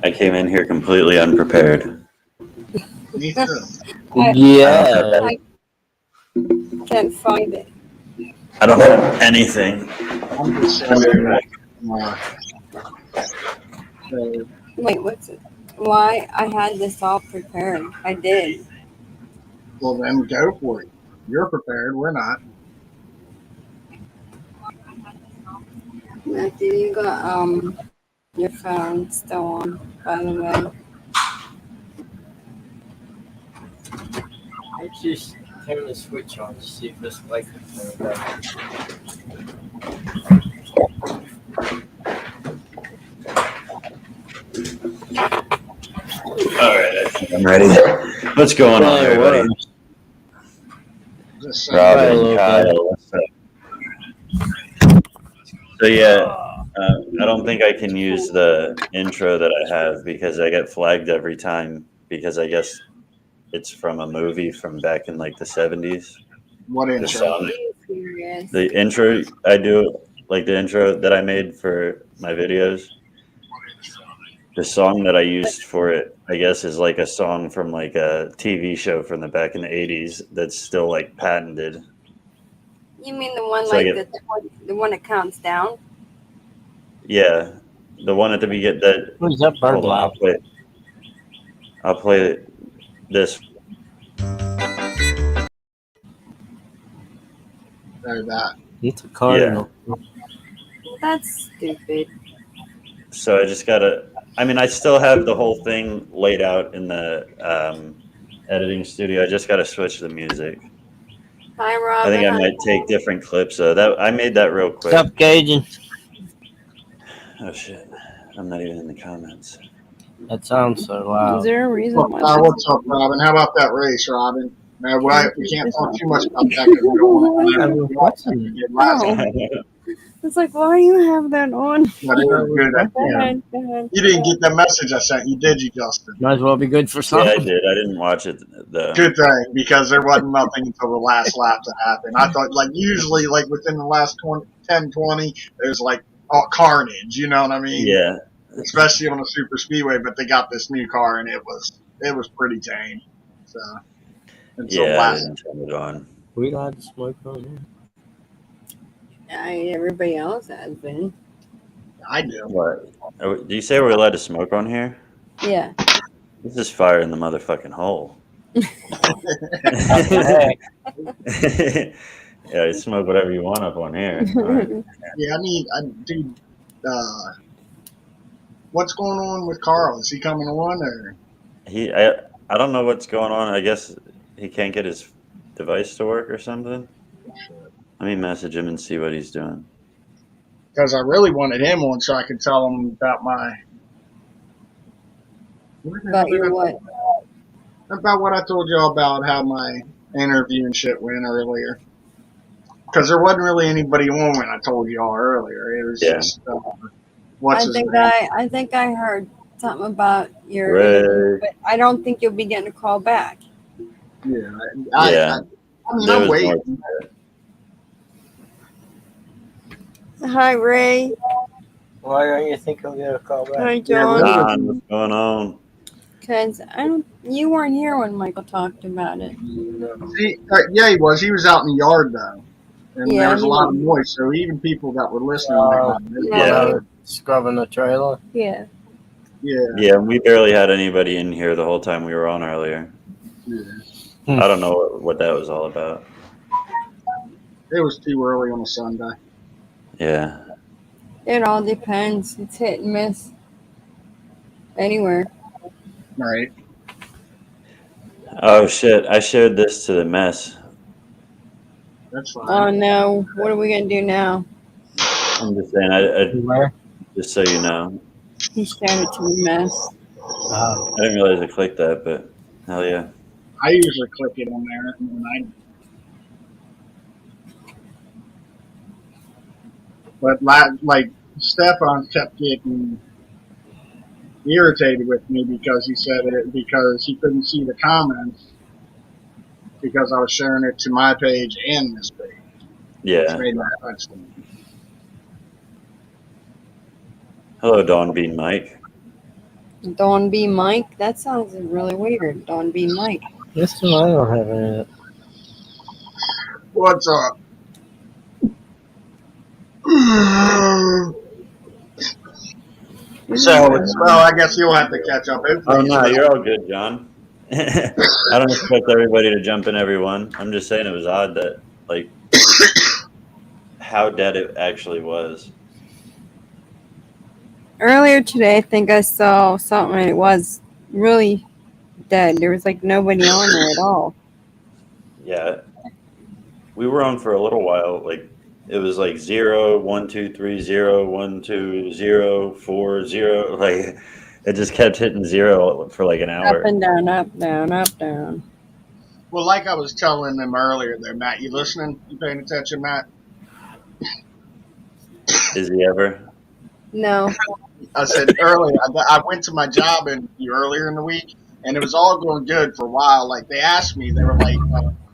I came in here completely unprepared. Me too. Yeah. I can't find it. I don't have anything. I'm just saying. Wait, what's it? Why I had this all prepared? I did. Well, then go for it. You're prepared. We're not. Matthew, you got your phone still on, by the way. Let's just turn the switch on to see if this light can turn back. All right, I think I'm ready. What's going on, Hey, everybody? Just Right, a Robin, little Kyle, what's up? So yeah, I don't think I can use the intro that I have because I get flagged every time because I guess it's from a movie from back in like the 70s. what The intro? song, Serious. the intro I do, like the intro that I made for my videos. The song that I used for it, I guess, is like a song from like a TV show from the back in the 80s that's still like patented. You mean the one So I like get, the one that counts down? yeah, the one at the beginning. That Who's that bird hold on, loud? I'll play this. Or that. It's a cardinal. That's stupid. So I just gotta. I mean, I still have the whole thing laid out in the editing studio. I just gotta switch the music. Hi, I Robin. think I might take different clips. That I made that real quick. What's up, Cajun? Oh shit! I'm not even in the comments. That sounds so Is loud. there a reason why? What's up, Robin? How about that race, Robin? Man, we can't talk too much about that because we don't want to we did last Oh. time. It's like, why do you have that on? But it was good. Go Yeah. ahead, go ahead. You didn't get the message I sent you, did you, Justin? Might as well be good for Yeah, something. I did. I didn't watch it though. Good thing, because there wasn't nothing until the last lap to happen. I thought, like, usually, like, within the last 10, 20, there's, like, carnage, you know what I mean? Yeah. Especially on a super speedway, but they got this new car, and it was pretty tame. So, until Yeah, I last. didn't turn it on. We allowed to smoke on here. Everybody else has been. I do. What? Do you say we're allowed to smoke on here? Yeah. This is fire in the motherfucking hole. Hey, Yeah, you smoke whatever you want up on here. All right. Yeah, dude, what's going on with Carl? Is he coming on, or? I don't know what's going on. I guess he can't get his device to work or something. Let me message him and see what he's doing. Because I really wanted him on so I could tell him about About your what? about what I told y'all about how my interview and shit went earlier. Because there wasn't really anybody on when I told y'all earlier. It was just what's his name? I think I heard something about your interview, but I don't think you'll be getting a call back. Yeah, Yeah. I mean, There I'm was waiting. Hi, Ray. why don't you think I'll get a call back? Hi, Yeah, John. Don, what's going on? Because you weren't here when Michael talked about it. Yeah, he was. He was out in the yard though, and Yeah, there was a he lot was. of noise. So even people that were listening, Yeah. Scrubbing the trailer. Yeah. Yeah, we barely had anybody in here the whole time we were on earlier. Yeah. I don't know what that was all about. It was too early on a Sunday. Yeah. It all depends. It's hit and miss. Anywhere. Right. Oh shit! I showed this to the mess. That's fine. Oh no! What are we gonna do now? I'm just saying. Where? Just so you know, He showed it to the mess. I didn't realize I clicked that, but hell yeah. I usually click it on there, and but like Stefan kept getting irritated with me because he said it because he couldn't see the comments because I was sharing it to my page and this page. Yeah. Which made my touchdown. Hello, Dawn Bean Mike. Dawn B. Mike? That sounds really weird. Dawn B. Mike. This one I don't have any of it. What's up? So, well, I guess you'll have to catch up. Oh no, you're all good, John. I don't expect everybody to jump in every one. I'm just saying it was odd that like how dead it actually was. Earlier today, I think I saw something and it was really dead. There was like nobody on there at all. Yeah, we were on for a little while. Like it was like 0, 1, 2, 3, 0, 1, 2, 0, 4, 0. Like it just kept hitting 0 for like an hour. Up and down, up, down, up, down. Well, like I was telling them earlier there, Matt, you listening? You paying attention, Matt? Is he ever? No. I said earlier, I went to my job earlier in the week, and it was all going good for a while. Like they asked me, they were like,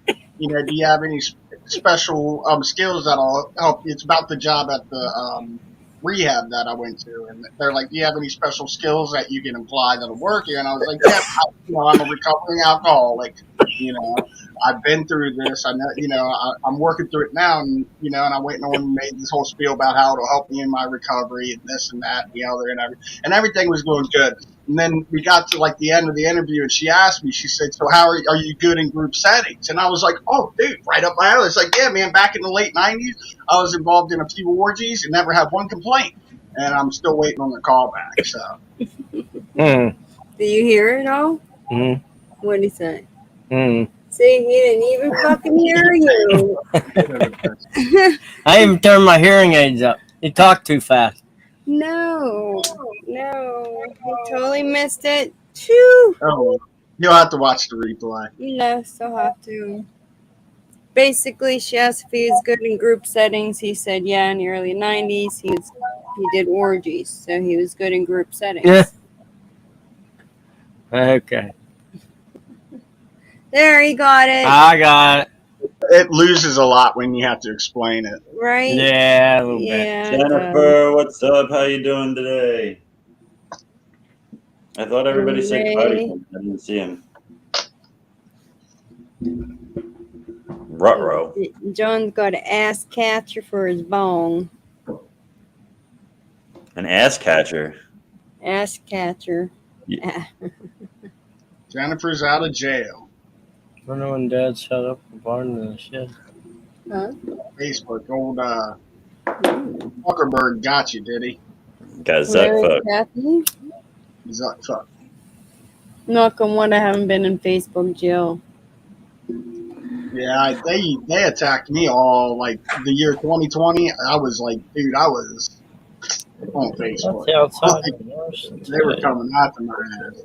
do you have any special skills that'll help you? It's about the job at the rehab that I went to, and they're like, do you have any special skills that you can apply that'll work here? And I was like, yeah, I'm a recovering alcoholic. I've been through this. I know, I'm working through it now, and and I went on and made this whole spiel about how it'll help me in my recovery and this and that and the other, and everything was going good. And then we got to like the end of the interview, and she asked me, she said, so how are you good in group settings? And I was like, oh, dude, right up my alley. It's like, yeah, man, back in the late 90s, I was involved in a few orgies and never had one complaint. And I'm still waiting on the call back. So, Mm. Do you hear it all? Mm. What did he say? Mm. See, he didn't even fucking hear you. I even turned my hearing aids up. You talk too fast. No. He totally missed it. Phew. oh, you'll have to watch the replay. Yes, I'll have to. Basically, she asked if he was good in group settings. He said, yeah, in the early 90s, he did orgies, so he was good in group settings. Yeah. Okay. There, he got it. I got it. It loses a lot when you have to explain it. Right? Yeah, a little bit. Yeah. Jennifer, what's up? How you doing today? I thought everybody said Ray. Cuddy. I didn't see him. Ruh-roh. John's got an ass catcher for his bone. An ass catcher. Ass catcher. Yeah. Jennifer's out of jail. Remember when Dad shut up the barn in the shed? Huh? Facebook, old Zuckerberg got you, did he? Got Larry Zuck fuck. Cathy? Fuck. Knock on wood, I haven't been in Facebook jail. Yeah, they attacked me all like the year 2020. I was like, dude, I was on Facebook. That's the outside. They were coming after my ass.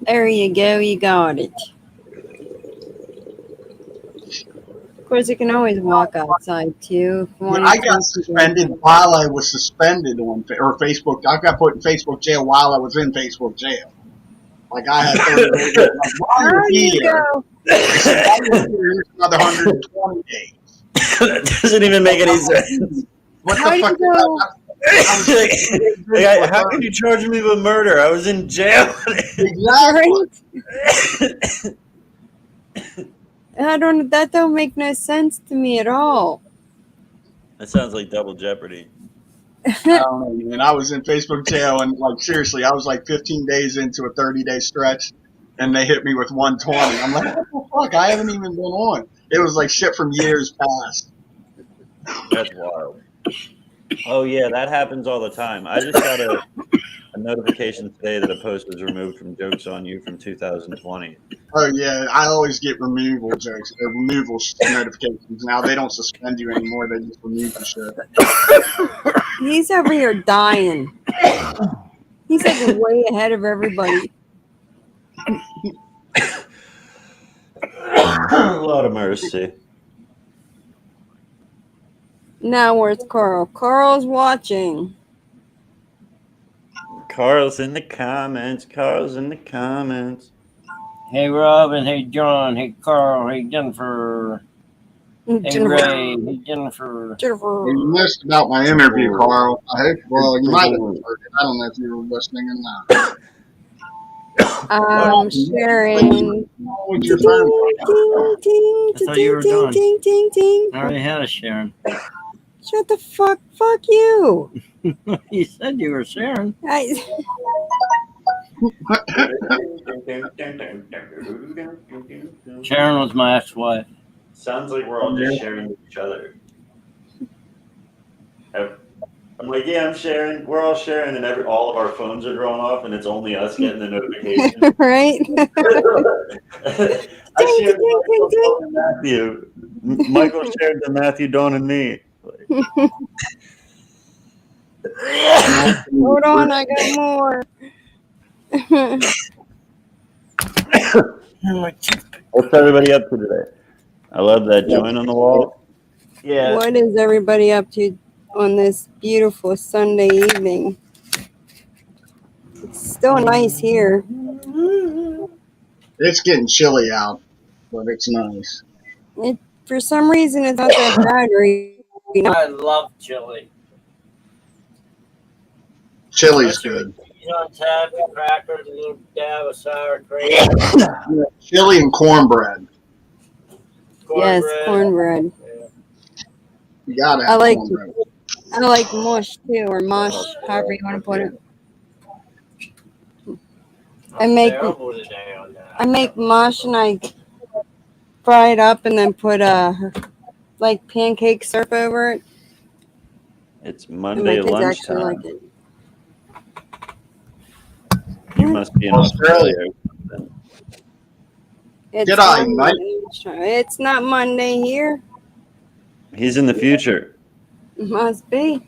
There you go, you got it. Of course, you can always walk outside too. If you Yeah, wanted I to. got suspended while I was suspended on Facebook. I got put in Facebook jail while I was in Facebook jail. Like I had 30 days. Like, while There you're you here, go. here's another 120 days. That doesn't even make any sense. What How the you fuck? go? How can you charge me with murder? I was in jail. Exactly. Right? That don't make no sense to me at all. That sounds like double jeopardy. I don't know, man. I was in Facebook jail, and like seriously, I was like 15 days into a 30-day stretch, and they hit me with 120. I'm like, what the fuck? I haven't even been on. It was like shit from years past. That's wild. Oh yeah, that happens all the time. I just got a notification today that a post was removed from Jokes on You from 2020. Oh yeah, I always get removal jokes, removal notifications. Now they don't suspend you anymore; they just remove the shit. He's over here dying. He's like way ahead of everybody. A lot of mercy. Now where's Carl? Carl's watching. Carl's in the comments. Carl's in the comments. Hey, Robin. Hey, John. Hey, Carl. Hey, Jennifer. Hey, Ray. Hey, Jennifer. Jennifer. You missed about my interview, Carl. I hope. Well, you might have heard it. I don't know if you were listening or not. Sharing. What's your phone? I thought you were done. Ding, ding, ding. I already had a Sharon. Shut the fuck. Fuck you. You said you were Sharon. Sharon was my ex-wife. Sounds like we're all just sharing with each other. I'm like, yeah, I'm sharing. We're all sharing, and all of our phones are going off, and it's only us getting the notification. Right? I shared Michael, Dawn, and Matthew. Michael shared to Matthew, Dawn, and me. Hold on, I got more. What's everybody up to today? I love that joint on the wall. Yeah. What is everybody up to on this beautiful Sunday evening? It's still nice here. It's getting chilly out, but it's nice. For some reason, it's not that bad. I love chili. Chili's good. Cheese on top, the crackers, a little dab of sour cream. Chili and cornbread. Yes, cornbread. You gotta I have like cornbread. I like mush too, or mush, however you want to put it. I make mush and I fry it up and then put like pancake syrup over it. It's And Monday my kids actually lunchtime. like it. You must be in Australia. It's G'day, Monday. It's not Monday here. He's in the future. Must be.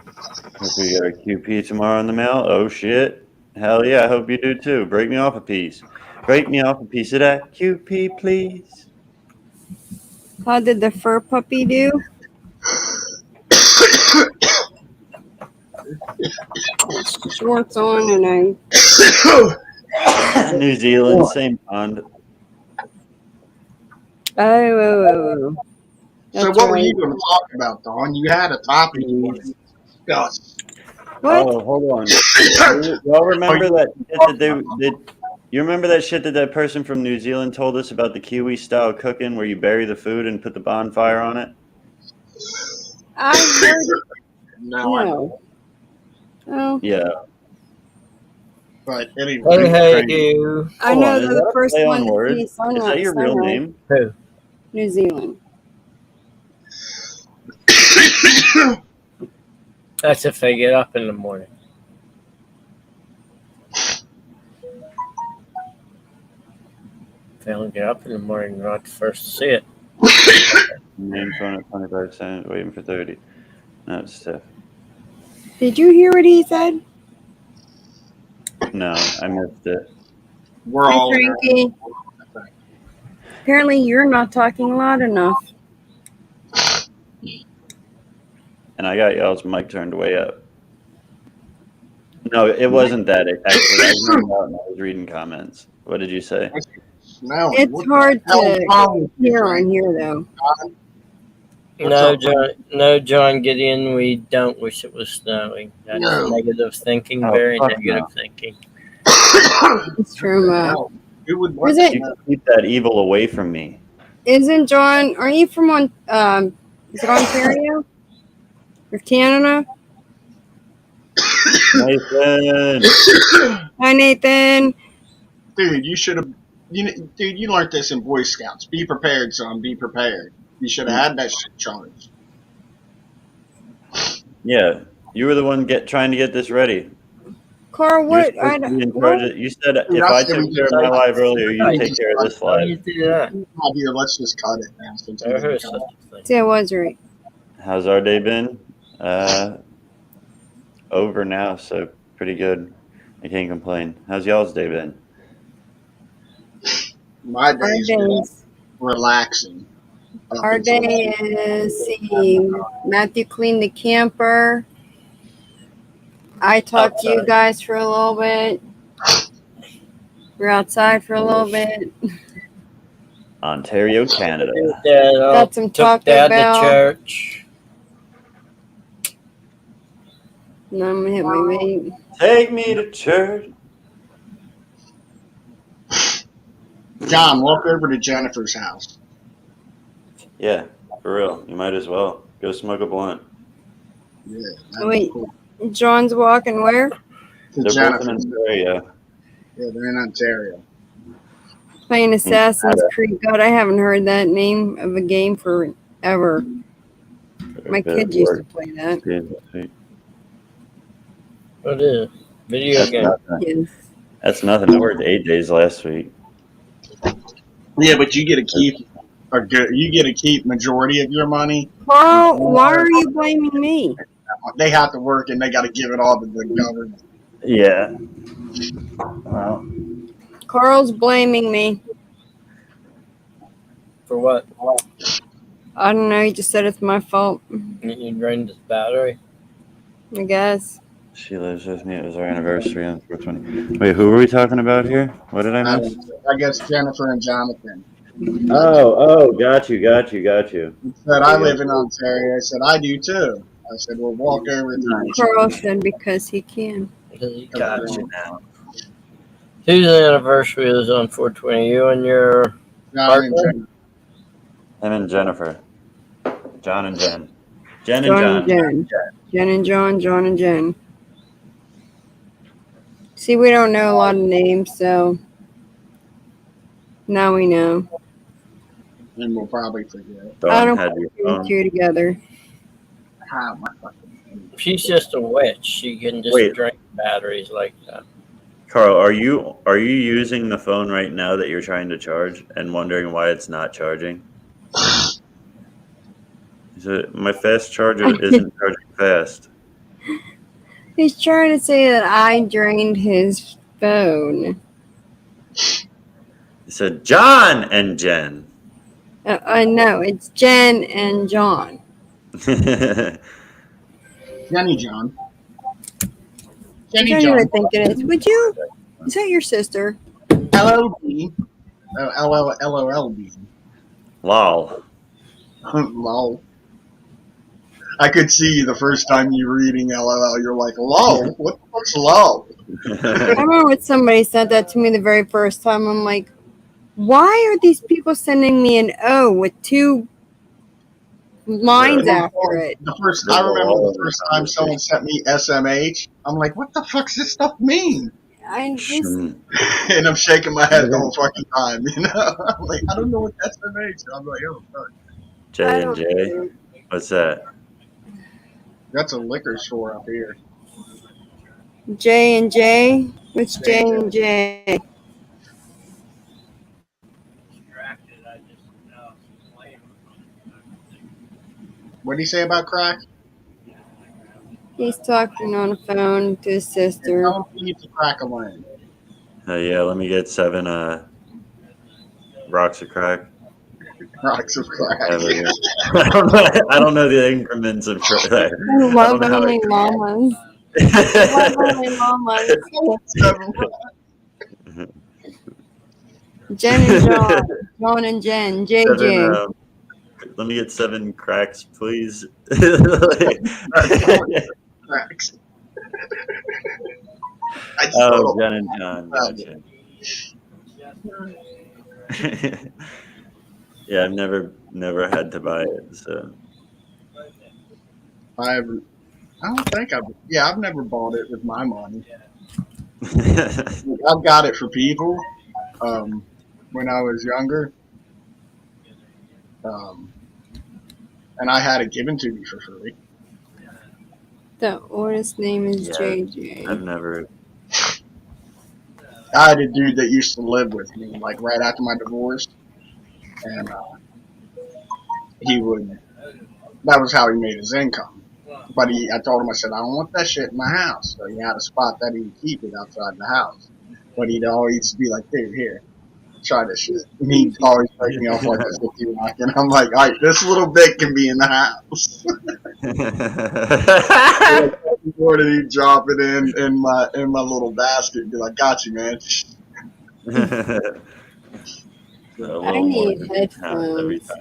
Hope we got a QP tomorrow in the mail. Oh shit! Hell yeah! I hope you do too. Break me off a piece. Break me off a piece of that QP, please. How did the fur puppy do? Shorts on and New Zealand, same pond. oh. So That's what were right. you going to talk about, Dawn? You had a topic you wanted to discuss. What? Oh, hold on. Y'all remember that shit that they did? You remember that shit that that person from New Zealand told us about the Kiwi style cooking, where you bury the food and put the bonfire on it? I heard No. Oh, Yeah. But anyway, you. I Hold know on, is the that a first play one on to words? see Is that your real name? Who? New Zealand. That's if they get up in the morning. If they don't get up in the morning, they're not the first to see it. Name phone at 25 cents, waiting for 30. No, it's Steph. Did you hear what he said? No, I missed it. we're Hi, all in Frankie. Apparently, you're not talking loud enough. And I got y'all's mic turned way up. No, it wasn't that. Actually, I zoomed out and I was reading comments. What did you say? smelling. It's What hard the hell is to wrong with you, hear Frank? on here, though. No, John Gideon, we don't wish it was snowing. That's No. negative thinking, Oh, very fuck negative no. thinking. It's from, Who would is want it, You keep that evil away from me. isn't John, are you from, is it Ontario? Or Canada? Nathan! Hi, Nathan. Dude, you should have. You learned this in Boy Scouts. Be prepared, son. Be prepared. You should have had that shit charged. Yeah, you were the one trying to get this ready. Carl, You, what? were supposed to be in charge of- you said if I took care of my live earlier, you'd take care of this Why do you live. do that? Oh, here, let's just cut it now. Since we Never heard didn't such cut a thing. See, I was right. How's our day been? Over now, so pretty good. I can't complain. How's y'all's day been? it. My Our day's days. relaxing. Up Our until- day is, see, Matthew cleaned the camper. I talked to you Outside. guys for a little bit. We're outside for a little bit. Ontario, Canada. Got some Took Taco Dad Bell. to church. No, I'm gonna hit my vape. Take me to church. John, walk over to Jennifer's house. Yeah, for real. You might as well go smoke a blunt. Yeah. Wait. John's walking where? To They're both in Jennifer's. Ontario. Yeah, they're in Ontario. Playing Assassin's Creed. God, I haven't heard that name of a game forever. My kids used to play that. What is it? Video That's game. nothing. Yes. That's nothing. I worked 8 days last week. Yeah, but you get to keep you get to keep majority of your money. Carl, why are you blaming me? They have to work and they got to give it all to the government. Yeah. Well, Carl's blaming me. For what? I don't know. He just said it's my fault. You drained his battery. I guess. she lives with me. It was our anniversary on 420. Wait, who were we talking about here? What did I miss? I guess Jennifer and Jonathan. Oh, got you. He said, I live in Ontario. I said, I do too. I said, well, walk over to Carl said because he can. Got you now. Whose anniversary is on 420? You and your Jonathan. Him and Jennifer. John and Jen. Jen and John John. and Jen. Jen and John, John and Jen. See, we don't know a lot of names, so now we know. And we'll probably forget. I Dawn don't had put your two and phone. two together. How my fucking She's just a witch. She can just Wait. drain batteries like that. Carl, are you using the phone right now that you're trying to charge and wondering why it's not charging? My fast charger isn't charging fast. He's trying to say that I drained his phone. He said John and Jen. No, it's Jen and John. Jenny John. I Jenny don't John. even think it is. Would you? Is that your sister? LLB. LLB. Lol. Lol. I could see the first time you reading LOL, you're like, lol? What the fuck's lol? I remember when somebody said that to me the very first time. I'm like, why are these people sending me an O with two lines after it? I remember the first time someone sent me SMH. I'm like, what the fuck's this stuff mean? I just, And I'm shaking my head the whole fucking time, you know? I'm like, I don't know what SMH is. I'm like, oh, fuck. J and J. What's that? That's a liquor store up here. J and J. What's J and J? What did he say about crack? He's talking on the phone to his sister. Tell him he needs to crack a lane. Yeah, let me get 7 rocks of crack. Rocks of crack. I don't know the increments of crack. I love only mamas. Love only mamas. Jen and John. John and Jen. JJ. 7, let me get 7 cracks, please. Cracks. Oh, Jen and John. Gotcha. Yeah, I've never had to buy it, so. I've never bought it with my money. I've got it for people when I was younger. And I had it given to me for free. The oldest name is Yeah, JJ. I've never. I had a dude that used to live with me, like right after my divorce, and that was how he made his income. But I told him, I said, I don't want that shit in my house. So he had a spot that he would keep it outside the house. But he'd always be like, dude, here, try this shit. And he'd always break me off like a 50 rock. And I'm like, all right, this little bit can be in the house. Or did he drop it in my little basket and be like, got you, man. A I little more need than half every headphones. time.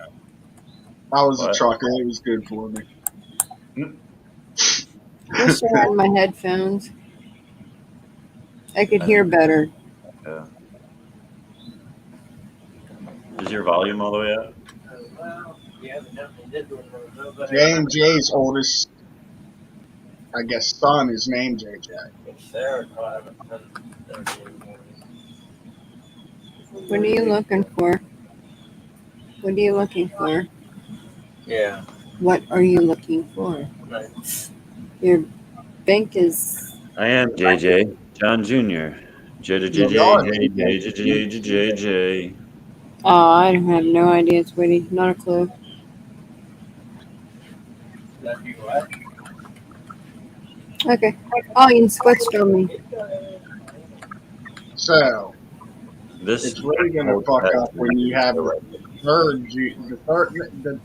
I was a What? trucker. It was good for me. Wish I had my headphones. I could hear better. Yeah. Is your volume all the way up? Well, you evidently did one of those. J&J's oldest, I guess, son is named JJ. Sarah haven't done that anymore. What are you looking for? What are you looking for? Yeah. What are you looking for? Nice. Your bank is. I am JJ, John Jr. JJ. Oh, I have no idea, sweetie. Not a clue. That you what? Okay. Oh, you switched on me. So, This it's really going to fuck up when you have the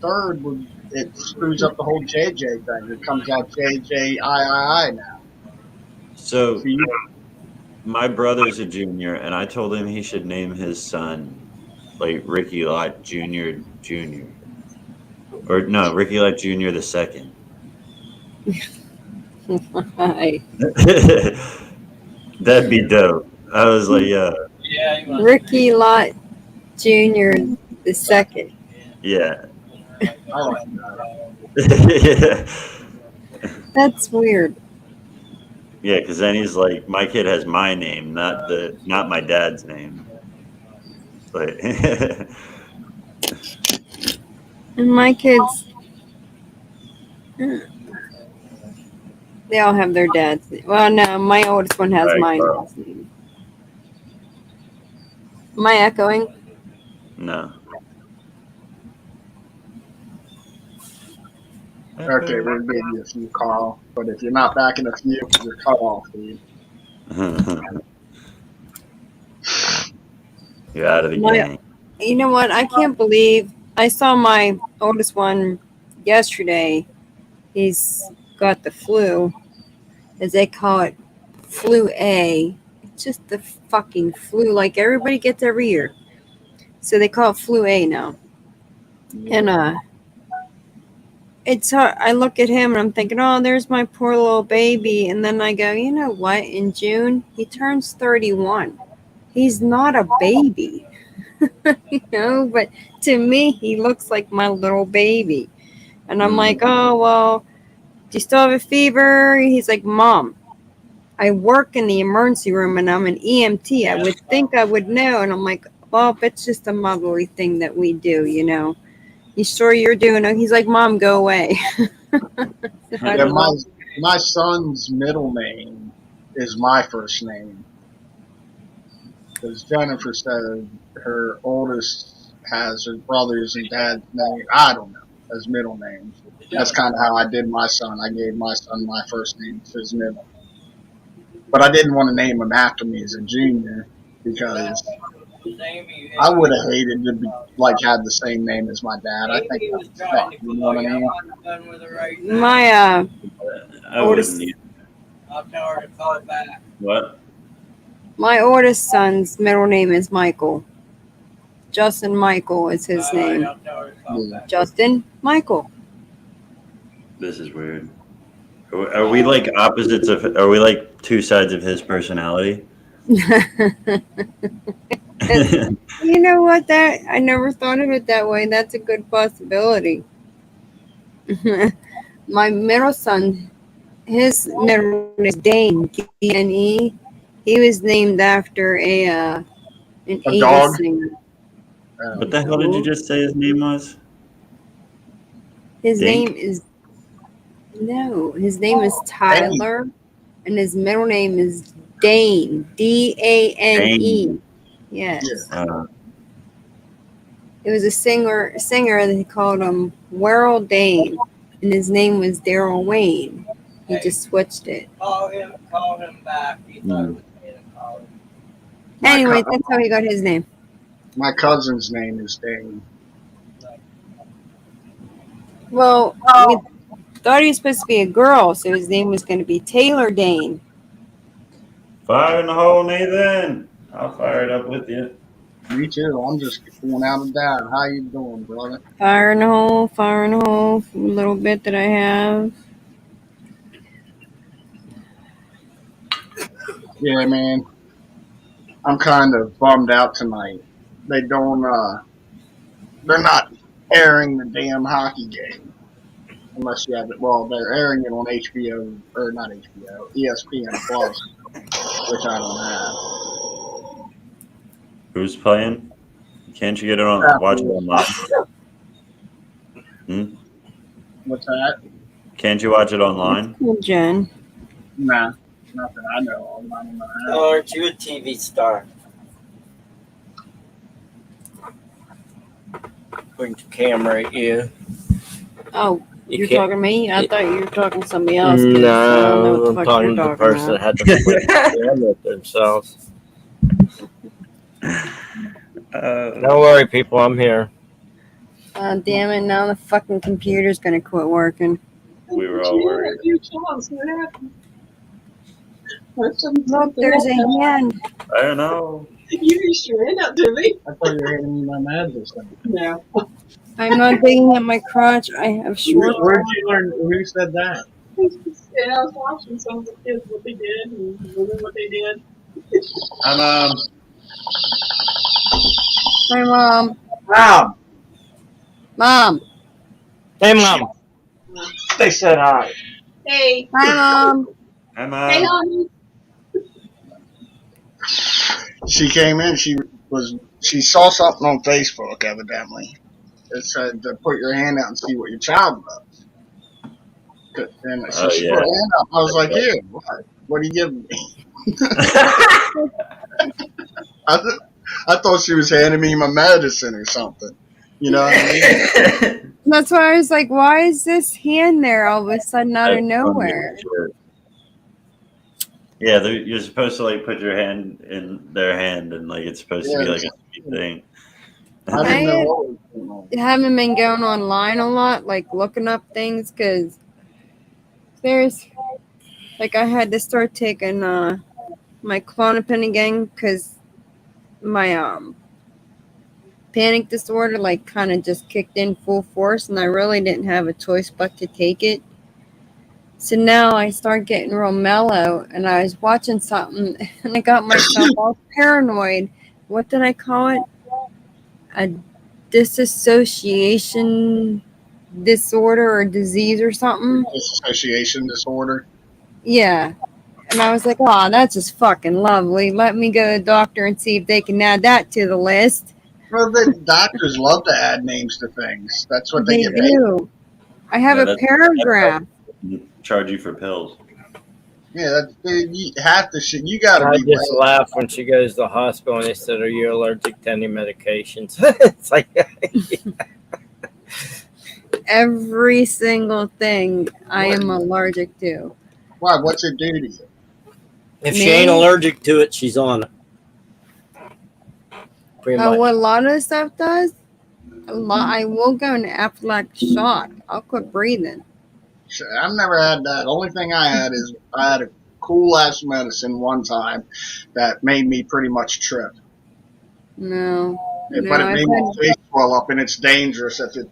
third would, it screws up the whole JJ thing. It comes out JJII now. So See, my brother's a junior, and I told him he should name his son like Ricky Lott Jr. Jr. Or no, Ricky Lott Jr. the second. Hi. That'd be dope. I was like, yeah, Yeah, you want Ricky Lott Jr. the second. yeah. I like that. That's weird. Yeah, because then he's like, my kid has my name, not my dad's name. But And my kids, they all have their dad's name. Well, no, my oldest one has Right, my Carl. dad's name. Am I echoing? no. Okay, we're giving you a few, Carl. But if you're not back in a few, you're cut off, dude. You're out of the My- game. You know what? I can't believe I saw my oldest one yesterday. He's got the flu, as they call it, flu A. It's just the fucking flu, like everybody gets every year. So they call it flu A now. And it's hard. I look at him and I'm thinking, oh, there's my poor little baby. And then I go, you know what? In June, he turns 31. He's not a baby. You know, but to me, he looks like my little baby. And I'm like, oh, well, do you still have a fever? He's like, Mom, I work in the emergency room and I'm an EMT. I would think I would know. And I'm like, well, it's just a motherly thing that we do, you know. You sure you're doing it? He's like, Mom, go away. Yeah, my son's middle name is my first name. Because Jennifer said her oldest has her brother's and dad's name. I don't know, as middle names. That's kind of how I did my son. I gave my son my first name as his middle. But I didn't want to name him after me as a junior because I would have hated to be had the same name as my dad. I think that's fuck, you know what I mean? My I oldest- wouldn't. I'll tell her to call back. What? my oldest son's middle name is Michael. Justin Michael is his name. I'll tell her to call back. Justin Michael. This is weird. Are we like opposites of? Are we like two sides of his personality? You know what? That I never thought of it that way. That's a good possibility. My middle son, his middle name is Dane, D-N-E. He was named after an 80s dog? singer. What the hell did you just say his name was? His Dane? name is his name is Tyler, and his middle name is Dane, Dane. Dane. Yes. Yeah. It was a singer that he called him Werrell Dane, and his name was Daryl Wayne. He just switched it. Call him back. He thought it was me to call him. Anyway, that's how he got his name. My cousin's name is Dane. Well, we thought he was supposed to be a girl, so his name was going to be Taylor Dane. Fire in the hole, Nathan. I'll fire it up with you. Me too. I'm just going out of doubt. How you doing, brother? Fire in the hole, a little bit that I have. Yeah, man. I'm kind of bummed out tonight. They don't, they're not airing the damn hockey game. Unless you have it, well, they're airing it on HBO, or not HBO, ESPN Plus, which I don't have. Who's playing? Can't you get it on? Watch it online. What's that? Can't you watch it online? Cool, Jen. Nah, nothing I know of. I don't know how. Oh, aren't you a TV star? Point the camera at you. Oh, You you're can't- talking to me? I thought you were talking to somebody else. 'cause I don't know No, what the I'm fuck talking you're to the talking person that about. had to flip the camera at themselves. Don't worry, people. I'm here. Damn it, now the fucking computer's gonna quit working. We were all worried. Look, there's a hand. I don't know. You reached your hand up to me. I thought you were handing me my madness thing. No. I'm not digging at my crotch. I have short. Where'd you learn? Who said that? And I was watching some of the kids what they did and what they did. I'm Hi, Mom. Mom. Mom. Hey, Mom. They said hi. Hey. Hi, Mom. Hi, Hey, Mom. honey. She came in. She saw something on Facebook, evidently. It said to put your hand out and see what your child loves. And so she put her hand up. I was like, "Here, what are you giving me?" I thought she was handing me my medicine or something. You know what I mean? That's why I was like, why is this hand there all of a sudden out of nowhere? Yeah, you're supposed to like put your hand in their hand, and like it's supposed to be like a sweet thing. I didn't know what was going on. Haven't been going online a lot, like looking up things, because there's, like, I had to start taking my Klonopin again, because my panic disorder, like, kind of just kicked in full force, and I really didn't have a choice but to take it. So now I start getting real mellow, and I was watching something, and I got myself all paranoid. What did I call it? A disassociation disorder or disease or something. Dissociation disorder. Yeah. And I was like, oh, that's just fucking lovely. Let me go to the doctor and see if they can add that to the list. Well, the doctors love to add names to things. That's what they They get paid. do. I have Yeah, a paragraph. Charge you for pills. Yeah, you have to. You gotta I be. just laugh when she goes to the hospital and they said, "Are you allergic to any medications?" It's like, Every single thing I am allergic to. Why? What's it do to you? if she ain't Me? allergic to it, she's on it. Pretty much. What a lot of stuff does, I will go into anaphylactic shock. I'll quit breathing. I've never had that. The only thing I had is I had a cool ass medicine one time that made me pretty much trip. No. But No, it I've made my had- face swell up, and it's dangerous if it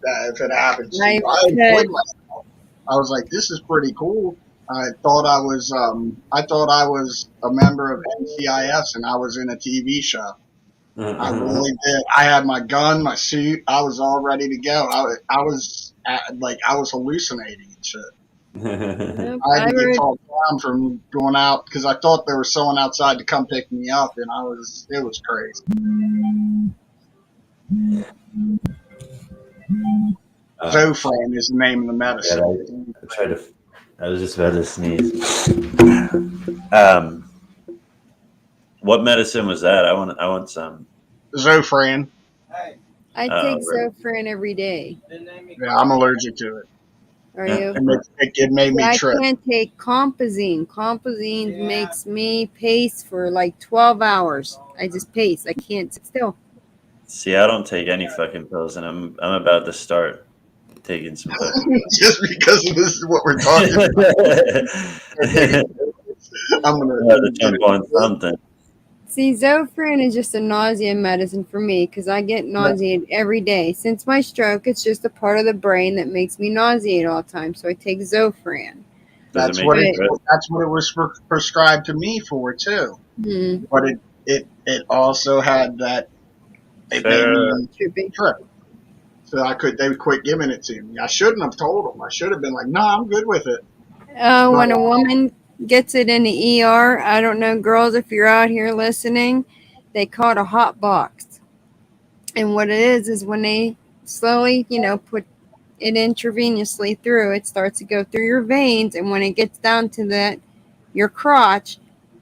happens. I've I had- enjoyed myself. I was like, this is pretty cool. I thought I was a member of NCIS, and I was in a TV show. I really did. I had my gun, my suit. I was all ready to go. I was hallucinating and shit. Nope, I had to I get heard- talked down from going out because I thought there was someone outside to come pick me up, and it was crazy. Zofran is the name of the medicine. I was just about to sneeze. What medicine was that? I want some. Zofran. Hey, I Oh, take right. Zofran every day. didn't they make Yeah, I'm allergic to it. Are Yeah. you? It made me I trip. can't take Compazine. Compazine Yeah. makes me pace for like 12 hours. I just pace. I can't sit still. See, I don't take any fucking pills, and I'm about to start taking some pills. Just because this is what we're talking about, I'm I have to jump gonna. on something. See, Zofran is just a nausea medicine for me because I get nauseated every day. Since my stroke, it's just a part of the brain that makes me nauseate all the time. So I take Zofran. Does That's it make what it it. good? That's what it was prescribed to me for too. Hmm. But it also had that. It made me Trippy. trip. So they would quit giving it to me. I shouldn't have told them. I should have been like, no, I'm good with it. When a woman gets it in the ER, I don't know, girls, if you're out here listening, they call it a hot box. And what it is when they slowly, put it intravenously through, it starts to go through your veins. And when it gets down to your crotch,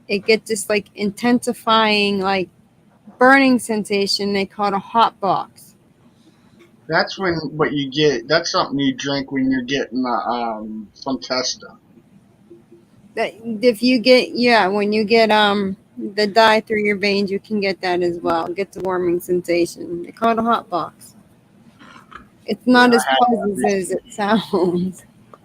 it gets this like intensifying, like burning sensation. They call it a hot box. That's when what you get. That's something you drink when you're getting some test done. That if you get when you get the dye through your veins, you can get that as well. It gets a warming sensation. They call it a hot box. It's not as pleasant as it sounds.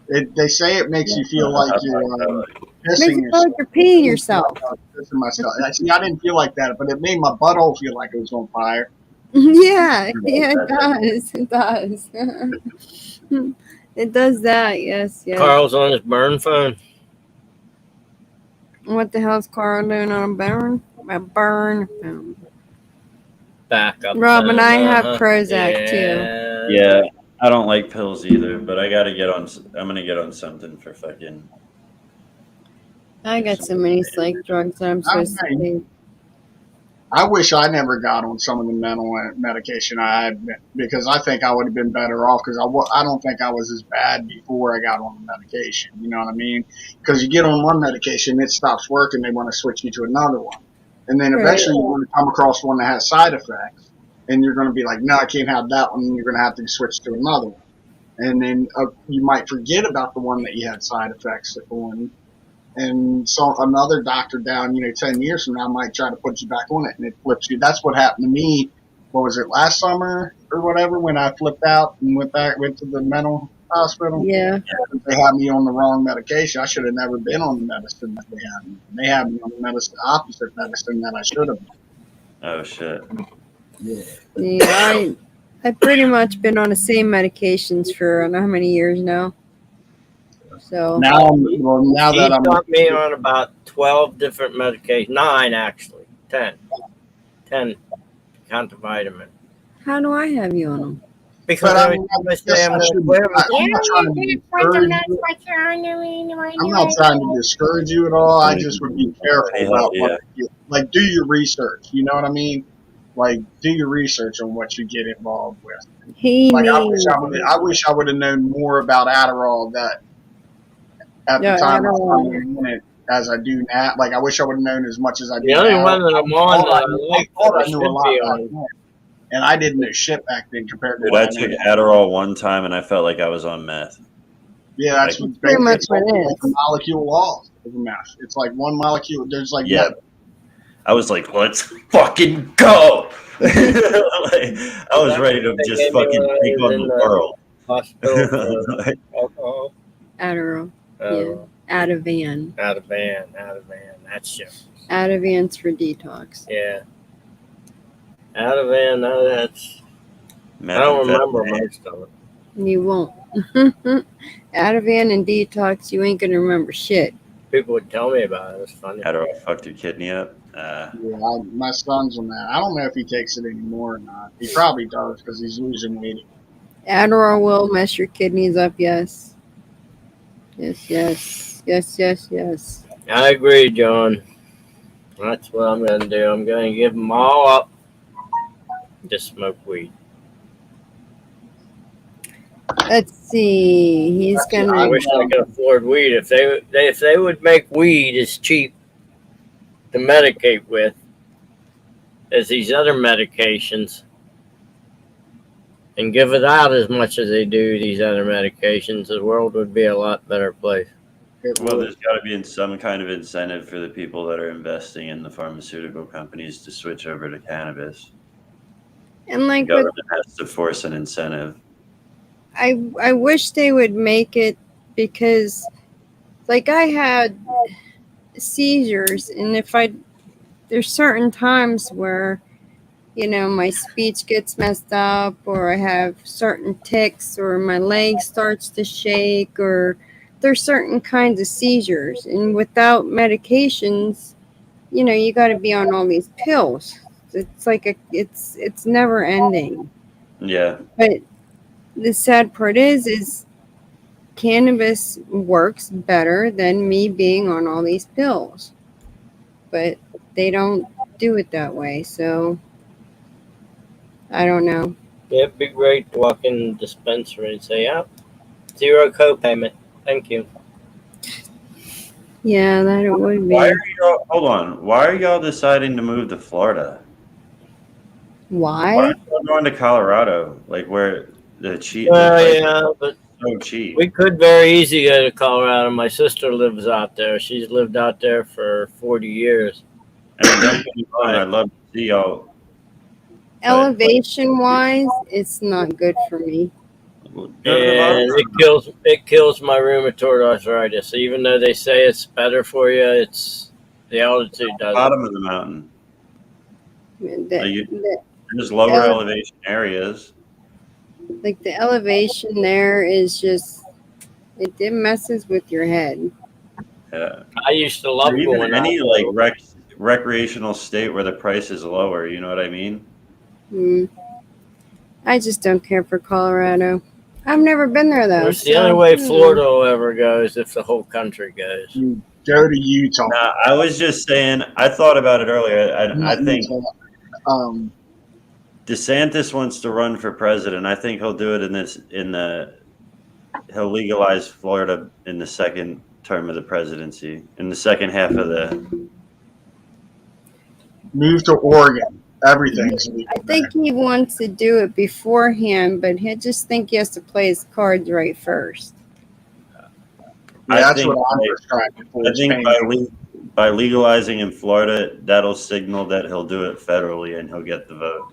They say it makes you feel like you're Makes pissing you feel like yourself. you're peeing yourself. Pissing myself. See, I didn't feel like that, but it made my butthole feel like it was on fire. Yeah, it does. It does. It does that. Yes, yes. Carl's on his burn phone. What the hell's Carl doing on a burn? A burn phone. Backup. Rob and I have Uh-huh. Prozac too. Yeah, I don't like pills either, but I gotta get on. I'm gonna get on something for fucking. I got so many psych drugs that I'm so sick. I wish I never got on some of the mental medication I had because I think I would have been better off because I don't think I was as bad before I got on the medication. You know what I mean? Because you get on one medication, it stops working, they want to switch you to another one. And then eventually you're going to come across one that has side effects. And you're going to be like, no, I can't have that one. And you're going to have to switch to another one. And then you might forget about the one that you had side effects on. And so another doctor down, 10 years from now might try to put you back on it and it flips you. That's what happened to me. What was it, last summer or whatever, when I flipped out and went to the mental hospital? Yeah. They had me on the wrong medication. I should have never been on the medicine that they had me. They had me on the opposite medicine that I should have been. Oh shit. Yeah, I've pretty much been on the same medications for I don't know how many years now. So Now that I'm got me on about 12 different medications. 9 actually. 10. 10. Count the vitamin. how do I have you on them? Because But I'm not trying to discourage you at all. I just would be careful about what you like. Do your research. You know what I mean? Like, do your research on what you get involved with. I wish I would have known more about Adderall that at the time I was on it as I do now. Like, I wish I would have known as much as I do now. The only one that I'm on, I thought I knew a lot back then. And I didn't know shit back then compared to Dude, what I took Adderall one time and I felt like I was on meth. Yeah, that's Like, pretty much what it like is. a molecule law of meth. It's like one molecule. There's like Yeah. I was like, let's fucking go. Like, I was ready to just fucking take on the world. hospital for alcohol. Adderall. Oh, Ativan. Ativan. That shit. Ativan's for detox. Yeah. Ativan, no, that's. I don't remember most of it. You won't. Ativan and detox, you ain't gonna remember shit. People would tell me about it. It's funny. Adderall fucked your kidney up. Yeah, my son's on that. I don't know if he takes it anymore or not. He probably does because he's losing weight. Adderall will mess your kidneys up, yes. Yes. I agree, John. That's what I'm going to do. I'm going to give them all up. Just smoke weed. Let's see. He's I gonna. wish I could afford weed. If they would make weed as cheap to medicate with as these other medications and give it out as much as they do these other medications, the world would be a lot better place. Well, there's got to be some kind of incentive for the people that are investing in the pharmaceutical companies to switch over to cannabis. And like, The government has to force an incentive. I wish they would make it because, like, I had seizures, and if there's certain times where, you know, my speech gets messed up, or I have certain tics, or my leg starts to shake, or there's certain kinds of seizures. And without medications, you know, you got to be on all these pills. It's like it's never ending. Yeah. But the sad part is cannabis works better than me being on all these pills. But they don't do it that way, so I don't know. Yeah, it'd be great to walk in the dispensary and say, "Yeah, 0 copayment. Thank you." Yeah, that it would Why be. are y'all? Hold on. Why are y'all deciding to move to Florida? Why Why? are y'all going to Colorado? Like where the cheap? Well, the yeah, but so cheap. we could very easily go to Colorado. My sister lives out there. She's lived out there for 40 years. I mean, don't get me wrong. I'd love to see y'all. Elevation wise, it's not good for me. Go to the And bottom. it kills my rheumatoid arthritis. Even though they say it's better for you, it's the altitude does it. Bottom of the mountain. There's lower elevation areas. Like the elevation there is just it messes with your head. Yeah. I used to love Or even going any out like there. recreational state where the price is lower. You know what I mean? I just don't care for Colorado. I've never been there though. It's the only way Florida will ever go is if the whole country goes. You go to Utah. Nah, I was just saying. I thought about it earlier. I think DeSantis wants to run for president. I think he'll do it he'll legalize Florida in the second term of the presidency, in the second half of the. Move to Oregon. Everything's legal. I think he wants to do it beforehand, but I just think he has to play his cards right first. Yeah, that's what I'm prescribing for. I think by legalizing in Florida, that'll signal that he'll do it federally and he'll get the vote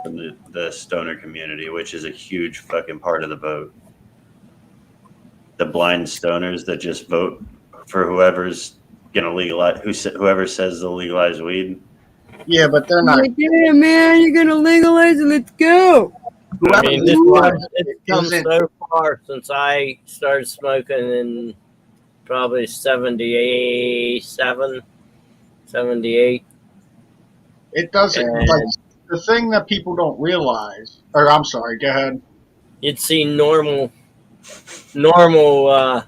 from the stoner community, which is a huge fucking part of the vote. The blind stoners that just vote for whoever's gonna legalize, whoever says they'll legalize weed. Yeah, but they're not. Like, yeah, man, you're gonna legalize it. Let's go. I mean, it's come so far since I started smoking in probably 77, 78. It doesn't. Like, the thing that people don't realize, or I'm sorry, go ahead. You'd see normal national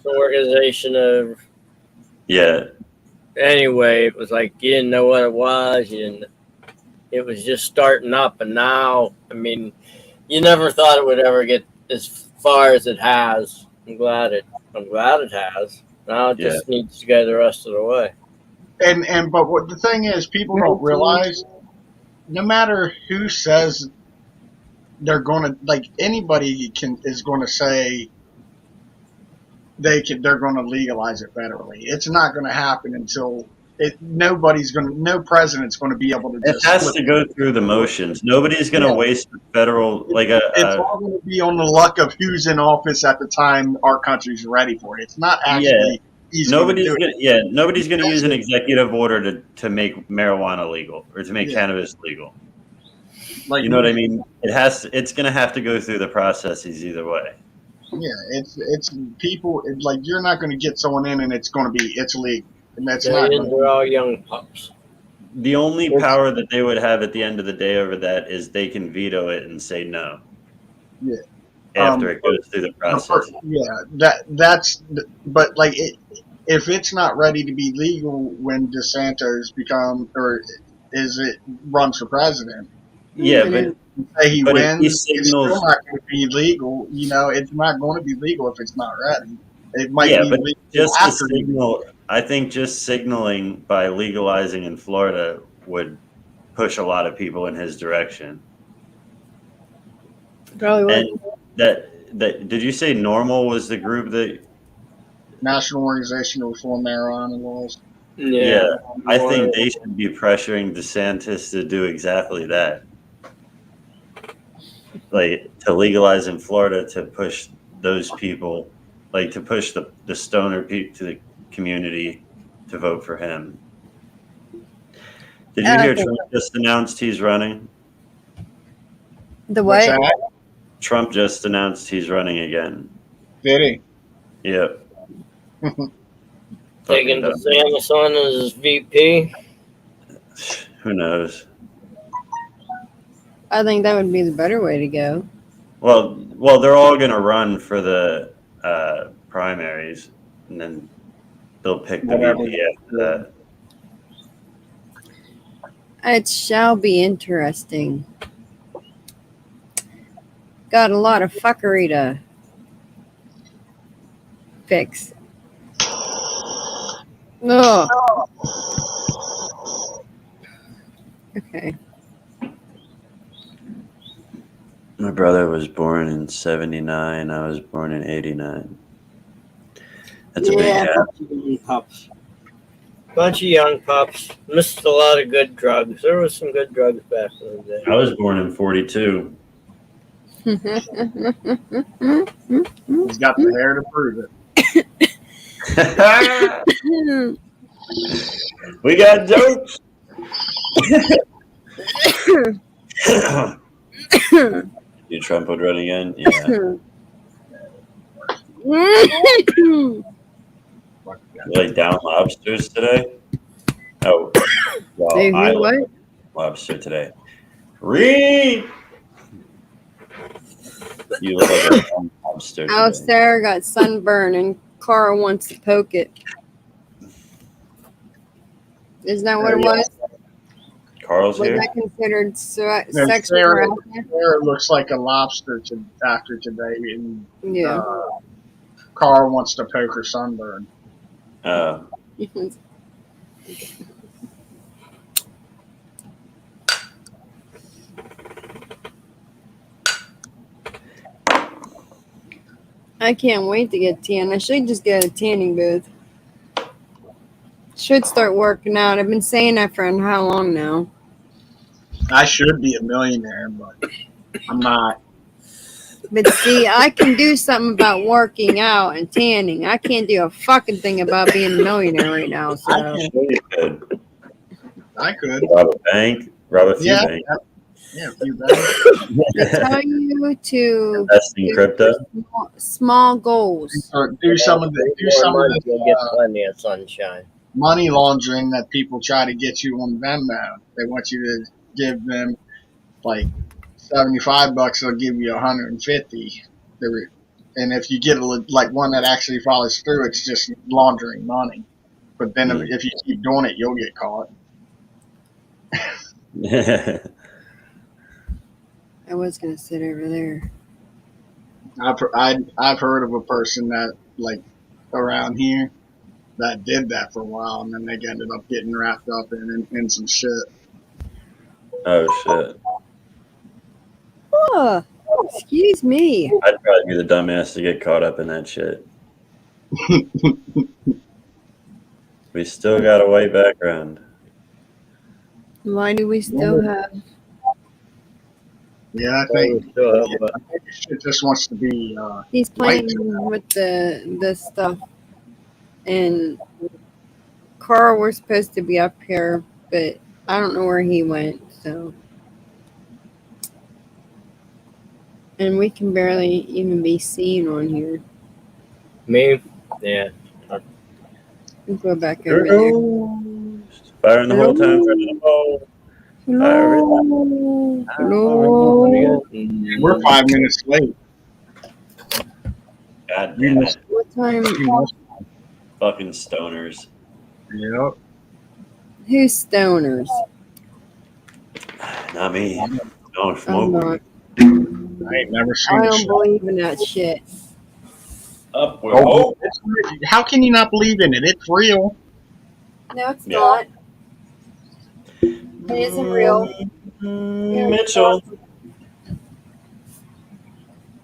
organization of. Yeah. Anyway, it was like you didn't know what it was. It was just starting up, and now, I mean, you never thought it would ever get as far as it has. I'm glad it has. Now it just needs to go the rest of the way. But what the thing is, people don't realize, no matter who says they're going to, like, anybody is going to say they're going to legalize it federally. It's not going to happen until no president's going to be able to just. It has to go through the motions. Nobody's going to waste federal It's all going to be on the luck of who's in office at the time our country's ready for it. It's not actually. Nobody's going to use an executive order to make marijuana legal or to make cannabis legal. Like, you know what I mean? It's going to have to go through the processes either way. Yeah, it's people like you're not going to get someone in and it's legal, and that's not. They're all young pups. The only power that they would have at the end of the day over that is they can veto it and say no. Yeah. After it goes through the process. Yeah, but like if it's not ready to be legal when DeSantis runs for president. Yeah, but say he wins, it's still not going to be legal. You know, it's not going to be legal if it's not ready. It might be legal just after signal. I think just signaling by legalizing in Florida would push a lot of people in his direction. Probably would. And that did you say NORML was the group that National Organization to Reform Marijuana Laws? Yeah, I think they should be pressuring DeSantis to do exactly that. Like to legalize in Florida to push those people, like to push the stoner people to the community to vote for him. Did you hear Okay. Trump just announced he's running? The What's what? that? Trump just announced he's running again. Did he? Yep. Taking Fucking dumb. DeSantis on as VP. Who knows? I think that would be the better way to go. Well, they're all gonna run for the primaries, and then they'll pick the Whatever. VP after that. It shall be interesting. Got a lot of fuckery to fix. Ugh. Okay. My brother was born in '79. I was born in '89. That's a big Yeah. gap. Young pups. Bunch of young pups. Missed a lot of good drugs. There was some good drugs back in the day. I was born in '42. He's got the hair to prove it. We got jokes. You Trump would run again? Yeah. You like down lobsters today? Oh, well, Hey, I what? like lobster today. Reed! You look like a down lobster today. Alistair got sunburn and Carl wants to poke it. Isn't that what it was? Carl's Was here? that considered sexual Sarah, harassment? Sarah looks like a lobster after today, and Yeah. Carl wants to poke her sunburn. I can't wait to get tan. I should just get a tanning booth. Should start working out. I've been saying that for how long now? I should be a millionaire, but I'm not. But see, I can do something about working out and tanning. I can't do a fucking thing about being a millionaire right now. So Sure you could. I could. Rob a bank. Rob a few Yeah. banks. Yeah, if you bet. I tell you to Invest in crypto. small goals. Or do some of the You'll get plenty of sunshine. money laundering that people try to get you on Venmo. They want you to give them like $75. They'll give you 150. And if you get like one that actually follows through, it's just laundering money. But then if you keep doing it, you'll get caught. I was gonna sit over there. I've heard of a person that like around here that did that for a while, and then they ended up getting wrapped up in some shit. Oh shit! Oh, excuse me. I'd probably be the dumbass to get caught up in that shit. We still got a white background. Why do we still have? Yeah, I think Sure, but it just wants to be. He's playing with the stuff, and Carl, we're supposed to be up here, but I don't know where he went. So, and we can barely even be seen on here. me, yeah. We'll go back over there. Firing the whole time for the ball. Hello. Hello. We're 5 minutes late. God You damn missed. it. What time? You missed. Fucking stoners. Yep. Who's stoners? Not me. Don't I'm smoke. not. I ain't never seen I this don't shit. believe in that shit. Up with Oh, hope. how can you not believe in it? It's real. No, it's Yeah. not. It isn't real. Mitchell.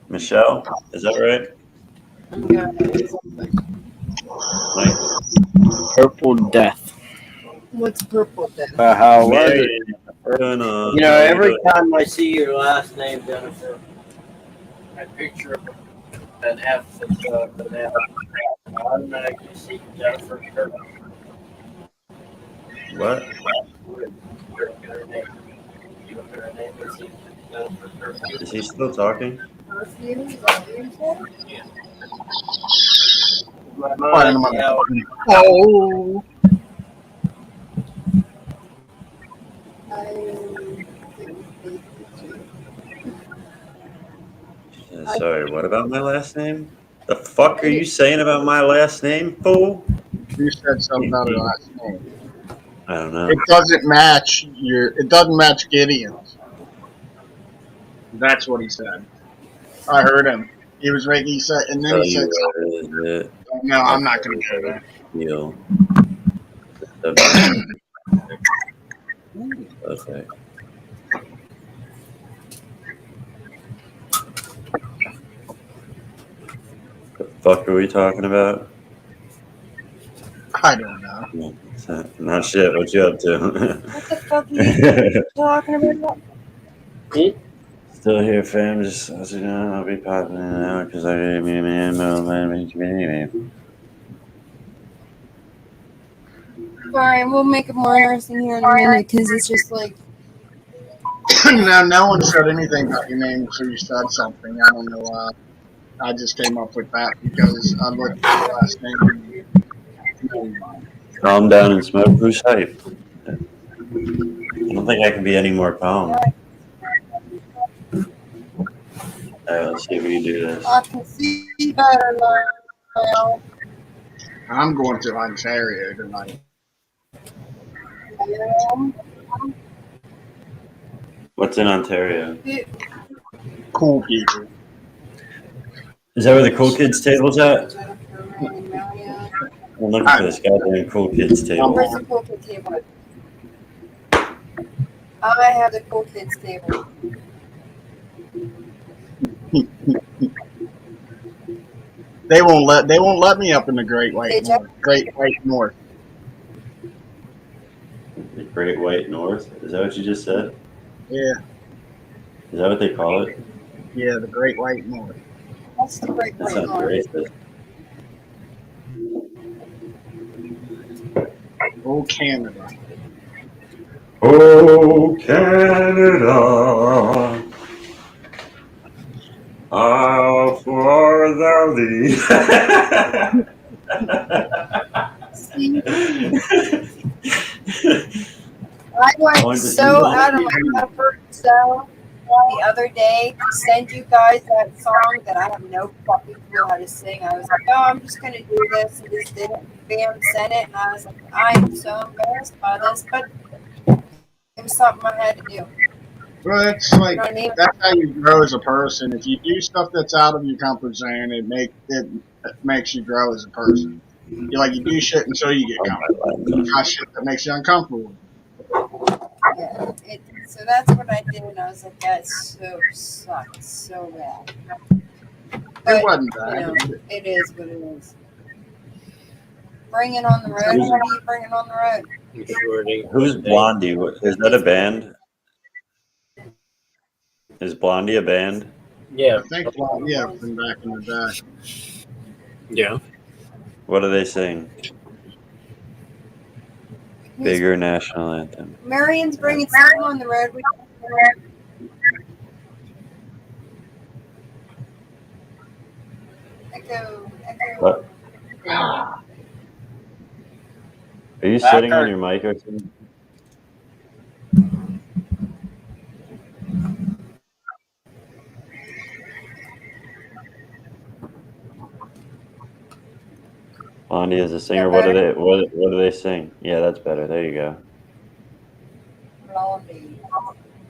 Michelle, is that right? Like, Purple Death. What's purple then? How was it? Jennifer. You know, every time I see your last name, Jennifer, I picture an F with an F. I automatically see Jennifer Kirk. What? Is he still talking? Oh, Sorry, what about my last name? The fuck are you saying about my last name, fool? you said something about her last name. I don't know. It doesn't match It doesn't match Gideon's. That's what he said. I heard him. He was making. He said, and then Tell he said, you what it is. "No, I'm not going to go there." Deal. Okay. The fuck are we talking about? I don't know. Not shit. What you up to? What the fuck are you talking about? Still here, fam. Just as you know, I'll be popping in and out because I gave me a man. Alright, we'll make it more interesting here in a minute because it's just like. Now, no one said anything about your name, so you said something. I don't know why. I just came up with that because I looked at your last name. Calm down and smoke. Who's hype? I don't think I can be any more calm. Let's see if we can do this. I can see better now. I'm going to Ontario tonight. What's in Ontario? Cool people. Is that where the cool kids table's at? I'm looking for this goddamn cool kids table. Where's the cool kids table? I have the cool kids table. They won't let me up in the Great White North. The Great White North? Is that what you just said? Yeah, Is that what they call it? yeah, the Great White North. That's the Great That White sounds North. racist. Oh, Canada. Oh, Canada, how far thou thee. See, I went so out of my comfort zone the other day to send you guys that song that I have no fucking clue how to sing. I was like, oh, I'm just gonna do this, and just did it. Bam, sent it, and I was like, I'm so embarrassed by this, but it was something I had to do. Well, it's like You know what I mean? that's how you grow as a person. If you do stuff that's out of your comfort zone, it makes you grow as a person. You do shit until you get comfortable. You try shit that makes you uncomfortable. Yeah, so that's what I did, and I was like, that so sucks so bad. It wasn't You bad. know, it is what it is. Bring it on the road. What are you bringing on the road? Who's Blondie? Is that a band? Is Blondie a band? Yeah. I think, yeah, from back in the day. Yeah. What do they sing? Bigger national anthem. Marion's bringing something on the road. Echo. What? Are you sitting on your mic or something? Blondie is a singer. What do they sing? Yeah, that's better. There you go. Blondie.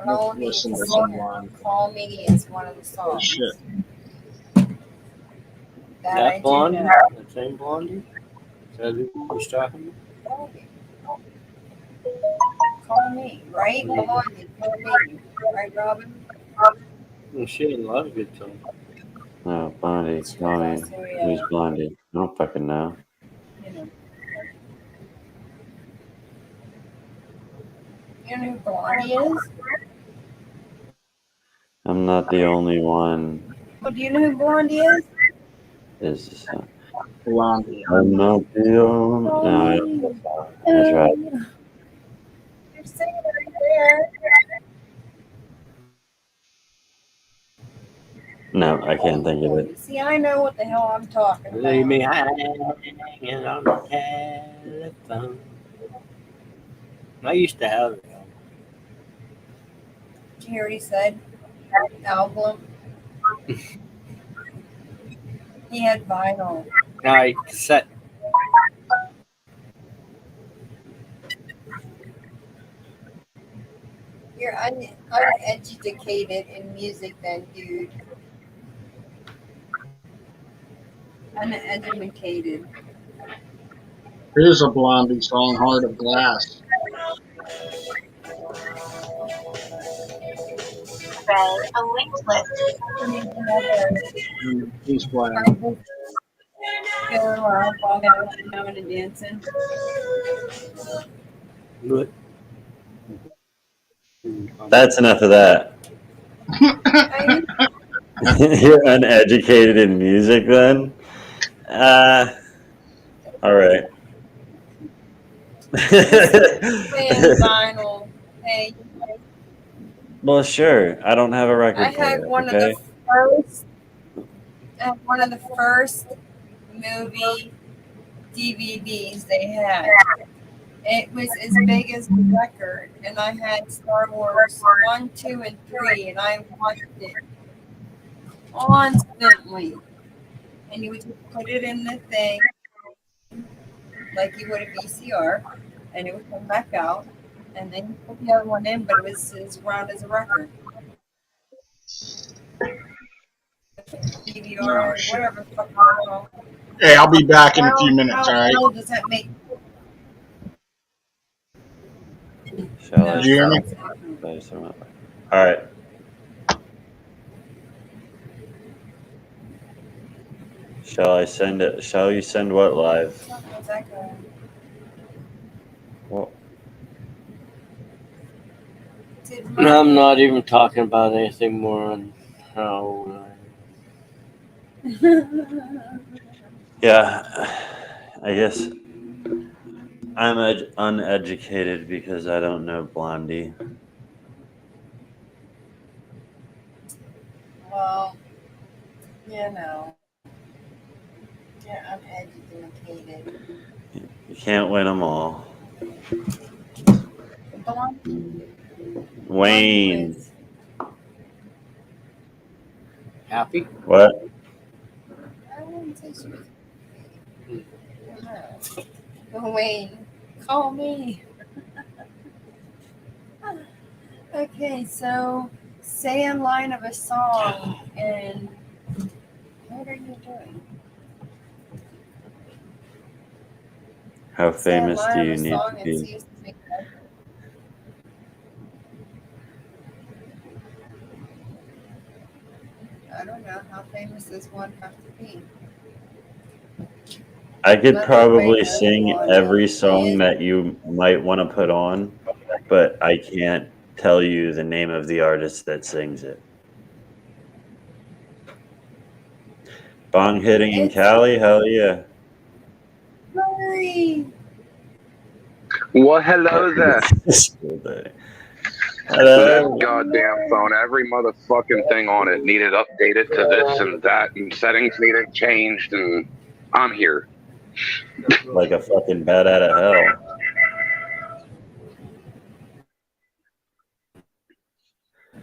Blondie is Listen a to singer. someone. Call Me is one of the songs. Shit. That I That do Blondie? know. The same Blondie? Is that who was talking about? Blondie. Call Me, right? Blondie. Call Me. Right, Robin? Well, she didn't love a good song. No, Blondie. Blondie. Who's Blondie? I don't fucking know. You know. You know who Blondie is? I'm not the only one. Oh, do you know who Blondie is? Is Blondie. I'm not the only. No, I don't. That's right. You're singing it right No, I can't think of it. See, I know what the hell I'm talking about. Leave me hanging on the telephone. I used to have it. Did you hear what he said? Album. He had vinyl. I cassette. You're uneducated in music then, dude. Uneducated. Here's a Blondie song, Heart of Glass. A linked list. He's playing. Go around, fall down, coming and dancing. What? That's enough of that. You're uneducated in music then? All right. Playing vinyl. Hey, Well, sure. I don't have a record I had player, one okay? of the first movie DVDs they had. It was as big as the record, and I had Star Wars 1, 2, and 3, and I watched it constantly. And you would just put it in the thing, like you would a VCR, and it would come back out, and then you put the other one in, but it was as round as a record. DVR, whatever the fuck you want to call it. Hey, I'll be back in a few minutes, all right? How old does that make? Shall I? Did you hear me? All right. Shall I send it? Shall you send what live? How's that going? Well, I'm not even talking about anything more on how. yeah, I guess I'm uneducated because I don't know Blondie. Well, you know, you're uneducated. You can't win them all. Wayne. Happy? What? I wouldn't say she was. No. Wayne, call me. Okay, so say a line of a song, and what are you doing? How Say a famous line do of you a need song to and be? see if you make it. I don't know. How famous does one have to be? I could Not probably everybody knows sing Blondie. every song that you might want to put on, but I can't tell you the name of the artist that sings it. Bong hitting in It's Cali? Hell yeah. Hurry! Well, hello there. School day. Hello. This goddamn phone, every motherfucking thing on it needed updated to this and that, and settings needed changed, and I'm here. Like a fucking bat out of hell.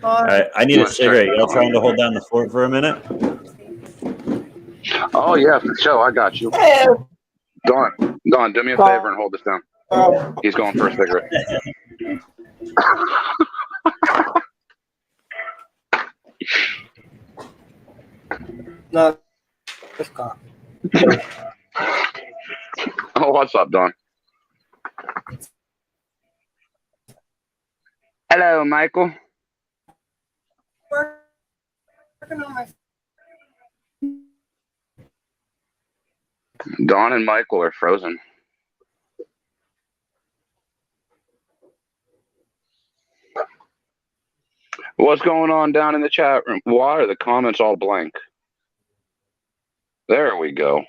Alright, I need a Let's check cigarette. the Y'all trying to hold comments. down the fort for a minute? Oh yeah, for sure, I got you. Don, do me a favor and hold this down. He's going for a cigarette. No, it's gone. Oh, what's up, Don? Hello, Michael. Working on my Don and Michael are frozen. What's going on down in the chat room? Why are the comments all blank? There we go.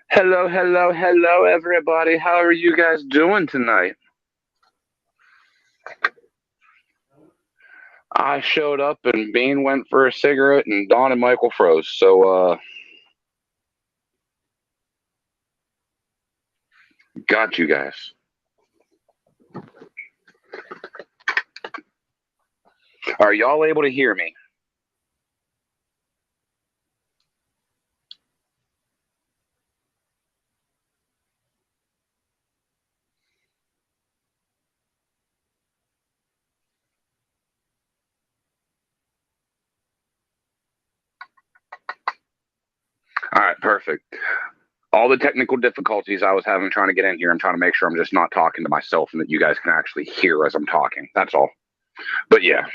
Hello, hello, hello, everybody. How are you guys doing tonight? I showed up and Bean went for a cigarette and Don and Michael froze. So, got you guys. Are y'all able to hear me? All right, perfect. All the technical difficulties I was having trying to get in here, I'm trying to make sure I'm just not talking to myself and that you guys can actually hear as I'm talking. That's all. But yeah.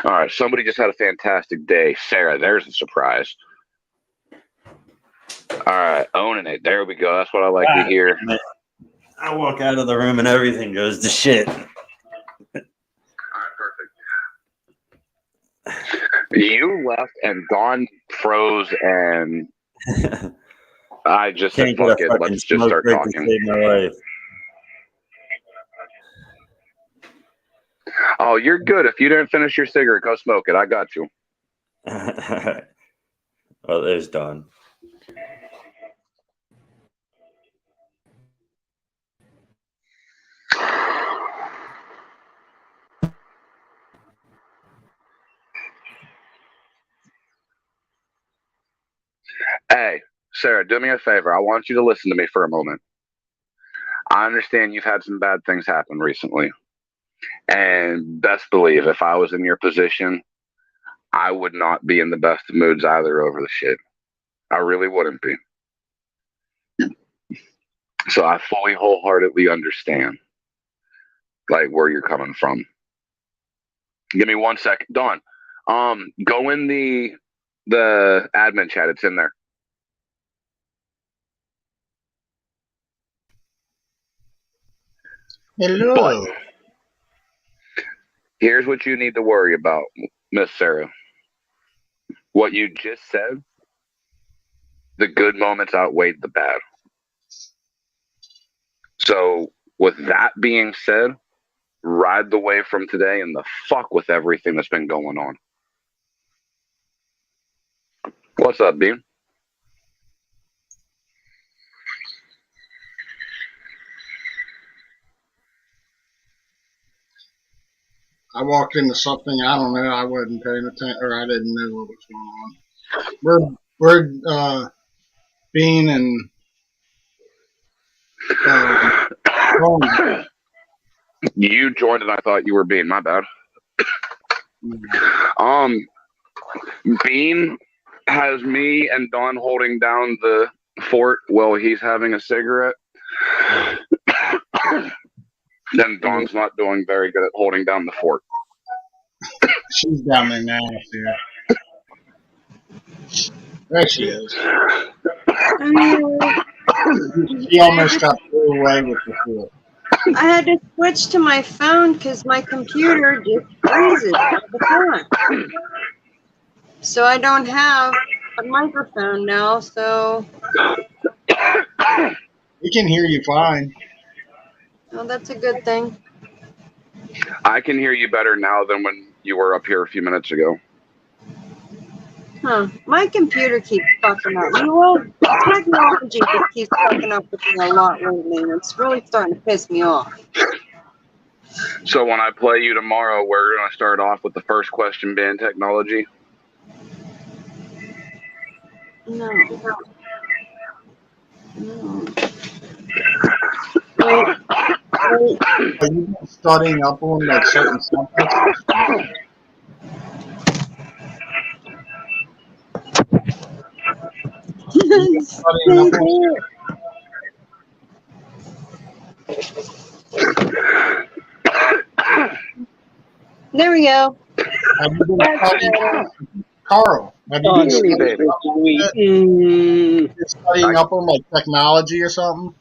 All right, somebody just had a fantastic day. Sarah, there's a surprise. All right, owning it. There we go. That's what I like to hear. I walk out of the room and everything goes to shit. All right, perfect. You left and Dawn froze and I just said, fuck it, let's just start talking. Save my life. Oh, you're good. If you didn't finish your cigarette, go smoke it. I got you. Well, there's Dawn. Hey, Sarah, do me a favor. I want you to listen to me for a moment. I understand you've had some bad things happen recently. And best believe, if I was in your position, I would not be in the best of moods either over the shit. I really wouldn't be. So I fully, wholeheartedly understand, like, where you're coming from. Give me 1 second. Dawn, go in the admin chat. It's in there. Hello. But here's what you need to worry about, Miss Sarah. What you just said, the good moments outweighed the bad. So with that being said, ride the wave from today and the fuck with everything that's been going on. What's up, Bean? I walked into something, I don't know, I wasn't paying attention, or I didn't know what was going on. We're Bean and you joined and I thought you were Bean. My bad. Bean has me and Don holding down the fort while he's having a cigarette. Then Dawn's not doing very good at holding down the fort. She's down there now, too. There she is. She almost got through away with the fort. I had to switch to my phone because my computer just freezes all the time. So I don't have a microphone now, so... We can hear you fine. Oh, that's a good thing. I can hear you better now than when you were up here a few minutes ago. Huh. My computer keeps fucking up. You know, technology just keeps fucking up with me a lot lately, and it's really starting to piss me off. So when I play you tomorrow, we're going to start off with the first question being technology. No. Wait. Are you studying up on like certain subjects? There we go. Have you been studying, Carl? Have you been studying up on like technology or something?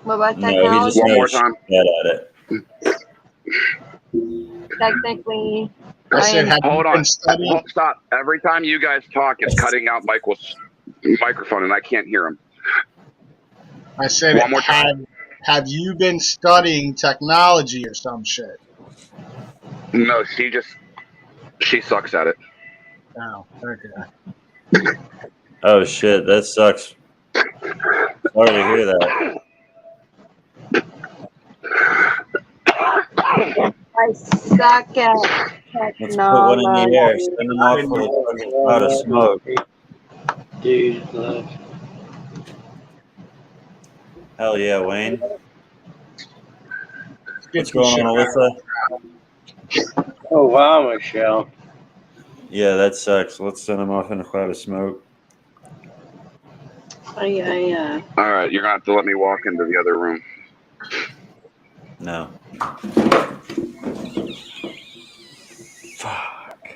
What about No, he technology? just One more knows time. shit at it. Technically, I said, have Hold you on. been studying? Hold, stop. Every time you guys talk, it's cutting out Michael's microphone, and I can't hear him. I said, One more time. have you been studying technology or some shit? No, she sucks at it. Oh, okay. Oh shit, that sucks. Sorry to hear that. I suck at Let's put one in the air. technology. Send them off for a fucking cloud of smoke. Dude, love. Hell yeah, Wayne. Get What's going on, Alyssa? Oh wow, Michelle. Yeah, that sucks. Let's send them off in a cloud of smoke. All right, you're gonna have to let me walk into the other room. No. Fuck.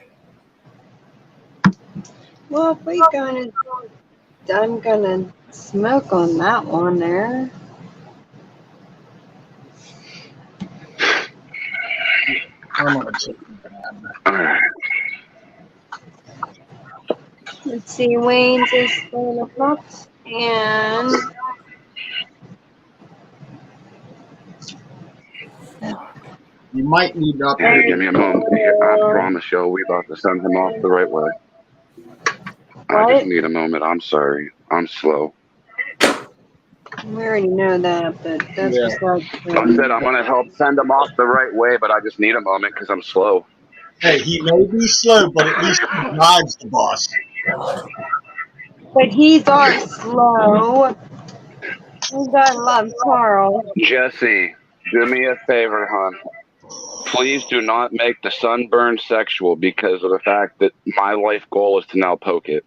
Well, if we I'm gonna smoke on that one there. I'm gonna check All right. Let's see, Wayne's is 7 o'clock, and You might need to Here, update. give me a moment. I promise you, we about to send him off the right way. I just What? need a moment. I'm sorry. I'm slow. We already know that, but that's Yeah. besides I said I'm gonna help send him off the right way, but I just need a moment because I'm slow. Hey, he may be slow, but at least he drives the bus. But he's our slow. We gotta love Carl. Jesse, do me a favor, hon. Please do not make the sunburn sexual because of the fact that my life goal is to now poke it,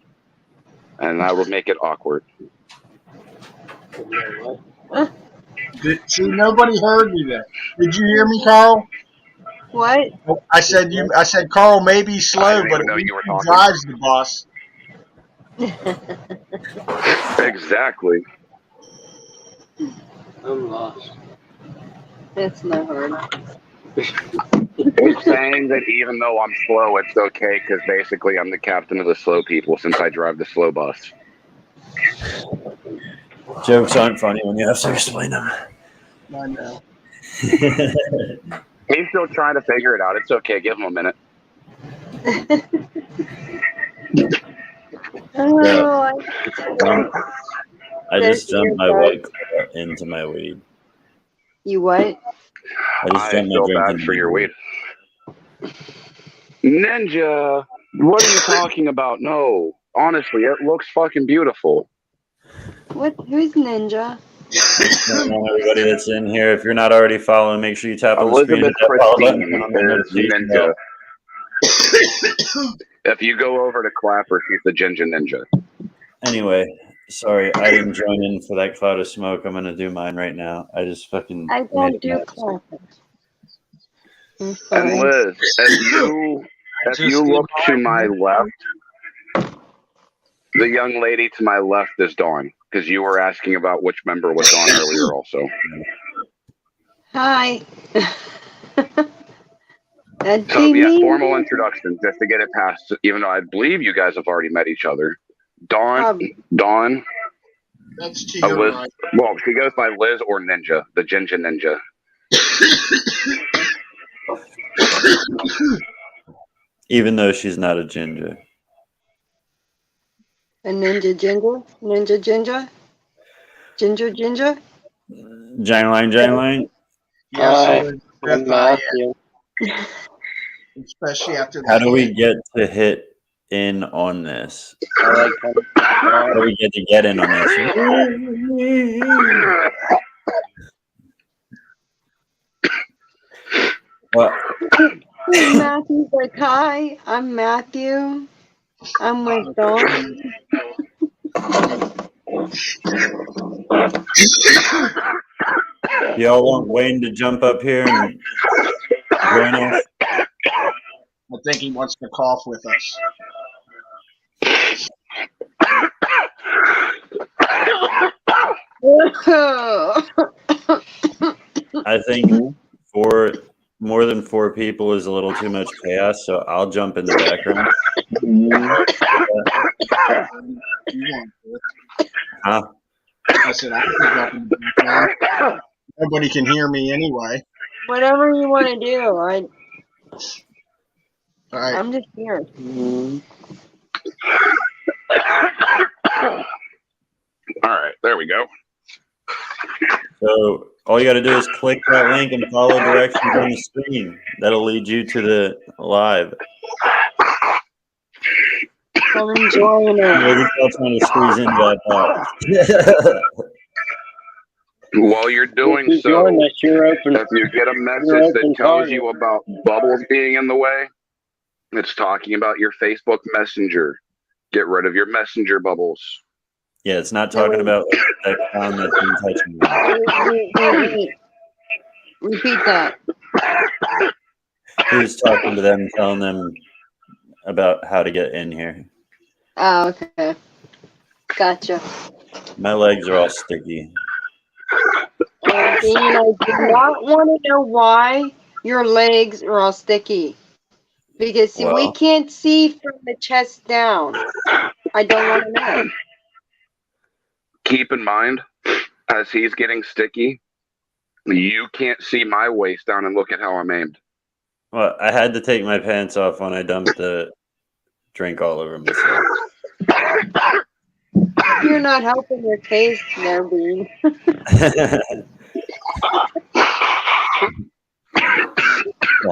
and that would make it awkward. See, nobody heard me there. Did you hear me, Carl? What? I said Carl may be I slow, didn't but even at know least you were he talking. drives the bus. Exactly. I'm lost. It's not hard. It's saying that even though I'm slow, it's okay because basically I'm the captain of the slow people since I drive the slow bus. Jokes aren't funny when you have to explain them. I know. He's still trying to figure it out. It's okay. Give him a minute. Oh, I just dumped my white claw into my weed. You what? I just I dumped my feel drink bad into for my your weed. Ninja, what are you talking about? No, honestly, it looks fucking beautiful. What? Who's Ninja? What's going on, everybody that's in here? If you're not already following, make sure you tap on the screen. Elizabeth and that follow button Christine on the is notification Ninja. bell. If you go over to Clapper, she's the Ginger Ninja. Anyway, sorry, I didn't join in for that cloud of smoke. I'm gonna do mine right now. I just fucking I made don't it do nuts. clappers. I'm And sorry. Liz, if you look to my left, the young lady to my left is Dawn, because you were asking about which member was on earlier also. Hi. That'd So be yeah, me. formal introduction, just to get it past, even though I believe you guys have already met each other. Dawn, That's to your Liz, right. well, she goes by Liz or Ninja, the Ginger Ninja. Even though she's not a ginger. A ninja ginger? Ninja ginger? Ginger ginger? Jangling. Yes, I'm Matthew. especially after How that. do we get to hit in on this? I like How do we get in on this? Well, Matthew's like, hi, I'm Matthew. I'm with Dawn. y'all want Wayne to jump up here and join us? I think he wants to cough with us. I think for more than 4 people is a little too much chaos, so I'll jump in the background. You want to. Huh? I said I can jump in the background. Nobody can hear me anyway. Whatever you want to do. All right. I'm just here. All right, there we go. So all you got to do is click that link and follow directions on the screen. That'll lead you to the live. I'm enjoying it. Maybe still trying to squeeze into that box. While you're doing If you so, join us, you're open. if you get a message You're that open tells target. you about bubbles being in the way, it's talking about your Facebook Messenger. Get rid of your Messenger bubbles. Yeah, it's not talking about that clown that's been touching me. Wait. Repeat that. He was talking to them, telling them about how to get in here. Oh, okay. Gotcha. My legs are all sticky. And Dean, I do not want to know why your legs are all sticky. Because see, we Well. can't see from the chest down. I don't want to know. Keep in mind, as he's getting sticky, you can't see my waist down and look at how I'm aimed. Well, I had to take my pants off when I dumped the drink all over myself. You're not helping your case there, Dean.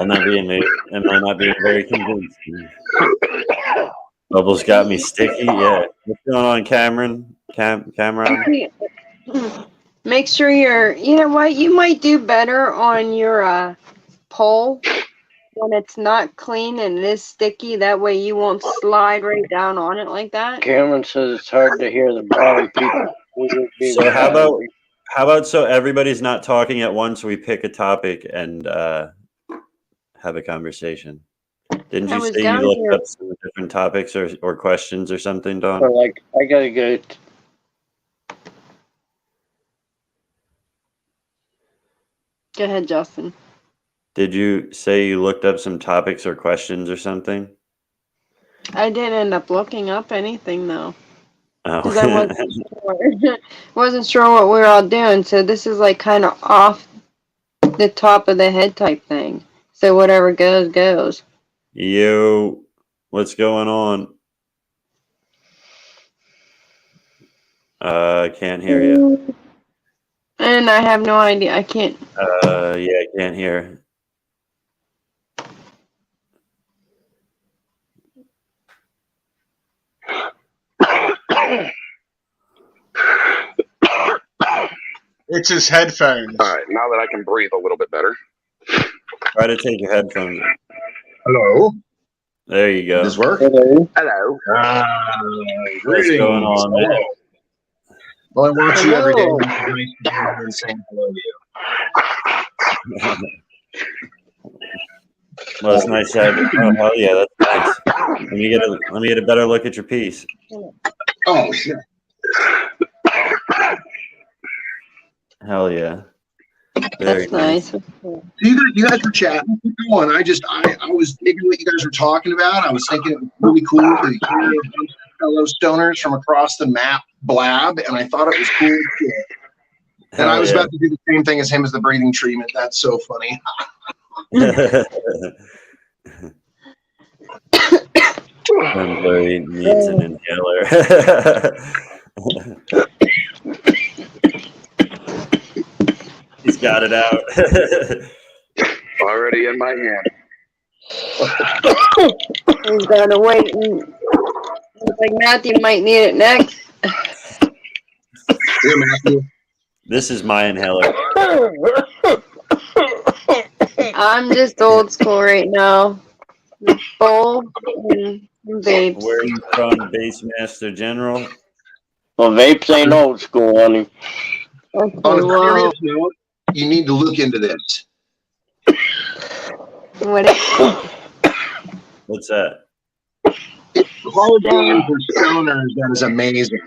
Am I not being very convincing? Bubbles got me sticky. Yeah. What's going on, Cameron? Cameron? Make sure you know what, you might do better on your pole when it's not clean and it is sticky. That way you won't slide right down on it like that. Cameron says it's hard to hear the bottom people. So how about so everybody's not talking at once, we pick a topic and have a conversation. Didn't I you was say down you looked here. up some different topics or questions or something, Dawn? Or like, I gotta go. Go ahead, Justin. Did you say you looked up some topics or questions or something? I didn't end up looking up anything though. Oh. 'Cause I wasn't sure. Wasn't sure what we were all doing, so this is like kind of off the top of the head type thing. So whatever goes, goes. Yo, what's going on? I can't hear you. And I have no idea. I can't. Yeah, I can't hear. It's his headphones. All right, now that I can breathe a little bit better. Try to take your headphones off. Hello. There you go. Does this work? Hello. Hello. What's going on, man? Well, I watch you every day. Hello. It's nice to hear you and saying hello to you. Well, it's nice to have you. Oh, hell yeah, that's nice. Let me get a better look at your piece. Oh, shit. Hell yeah. Very That's nice. You guys were chatting. Keep going. I was digging what you guys were talking about. I was thinking it was really cool to hear fellow stoners from across the map blab, and I thought it was cool too. And Hell I was yeah. about to do the same thing as him as the breathing treatment. That's so funny. Everybody needs an inhaler. He's got it out. Already in my hand. He's gonna wait. And looks like Matthew might need it next. Here, Matthew. This is my inhaler. I'm just old school right now. Bold and babes. Where are you from, Bassmaster General? Well, vapes ain't old school, honey. Okay, On a well, serious note, you need to look into this. what What's that? Hard game for stoners that is amazing.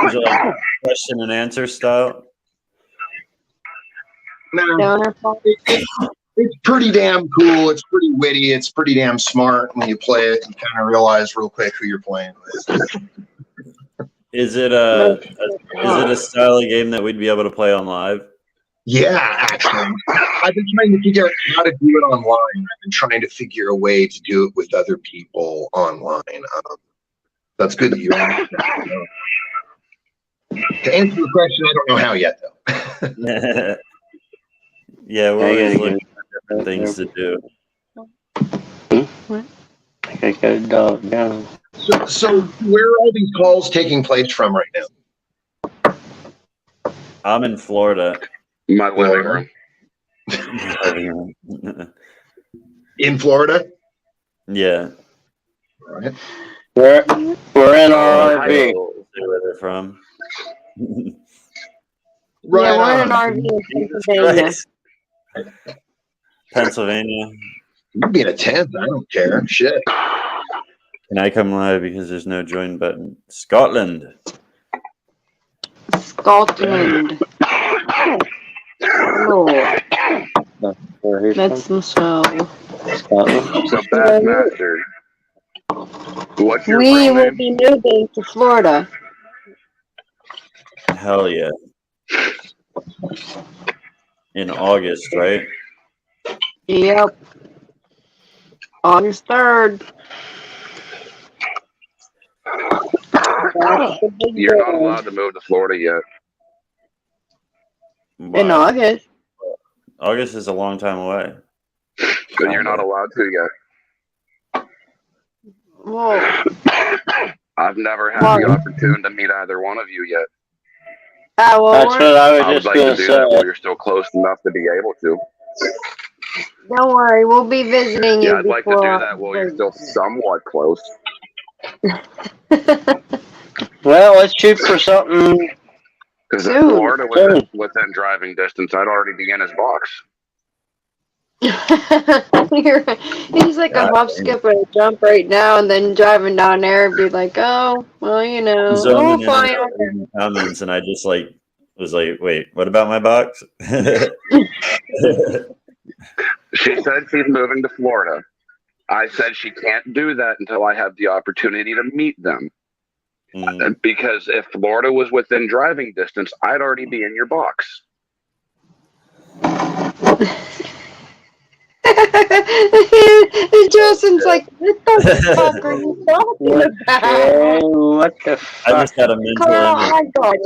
Is it like question and answer style? Now, Stoner Paul? it's pretty damn cool. It's pretty witty. It's pretty damn smart when you play it and kind of realize real quick who you're playing with. Is it a style of game that we'd be able to play on live? Yeah, actually, I've been trying to figure out how to do it online. I've been trying to figure a way to do it with other people online. That's good that you asked that. To answer the question, I don't know how yet, though. Yeah, we're always looking for different things to do. I got a dog down. So where are all these calls taking place from right now? I'm in Florida. My living room. In Florida? Yeah. All right. We're in our RV. See where they're from. Right Yeah, we're in on. an RV in Pennsylvania. Pennsylvania. You can be in a tent. I don't care. Shit. Can I come live because there's no join button? Scotland. Scotland. Lord. That's the show. Scotland. So, Bassmaster, what's your We real will name? be moving to Florida. Hell yeah. In August, right? Yep. August 3rd. That's the big You're not day. allowed to move to Florida yet. In Wow. August. August is a long time away. So you're not allowed to yet. Whoa. I've never had Why? the opportunity to meet either one of you yet. Well, That's what I I was would just like gonna to do that while say. you're still close enough to be able to. don't worry, we'll be visiting you Yeah, I'd like to do before. that while you're still somewhat close. Well, let's shoot for something. Because if Soon. Florida was within driving distance, I'd already be in his box. He's like a hop, skip, and a jump right now, and then driving down there and be like, oh, well, you know, Zoning we'll in find and out in the comments, and I just was like, wait, what about my box? She said she's moving to Florida. I said she can't do that until I have the opportunity to meet them. Because if Florida was within driving distance, I'd already be in your box. Justin's like, what the fuck are you talking about? What the I fuck? just got a mental Carl, image. I got it.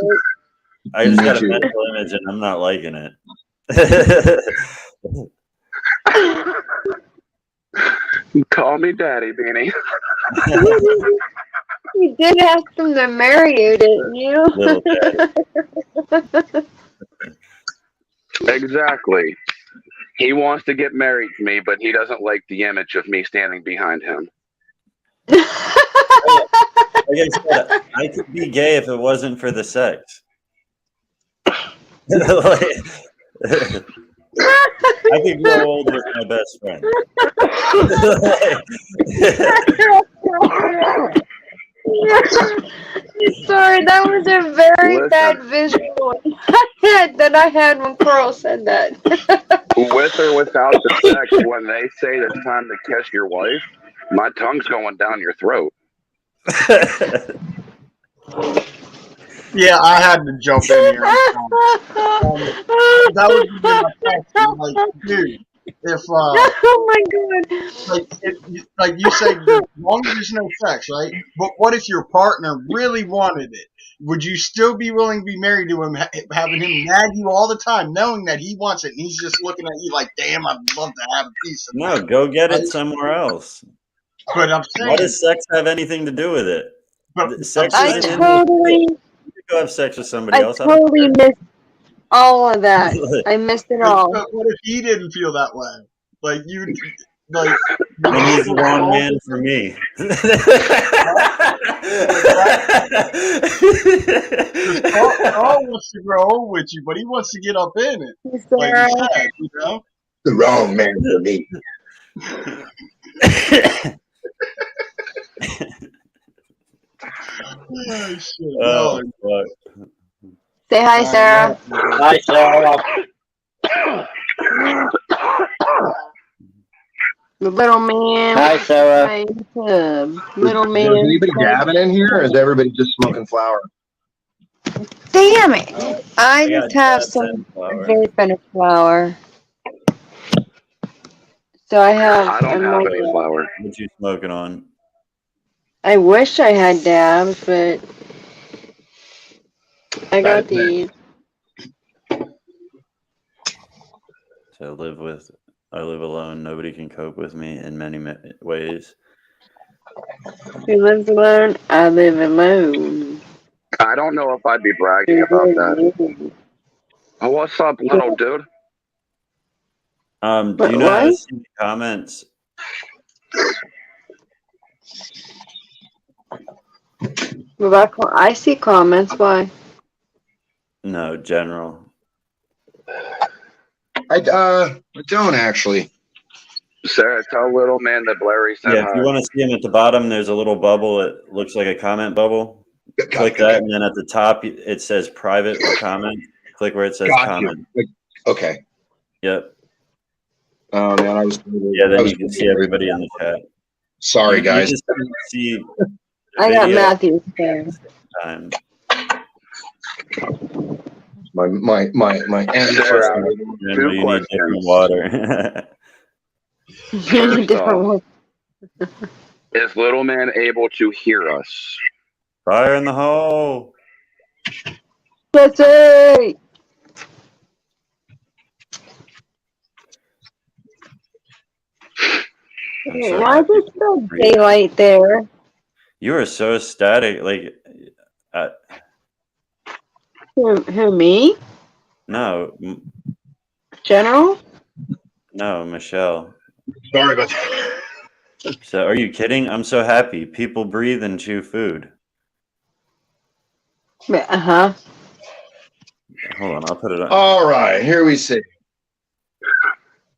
I just got a Me too. mental image, and I'm not liking it. Call me Daddy, Beanie. You did ask him to marry you, didn't you? Little daddy. Exactly. He wants to get married to me, but he doesn't like the image of me standing behind him. Like I said, I could be gay if it wasn't for the sex. Like, I could grow old with my best friend. Sorry, that was a very Listen. bad visual that I had when Carl said that. With or without the sex, when they say it's time to kiss your wife, my tongue's going down your throat. Yeah, I had to jump in here. That was my question. Like, dude, if Oh my god. like you said, as long as there's no sex, right? But what if your partner really wanted it? Would you still be willing to be married to him, having him nag you all the time, knowing that he wants it, and he's just looking at you like, "Damn, I'd love to have a piece of No, that." go get it somewhere else. But I'm saying, Why does sex have anything to do with it? but Sex I isn't in totally, You could go have sex with somebody I else. I don't totally missed all of that. care. I missed it all. but what if he didn't feel that way? Like you, like Then he's the wrong man for me. Carl wants to grow old with you, but he wants to get up in it, like Sarah, you said, you know. The wrong man for me. Oh, shit. Oh, No. fuck. say hi, Sarah. Hi, Sarah. The little man. Hi, Sarah. Little Is man. anybody dabbing in here, or is everybody just smoking flower? Damn it! I got just have Dabs some and flour. vape and a flower. So I have. I don't have any flour. What you smoking on? I wish I had dabs, but I got these. So I live alone. Nobody can cope with me in many ways. Who lives alone? I live alone. I don't know if I'd be bragging about that. Oh, what's up, little dude? Do you know how to see the comments? I see comments. Why? No, general. I don't actually. Sarah, tell little man that Blairy said Yeah, hi. if you want to see him at the bottom, there's a little bubble. It looks like a comment bubble. Click that, and then at the top it says private or comment. Click where it says comment. Okay. Yep. Oh man, I was. Yeah, then you can see everybody in the chat. Sorry, guys. You just couldn't see the I got video Matthew there. time. My answer. Sarah, You two need questions. different water. First Different off, is little man able to hear us? Fire in the hole. Let's see. I'm so Why is happy. it still daylight there? You are so static. Like, Who me? no, General? no, Michelle. Sorry about that. So, are you kidding? I'm so happy. People breathe and chew food. Uh-huh. Hold on, I'll put it on. All right, here we see.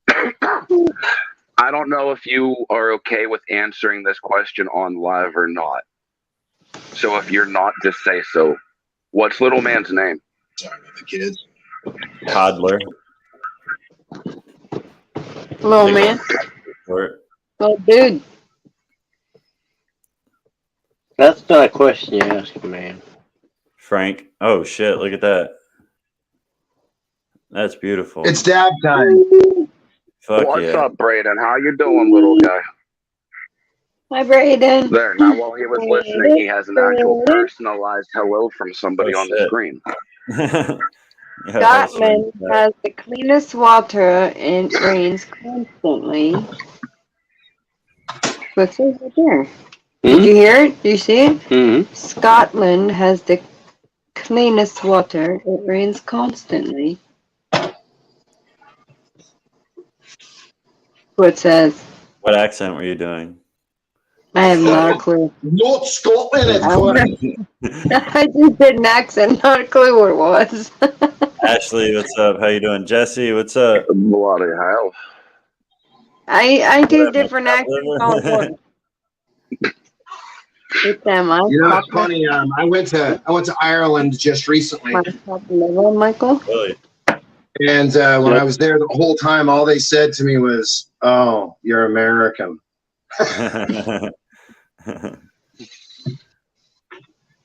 I don't know if you are okay with answering this question on live or not. So if you're not, just say so. What's little man's name? Sorry about the kids. Toddler. Little man. Little dude. That's not a question you ask, man. Frank. Oh shit! Look at that. That's beautiful. It's dab time. Fuck What's yeah. up, Braden? How you doing, little guy? Hi, Braden. There. Now, while he was listening, he has an actual personalized hello from somebody Oh, on the shit. screen. Yeah, Scotland has the cleanest water and rains constantly. What's it right there? Did you hear it? Do you see it? Mm-hmm. Scotland has the cleanest water. It rains constantly. What says? What accent were you doing? I have not a clue. Not Scotland, it's fine. I just did an accent, not a clue what it was. Ashley, what's up? How you doing? Jesse, what's up? Bloody hell. I do What, different my accents all the time. With them, I You know, it's funny. I went to Ireland just recently, Michael. Really? and when I was there the whole time, all they said to me was, "Oh, you're American."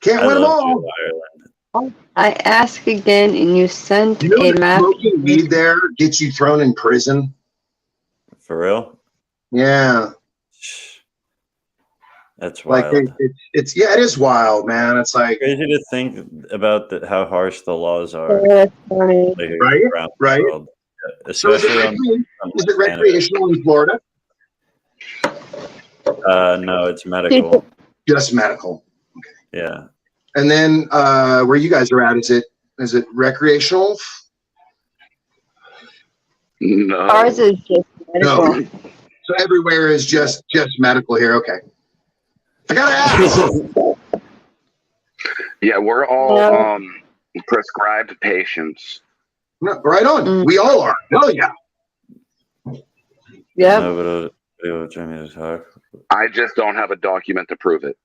Can't win them all. I ask again, and you send You know a that map. smoking weed there gets you thrown in prison? For real? Yeah. That's wild. Like it's yeah, it is wild, man. It's like crazy to think about how harsh the laws are. That's funny. Like, Right, around the right. world. So is Especially it recreational in Florida? no, it's medical. Just medical. Yeah. And then where you guys are at, is it recreational? No. Ours is just medical. No. So everywhere is just medical here. Okay. I gotta ask. Yeah, we're all prescribed patients. Right on. We all are. Hell yeah. Yep. No, but it'll try me to talk. I just don't have a document to prove it.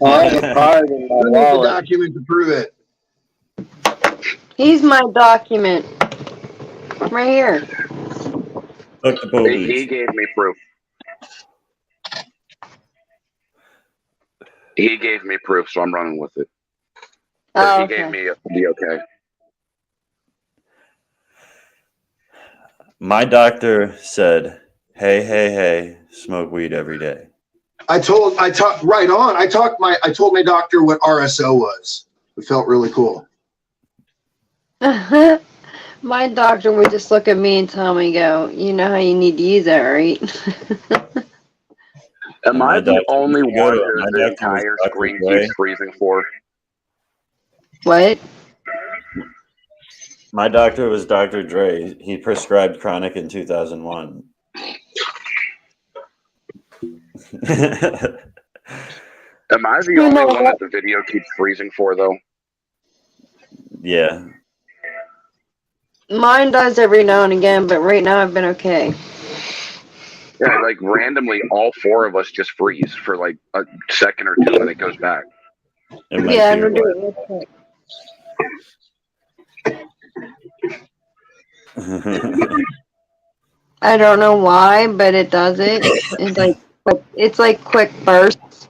I have a card in my I need the wallet. document to prove it. He's my document. Right here. Fuck the He police. gave me proof. He gave me proof, so I'm running with it. But Oh, he gave okay. me the okay. My doctor said, hey, smoke weed every day. I told my doctor what RSO was. It felt really cool. My doctor would just look at me and tell me, "Go, you know how you need to use that, right?" Am My I the doctor- only you go one to- who my the doctor was entire Dr. screen Dre. keeps freezing for? What? My doctor was Dr. Dre. He prescribed chronic in 2001. Am I the You only know one what? that the video keeps freezing for, though? Yeah. Mine does every now and again, but right now I've been okay. Yeah, like randomly, all four of us just freeze for like a second or two, and then it goes back. It might Yeah, be I'm what- doing it real quick. I don't know why, but it does it. It's like quick bursts.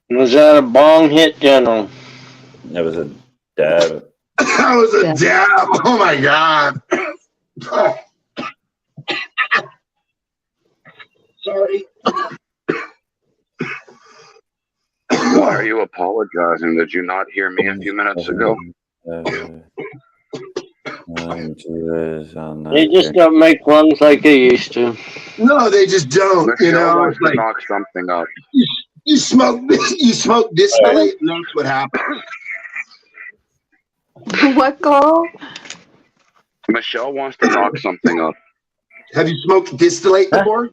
Was that a bong hit, General? That was a dab. That was a dab. Oh my god. Sorry. Why are you apologizing? Did you not hear me a few minutes ago? They just don't make lungs like they used to. No, they just don't. Michelle You know, wants it's to like knock something up. you smoke distillate, and that's what happens. What, Carl? Michelle wants to knock something up. Have you smoked distillate before?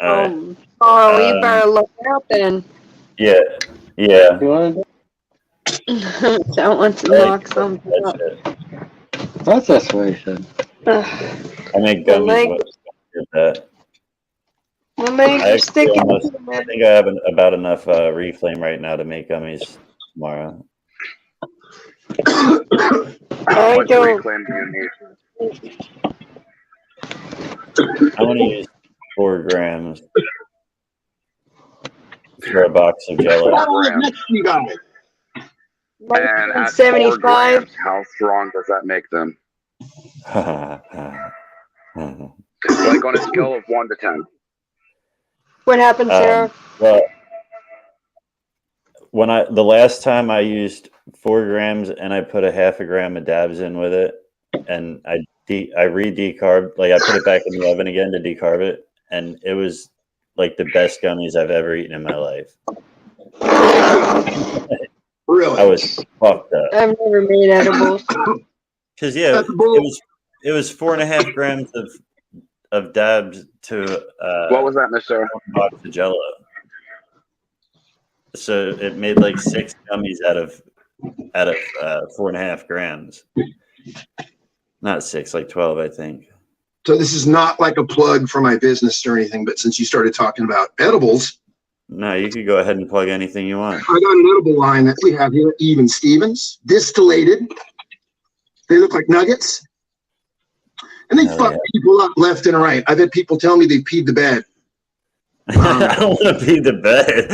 Alright. Carl, you better look out then. Yeah. Yeah. You want Don't want to knock something That's up. it. That's what he said. I make The gummies. leg- With that. What makes I you actually stick almost- I think I have about enough Reflame right now to make gummies tomorrow. How I much don't- reclaim do you need? I want to use 4 grams for a box of Jello. I don't live next to you guys. And at 4 75. grams, how strong does that make them? Like on a scale of 1 to 10. What happened, Sarah? Well, the last time I used 4 grams and I put a half a gram of dabs in with it, and I re-decarbed, like I put it back in the oven again to decarb it, and it was like the best gummies I've ever eaten in my life. Really? I was fucked up. I've never made edibles. Because yeah, it was 4.5 grams of dabs to What was that, Miss Sarah? 1 box of Jello. So it made like 6 gummies out of 4.5 grams. Not 6, like 12, I think. So this is not like a plug for my business or anything, but since you started talking about edibles, No, you could go ahead and plug anything you want. I got an edible line that we have here at Even Stevens, distillated. They look like nuggets. And they Hell fuck yeah. people up left and right. I've had people tell me they peed the bed. I don't want to be the bed.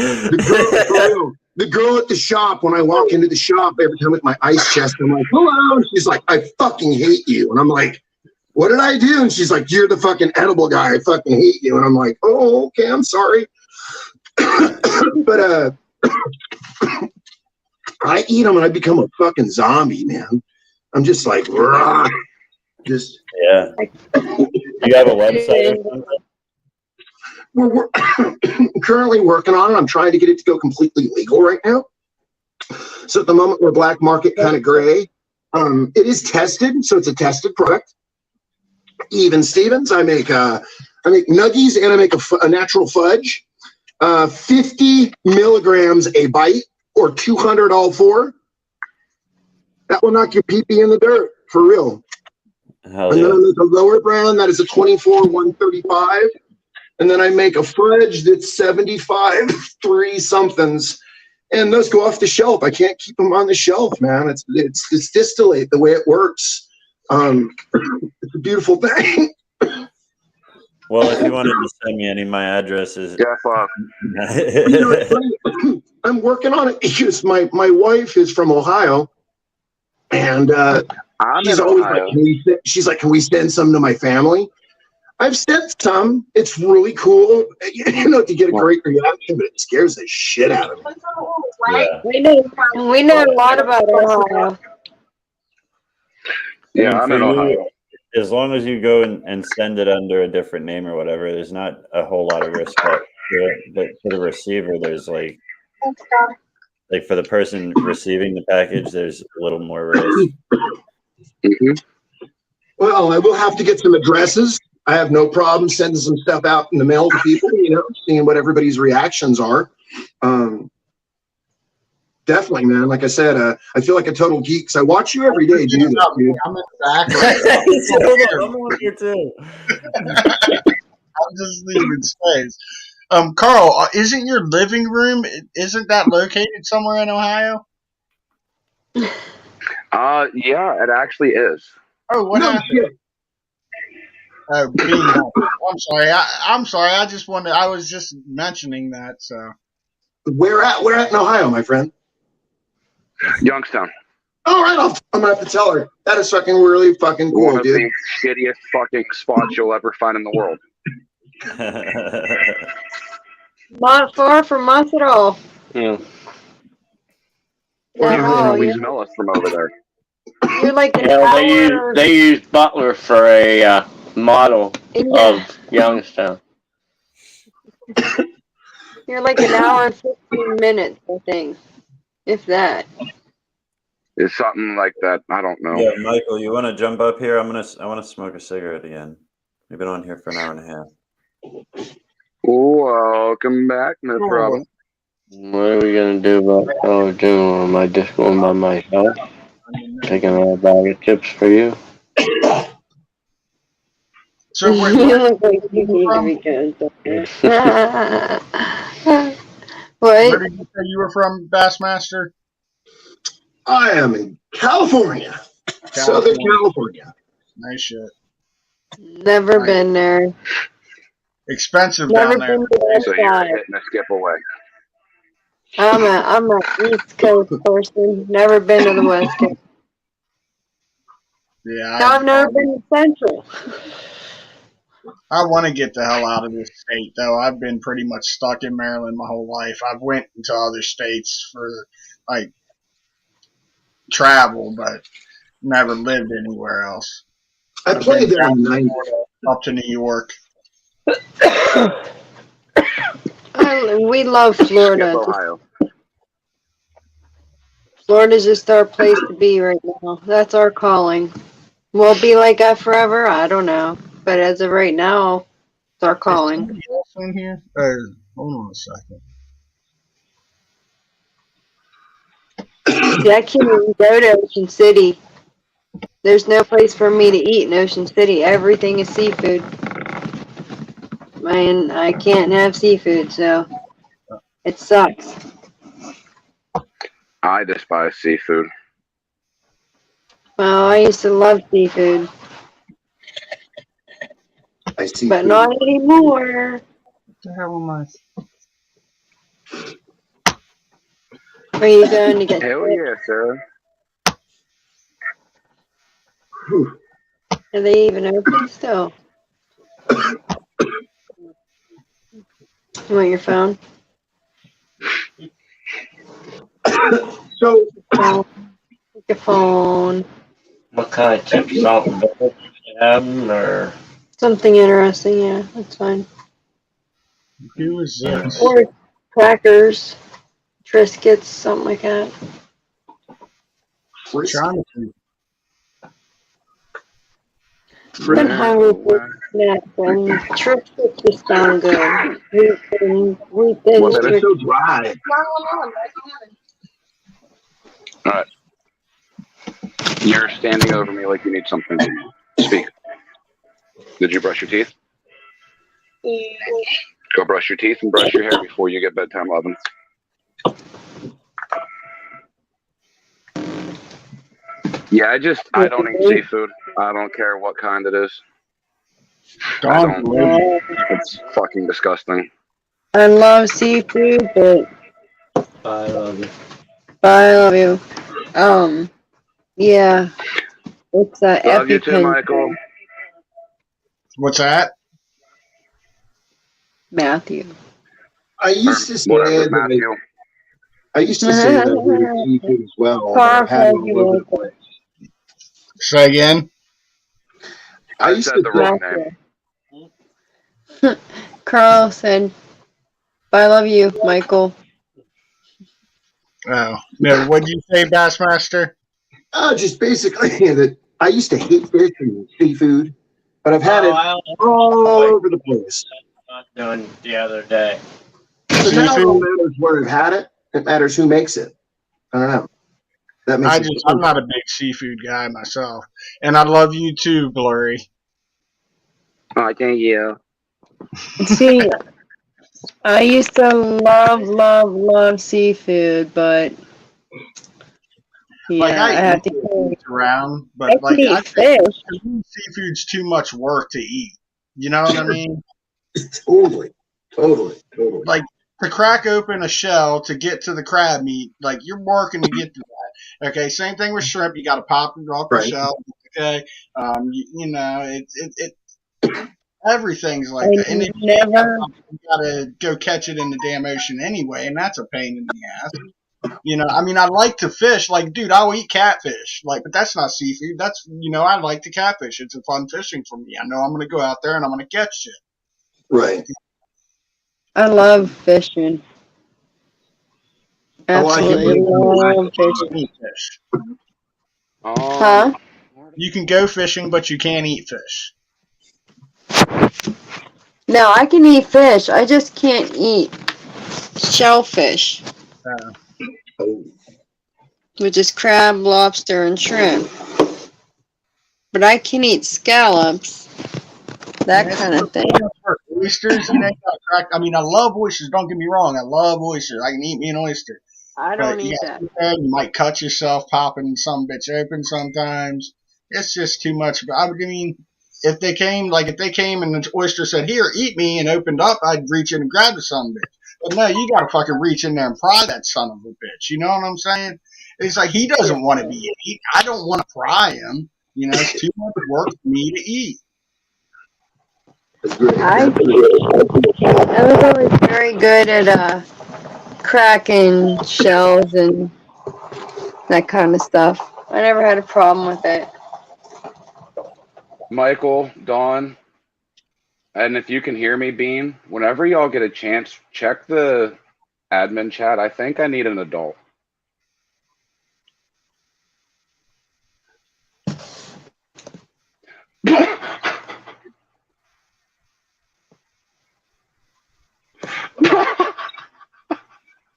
The girl at the shop, when I walk into the shop every time with my ice chest, I'm like, hello. And she's like, I fucking hate you. And I'm like, what did I do? And she's like, you're the fucking edible guy. I fucking hate you. And I'm like, oh, okay, I'm sorry. But I eat them and I become a fucking zombie, man. I'm just like, rah. Just Yeah. You have a website or something? we're currently working on it. I'm trying to get it to go completely legal right now. So at the moment we're black market kind of gray. It is tested, so it's a tested product. Even Stevens, I make nuggies and I make a natural fudge. 50 milligrams a bite or 200 all 4. That will knock your pee-pee in the dirt for real. Hell And then I yeah. make a lower brand that is a 24 135. And then I make a fudge that's 75 3 somethings. And those go off the shelf. I can't keep them on the shelf, man. It's distillate the way it works. It's a beautiful thing. Well, if you wanted to send me any of my addresses, Jeff, You know, it's funny. I'm working on it because my wife is from Ohio, and I'm she's in always Ohio. like, she's like, can we send some to my family? I've sent some. It's really cool, you know, to get a great reaction, but it scares the shit out of me. Yeah. We know a lot about Ohio. Yeah, I mean, I'm for in you, Ohio. as long as you go and send it under a different name or whatever, there's not a whole lot of risk. But for the receiver, there's like for the person receiving the package, there's a little more risk. Hmm. Well, I will have to get some addresses. I have no problem sending some stuff out in the mail to people, you know, seeing what everybody's reactions are. Definitely, man. Like I said, I feel like a total geek because I watch you every day do this, dude. I'm in the back right now. I'm on here too. I'm just leaving space. Carl, isn't your living room, isn't that located somewhere in Ohio? Yeah, it actually is. Oh, what No happened? shit. Oh, bingo. I'm sorry. I'm sorry. I just wanted. I was just mentioning that. So Where at in Ohio, my friend? Youngstown. All right, I'm gonna have to tell her. That is fucking really fucking cool, One of dude. the shittiest fucking spots you'll ever find in the world. Not far from us at all. Yeah. Or At you can all. probably You're, smell us from over there. you're like an Yeah, hour. they use Butler for a model Yeah, of Youngstown. you're like an hour and 15 minutes, I think, if that. It's something like that. I don't know. Yeah, Michael, you want to jump up here? I want to smoke a cigarette again. We've been on here for an hour and a half. Welcome back, no problem. What are we gonna do about Dollar General? Am I just going by myself? Taking a bag of chips for you? So wait, You where, look like you need to be good. where What? did you say you were from, Bassmaster? I am in California, Southern California. Nice shit. Never been there. Expensive Never down there. been to the So west you're side. hitting a skip away. I'm a East Coast person. Never been to the West Coast. Yeah, No, I've never been to Central. I want to get the hell out of this state, though. I've been pretty much stuck in Maryland my whole life. I've went into other states for like travel, but never lived anywhere else. I I've played been there in the down to 90s. Florida, up to New York. We love Skip, Florida. Ohio. Florida's just our place to be right now. That's our calling. Will it be like that forever? I don't know. But as of right now, it's our Is calling. somebody else in here? Hold on a second. See, I can't even go to Ocean City. There's no place for me to eat in Ocean City. Everything is seafood. Man, I can't have seafood, so it sucks. I despise seafood. Well, I used to love seafood, I see. but not anymore. What the hell am I? Are you going to get Hell sick? yeah, Sarah. Are they even open still? You want your phone? So, Phone. Take your phone. What kind of chips? Salt and pepper you have them, or Something interesting, yeah, that's fine. Who is this? Or crackers, Triscuits, something like that. Trying to Been hungry for snacks, and Triscuits just sound good. Wheat thins, well, they're Triscuits. so dry. Alright. You're standing over me like you need something. Speak. Did you brush your teeth? Go brush your teeth and brush your hair before you get bedtime, lovin'. Yeah, I don't eat seafood. I don't care what kind it is. I don't. It's fucking disgusting. I love seafood, but Bye, I love you. Bye, I love you. Yeah. It's Love you too, EpiPen Michael. What's that? Matthew. I used to say Whatever, that Matthew. I used to say that with seafood as well. But I've had it all over the place. Say again. I I used said to the wrong name. Carl said, "Bye, I love you, Michael." Oh no, what'd you say, Bassmaster? just basically that I used to hate fish and seafood, but I've had it all over the place. Not doing the other day. So now it Seafood? don't matter where I've had it. It matters who makes it. I don't know. That makes I'm not a big seafood guy myself, and I love you too, Blurry. Oh, thank you. See, I used to love seafood, but yeah, Like I have to. eat around, I but like can I eat think fish. seafood's too much work to eat. You know what I mean? totally. Like to crack open a shell to get to the crab meat, like you're working to get to that. Okay, same thing with shrimp. You got to pop it off the Right. shell. Okay, you know everything's like I that, and if never. you gotta go catch it in the damn ocean anyway, and that's a pain in the ass. You know, I mean, I like to fish. Like, dude, I'll eat catfish. Like, but that's not seafood. That's, you know, I like to catfish. It's a fun fishing for me. I know I'm going to go out there and I'm going to catch shit. Right. I love fishing. Absolutely love fishing. Eat fish. Huh? You can go fishing, but you can't eat fish. No, I can eat fish. I just can't eat shellfish, Oh. which is crab, lobster, and shrimp. But I can eat scallops, that kind of thing. Oysters, you know, I mean, I love oysters. Don't get me wrong. I love oysters. I can eat me an oyster. I don't eat that. You might cut yourself popping some bitch open sometimes. It's just too much. I mean, if they came and the oyster said, "Here, eat me," and opened up, I'd reach in and grab the son of a bitch. But no, you gotta fucking reach in there and pry that son of a bitch. You know what I'm saying? It's like he doesn't want to be eaten. I don't want to pry him. You know, it's too much work for me to eat. I was always very good at cracking shells and that kind of stuff. I never had a problem with it. Michael, Dawn, and if you can hear me, Bean, whenever y'all get a chance, check the admin chat. I think I need an adult.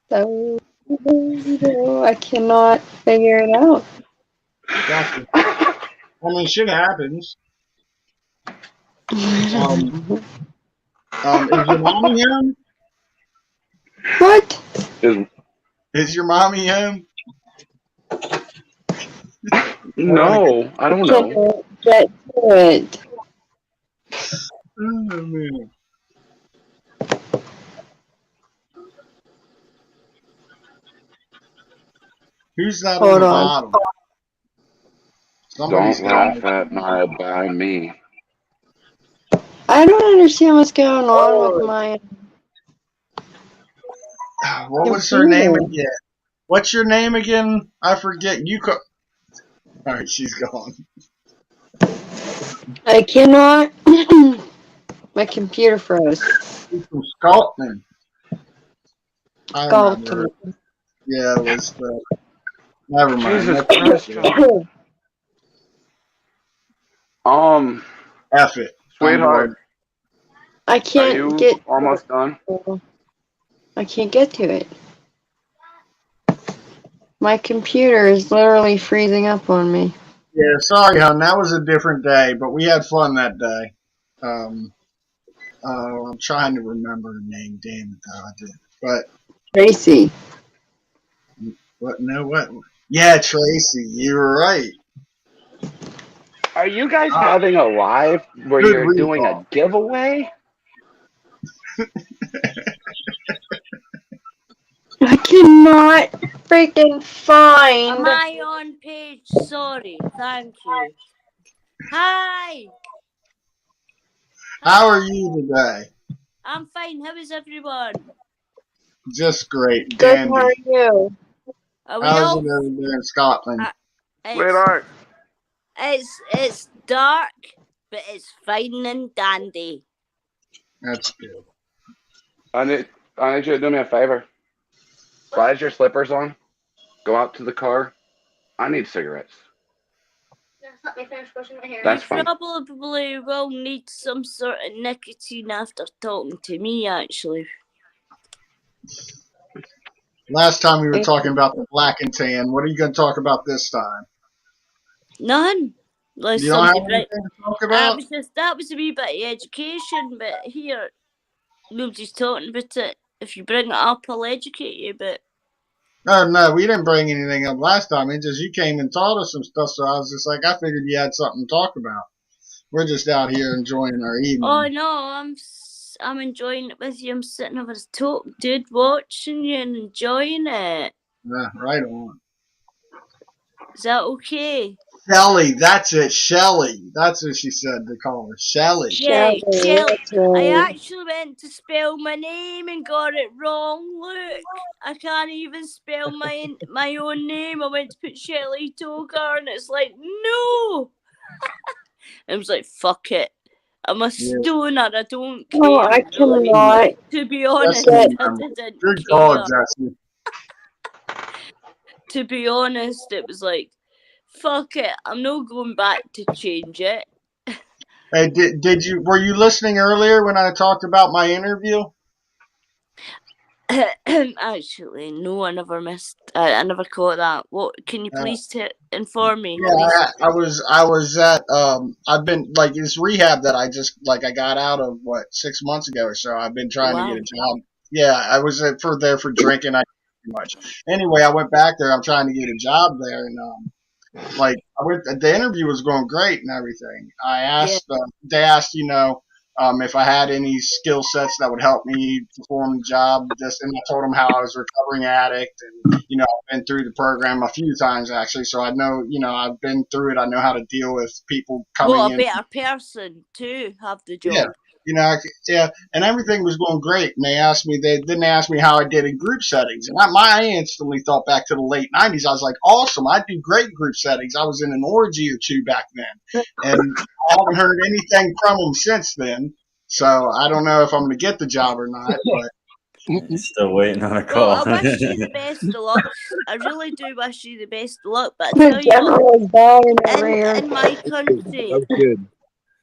So I cannot figure it out. Gotcha. I mean, shit happens. Is your mommy home? What? Is your mommy home? No, I don't know. Get to it. Oh, man. Who's that Hold on the on. bottom? Don't laugh at my by me. I don't understand what's going on with my. What was her name again? What's your name again? I forget. All right, she's gone. I cannot. My computer froze. She's from Scotland. I remember. Scotland. Yeah, it was the. Never mind. Jesus That's- Christ. F it. Sweetheart, I are can't you get. almost done? I can't get to it. My computer is literally freezing up on me. Yeah, sorry, hon. That was a different day, but we had fun that day. I'm trying to remember her name. Damn it, though, I did. But Tracy. what? No, what? Yeah, Tracy. You were right. Are you guys having a live where Good you're doing recall. a giveaway? I cannot freaking Am find. I on page? Sorry. Thank you. Hi. How are you today? I'm fine. How is everyone? Just great, Good, how are dandy. you? Are we How's all? it over there in Scotland? It's, Sweetheart, it's dark, but it's fine and dandy. That's good. I need you to do me a favor. Slide your slippers on. Go out to the car. I need cigarettes. Let me finish brushing my hair. That's You fine. probably will need some sort of nicotine after talking to me, actually. Last time we were talking about the black and tan. What are you going to talk about this time? None. Unless You don't have somebody anything to talk about? that was a wee bit of education, but here nobody's talking about it. If you bring it up, I'll educate you. But No, we didn't bring anything up last time. It just you came and taught us some stuff, so I was just like, I figured you had something to talk about. We're just out here enjoying our evening. oh no, I'm enjoying it with you. I'm sitting over the talk, dude, watching you and enjoying it. Yeah, right on. Is that okay? Shelly, that's it, Shelly. That's what she said to call her, Shelly. Yeah, Shelly. that's right. I actually went to spell my name and got it wrong. Look, I can't even spell my own name. I went to put Shelly Togar and it's like, no. I was like, fuck it. I'm a stoner. I don't care. No, I really. cannot. To be honest, Jesse, I didn't good care. call, Jesse. To be honest, it was like, fuck it. I'm not going back to change it. Hey, were you listening earlier when I talked about my interview? Actually, no, I never missed. I never caught that. What? Can you please inform me? Yeah, I was at I've been like this rehab that I got out of 6 months ago or so. I've been trying to get a job. Yeah, I was there for drinking. I too much. Anyway, I went back there. I'm trying to get a job there, and the interview was going great and everything. I asked, they asked, if I had any skill sets that would help me perform the job. And I told them how I was a recovering addict, and I've been through the program a few times actually, so I know, I've been through it. I know how to deal with people coming in. What a better person to have the job. Yeah, and everything was going great. And they asked me how I did in group settings, and I instantly thought back to the late '90s. I was like, awesome, I do great group settings. I was in an orgy or two back then, and I haven't heard anything from them since then. So I don't know if I'm going to get the job or not. But still waiting on a call. Well, I wish you the best of luck. I really do wish you the best of luck. But I tell you what, in my country,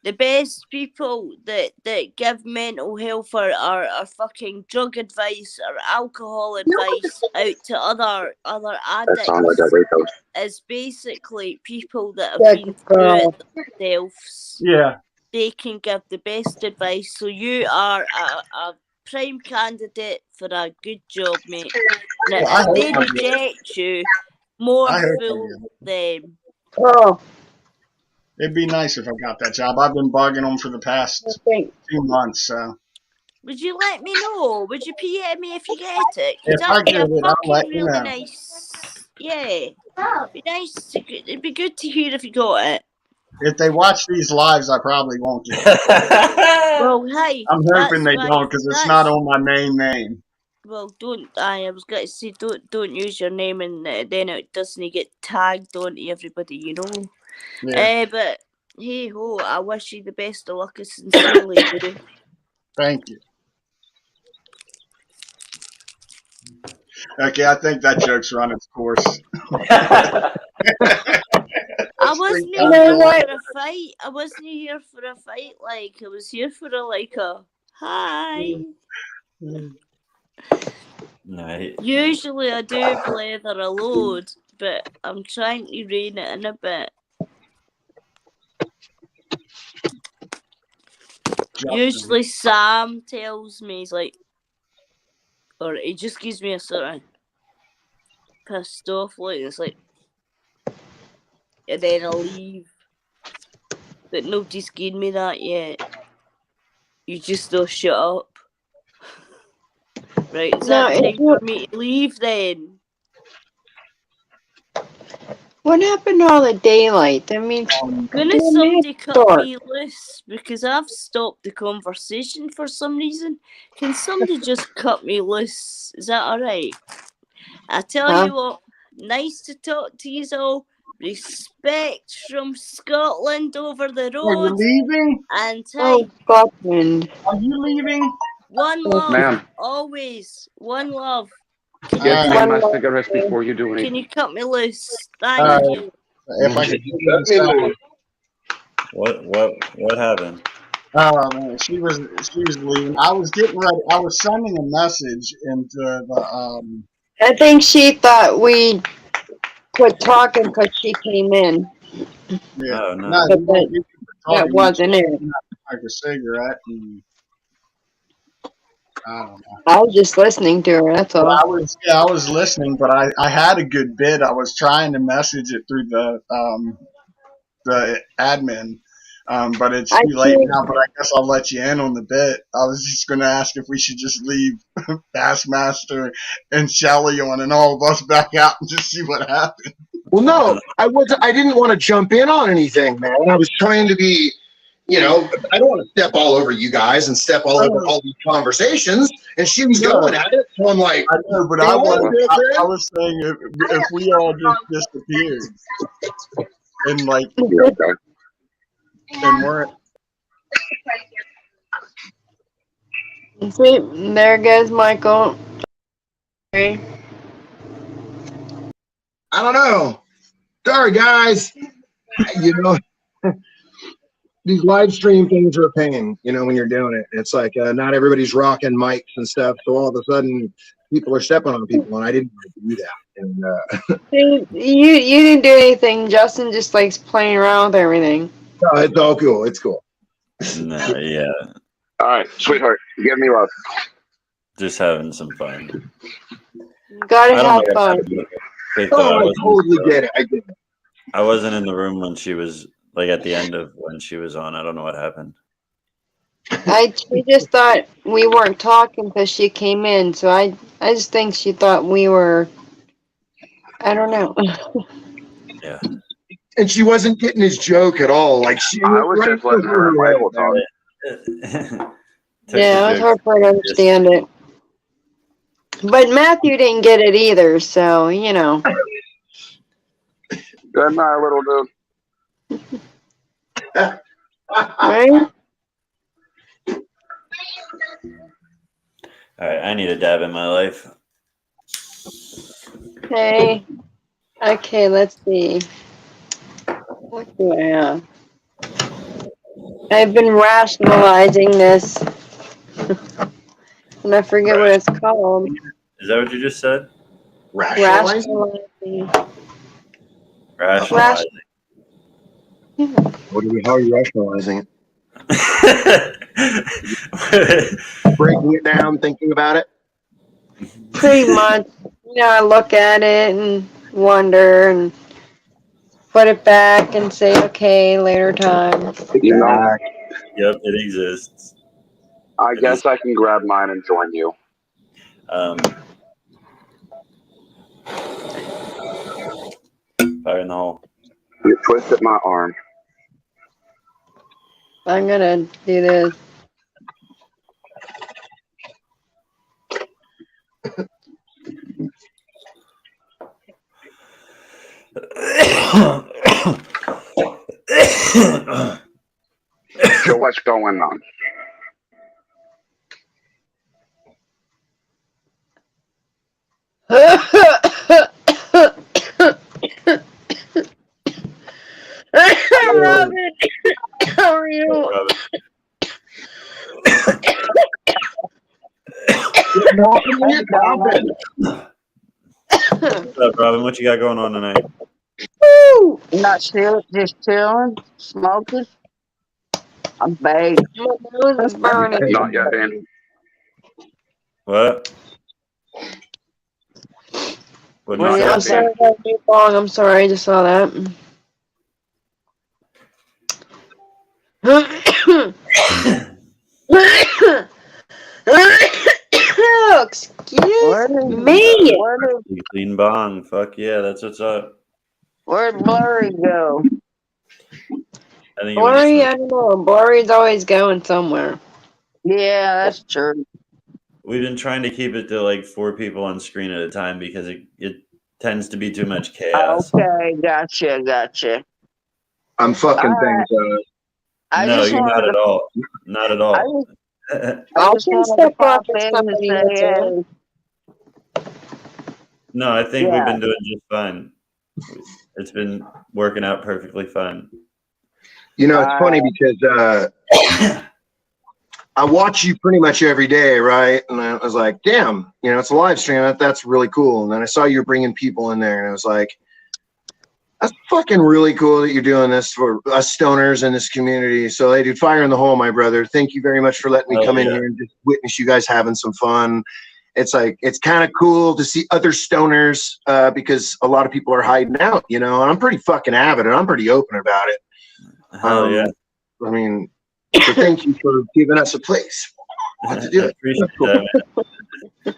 the best people that give mental health are fucking drug advice or alcohol advice out to other addicts is basically people that have been through it themselves. Yeah. They can give the best advice. So you are a prime candidate for a good job, mate. Now, if they reject you, more fool them. Oh. It'd be nice if I got that job. I've been bugging them for the past 2 months. So. Would you let me know? Would you PM me if you get it? If I get it, I'll let you know. Nice. Yeah. It'd be nice. It'd be good to hear if you got it. If they watch these lives, I probably won't get it. Well, hey. I'm hoping they don't, because it's not on my main name. Well, don't. I was going to say, don't use your name, and then it doesn't get tagged on to everybody, Yeah. But hey ho, I wish you the best of luck, sincerely, dude. Thank you. Okay, I think that joke's run its course. I wasn't here for a fight. I wasn't here for a fight. Like, I was here for a hi. No, Usually I do blather a load, but I'm trying to rein it in a bit. Usually Sam tells me, he's like, or he just gives me a sort of pissed off look. It's like, and then I'll leave. But nobody's given me that yet. You just don't shut up. Right, is No, that it time wa- for me to leave then? What happened to all the daylight? I mean, Gonna damn, somebody it's cut dark. me loose because I've stopped the conversation for some reason. Can somebody just cut me loose? Is that alright? I tell Huh? you what, nice to talk to you all. Respect from Scotland over the Are you road. leaving? And Oh, hey, Scotland. Are you leaving? one love, Ma'am, always. One love. Can give you me cut, my One cigarettes love. before you do can anything. you cut me loose? All Thank right. you. If I could give you Let me the move. What happened? Oh man, she was leaving. I was getting ready. I was sending a message into the I think she thought we quit talking because she came in, yeah. Oh No, no. but you weren't you were that talking. You wasn't it. just like a cigarette, and I don't know. I was just listening to her. That's all. I was listening, but I had a good bit. I was trying to message it through the admin. But it's I too late think now, but I guess I'll let you in on the bit. I was just going to ask if we should just leave Bassmaster and Shelly on and all of us back out and just see what happens. Well, no, I didn't want to jump in on anything, man. I was trying to be, I don't want to step all over you guys and step all over all these conversations. And she was going at it, so I'm like, I know, but I was saying if we all just disappeared and like and weren't. See, there goes Michael. Okay. I don't know. Sorry, guys. These live stream things are a pain, when you're doing it. It's like not everybody's rocking mics and stuff. So all of a sudden, people are stepping on people, and I didn't want to do that. And You didn't do anything. Justin just likes playing around with everything. no, it's all cool. It's cool. No, yeah. All right, sweetheart, give me love. Just having some fun. Gotta I have don't fun. think Oh, I totally get it. I get it. I wasn't in the room when she was like at the end of when she was on. I don't know what happened. She just thought we weren't talking because she came in. So I just think she thought we were. I don't know. Yeah. And she wasn't getting his joke at all. Like I was just letting her and Michael talk. Yeah, it was hard for her to understand it. But Matthew didn't get it either, so Good night, little dude. Right? All right, I need a dab in my life. Okay, let's see. What do I have? I've been rationalizing this. And I forget what it's called. Is that what you just said? Rationalizing? Rationalizing. How are you rationalizing it? Breaking it down, thinking about it? Pretty much. I look at it and wonder and put it back and say, okay, later time. Yep, it exists. I guess I can grab mine and join you. Fire in the hole. You twisted my arm. I'm gonna do this. So what's going on? Robin, how are you? What's up, Robin? What you got going on tonight? Woo! Not still, just chilling, smoking. I'm baked. My nose is burning. Not yet, man. What? What did you I'm say? sorry about you long. I'm sorry, I just saw that. Oh, excuse me. Clean bong. Fuck yeah, that's what's up. Where'd Blurry go? I think Blurry, I don't know. Blurry's always going somewhere. Yeah, that's true. we've been trying to keep it to like 4 people on screen at a time because it tends to be too much chaos. Okay, gotcha. I'm fucking things up. No, you're not at all. Not at all. I just wanted to pop in and say, No, I think we've been doing just fine. It's been working out perfectly fine. You know, it's funny because I watch you pretty much every day, right? And I was like, damn, you know, it's a live stream. That's really cool. And then I saw you bringing people in there, and I was like, that's fucking really cool that you're doing this for us stoners in this community. So, hey, dude, fire in the hole, my brother. Thank you very much for letting me come in here and just witness you guys having some fun. It's like, it's kind of cool to see other stoners because a lot of people are hiding out, you know, and I'm pretty fucking avid and I'm pretty open about it. Hell yeah. I mean, so thank you for giving us a place to do it. Appreciate that, man.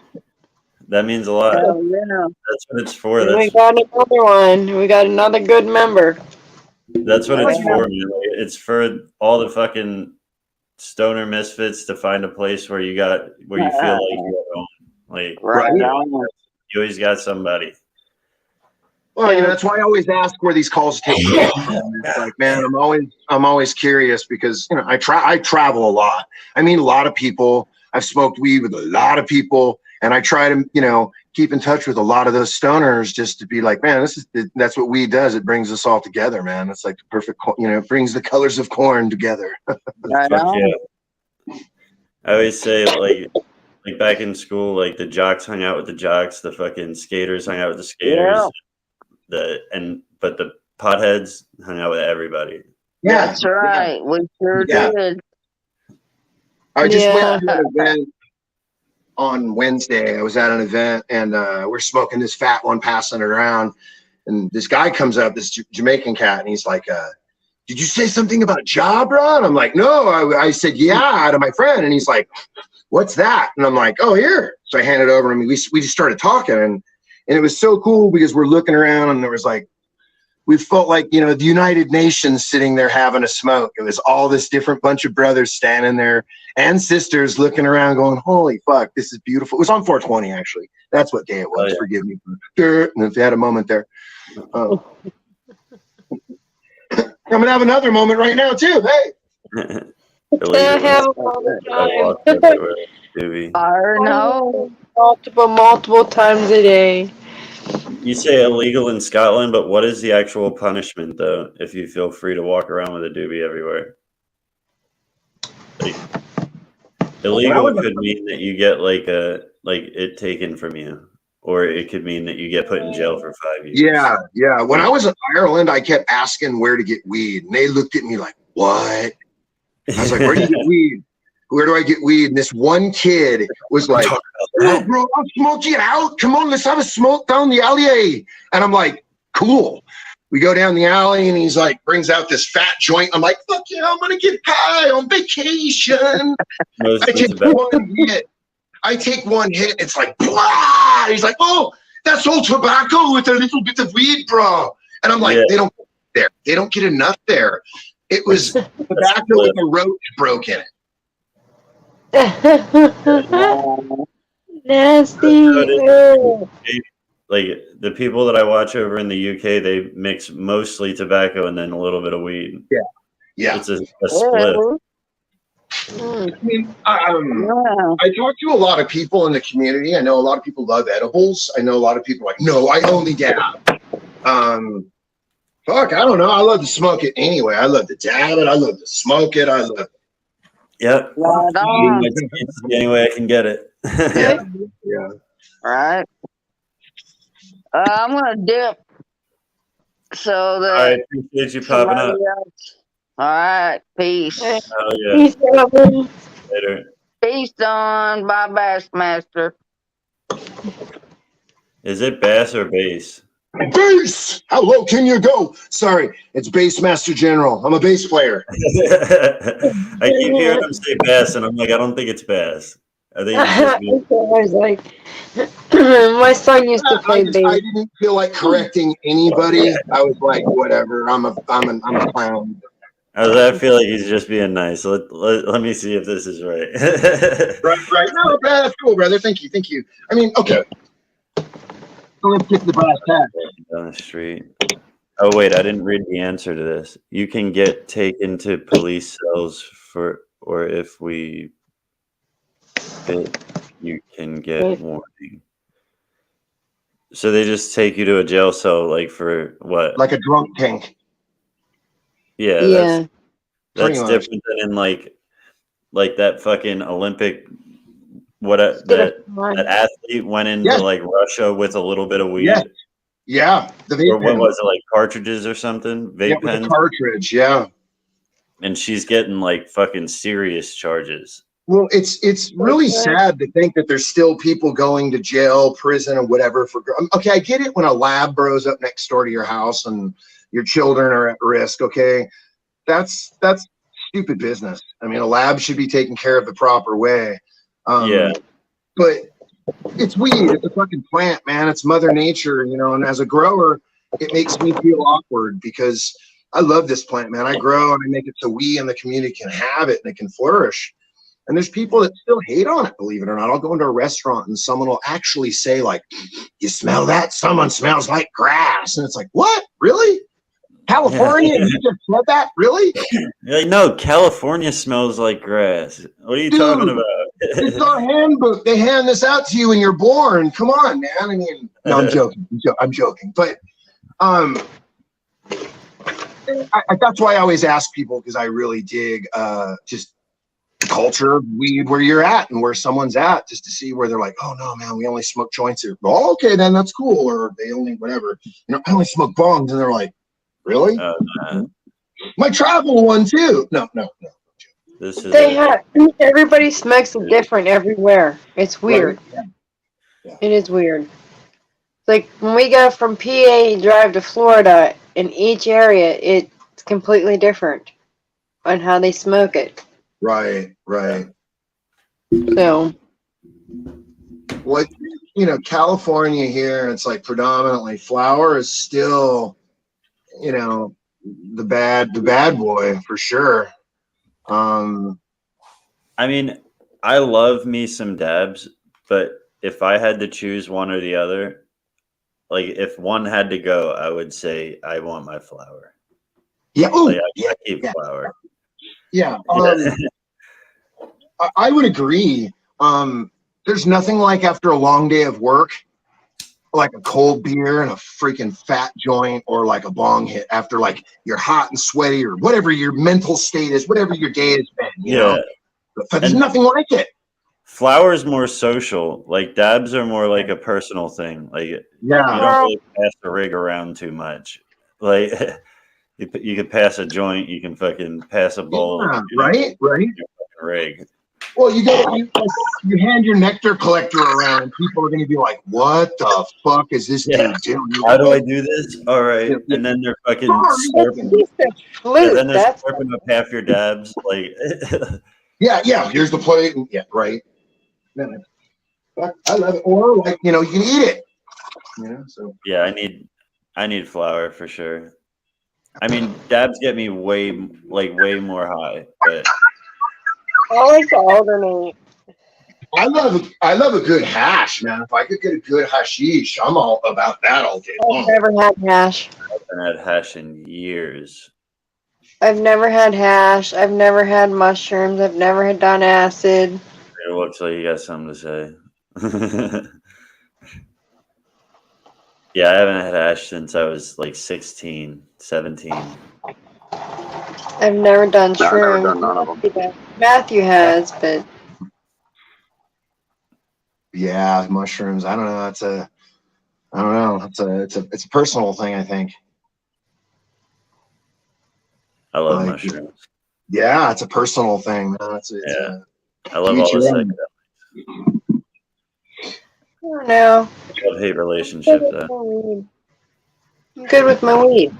That means a lot. Oh, yeah. That's what it's for. We got another one. We got another good member. That's what it's for. Man. It's for all the fucking stoner misfits to find a place where you feel like you're at home. Like, right. You always got somebody. Well, you know, that's why I always ask where these calls take place. It's like, man, I'm always curious because, you know, I travel a lot. I meet a lot of people. I've smoked weed with a lot of people, and I try to, you know, keep in touch with a lot of those stoners just to be like, man, that's what weed does. It brings us all together, man. It's like the perfect, you know, it brings the colors of corn together. Right on. Yeah. I always say like back in school, like the jocks hung out with the jocks, the fucking skaters hung out with the skaters. Yeah. But the potheads hung out with everybody. Yeah, that's right. We sure did. I just went to an event on Wednesday. I was at an event and we're smoking this fat one, passing it around, and this guy comes up, this Jamaican cat, and he's like, "Did you say something about Jabra?" And I'm like, "No." I said, "Yeah," to my friend, and he's like, "What's that?" And I'm like, "Oh, here." So I handed it over, and we just started talking, and it was so cool because we're looking around and there was like, we felt like, you know, the United Nations sitting there having a smoke. It was all this different bunch of brothers standing there and sisters looking around going, holy fuck, this is beautiful. It was on 420, actually. That's what day it was. Forgive me for dirt. And if they had a moment there. I'm going to have another moment right now, too. Hey. I know. Multiple times a day. You say illegal in Scotland, but what is the actual punishment, though, if you feel free to walk around with a doobie everywhere? Like, illegal could mean that you get like it taken from you, or it could mean that you get put in jail for 5 years. Yeah. When I was in Ireland, I kept asking where to get weed, and they looked at me like, what? I was like, where do you get weed? Where do I get weed? And this one kid was like, oh, bro, I'll smoke you out. Come on, let's have a smoke down the alley. And I'm like, cool. We go down the alley, and he's like, brings out this fat joint. I'm like, fuck yeah, I'm going to get high on vacation. I take one hit. It's like, blah. He's like, oh, that's all tobacco with a little bit of weed, bro. And I'm like, they don't get there. They don't get enough there. It was tobacco with a roach broke in it. Nasty. Like the people that I watch over in the UK, they mix mostly tobacco and then a little bit of weed. Yeah. It's a split. I mean, I talk to a lot of people in the community. I know a lot of people love edibles. I know a lot of people are like, no, I only dab. Fuck, I don't know. I love to smoke it anyway. I love to dab it. I love to smoke it. I love. Yep. Any way I can get it. Yeah. All right. I'm gonna dip. So that. I appreciate you popping up. All right. Peace. Oh yeah. Later. Peace on. Bye, Bassmaster. Is it bass or bass? Bass! How low can you go? Sorry, it's Bassmaster General. I'm a bass player. I keep hearing them say bass, and I'm like, I don't think it's bass. I think he's just I was like, my son used to play I bass. didn't feel like correcting anybody. I was like, whatever. I'm a clown. I feel like he's just being nice. Let me see if this is right. Right. No, Brad, that's cool, brother. Thank you. I mean, okay. So let's get to the brass tacks. Down the street. Oh wait, I didn't read the answer to this. You can get taken to police cells or if we fit, you can get warning. So they just take you to a jail cell, like for what? Like a drunk tank. Yeah, Yeah. that's Pretty much. different than in like that fucking Olympic. That athlete went into like Russia with a little bit of weed. Yeah. The vape Or what pen. was it, like cartridges or something? Vape with pens? a cartridge, yeah. And she's getting like fucking serious charges. Well, it's really sad to think that there's still people going to jail, prison, or whatever for. Okay, I get it when a lab bros up next door to your house and your children are at risk. Okay, that's stupid business. I mean, a lab should be taken care of the proper way. Yeah. But it's weed. It's a fucking plant, man. It's Mother Nature, you know. And as a grower, it makes me feel awkward because I love this plant, man. I grow and I make it so we and the community can have it and it can flourish. And there's people that still hate on it, believe it or not. I'll go into a restaurant and someone will actually say, like, you smell that? Someone smells like grass. And it's like, what? Really? California? You just said that? Really? You're like, no, California smells like grass. What are you talking about? It's our handbook. They hand this out to you when you're born. Come on, man. I mean, no, I'm joking. I'm joking. But that's why I always ask people, because I really dig just culture of weed where you're at and where someone's at, just to see where they're like, oh no, man, we only smoke joints here. Oh, okay, then that's cool. Or they only whatever. You know, I only smoke bongs, and they're like, really? My travel one too. No. This is Everybody smokes it different everywhere. It's weird. Right? Yeah. It is weird. It's like when we go from PA drive to Florida, in each area, it's completely different on how they smoke it. Right. So, what, you know, California here, it's like predominantly flower is still, you know, the bad boy for sure. I mean, I love me some dabs, but if I had to choose one or the other, like if one had to go, I would say I want my flower. Yeah. Like, I keep flower. Yeah. I would agree. There's nothing like after a long day of work, like a cold beer and a freaking fat joint, or like a bong hit after like you're hot and sweaty or whatever your mental state is, whatever your day has been, you know? But there's nothing like it. Flower is more social. Like dabs are more like a personal thing. Like you don't really pass the rig around too much. Like you could pass a joint, you can fucking pass a bowl. Right. Rig. Well, you hand your nectar collector around, and people are going to be like, "What the fuck is this dude doing? How do I do this? All right," and then they're fucking slurping. And then they're slurping up half your dabs. Like, yeah. Here's the plate. Yeah, right. I love it. Or like, you know, you can eat it. You know, so yeah, I need flour for sure. I mean, dabs get me way more high, but. I like to alternate. I love a good hash, man. If I could get a good hashish, I'm all about that all day long. I've never had hash. I haven't had hash in years. I've never had hash. I've never had mushrooms. I've never done acid. It looks like you got something to say. Yeah, I haven't had hash since I was like 16, 17. I've never done shrooms. I've never done none of them. Matthew has, but yeah, mushrooms. I don't know. It's a personal thing, I think. I love mushrooms. Yeah, it's a personal thing, man. I love all the psychedelics. I don't know. Love-hate relationship though. I'm good with my weed.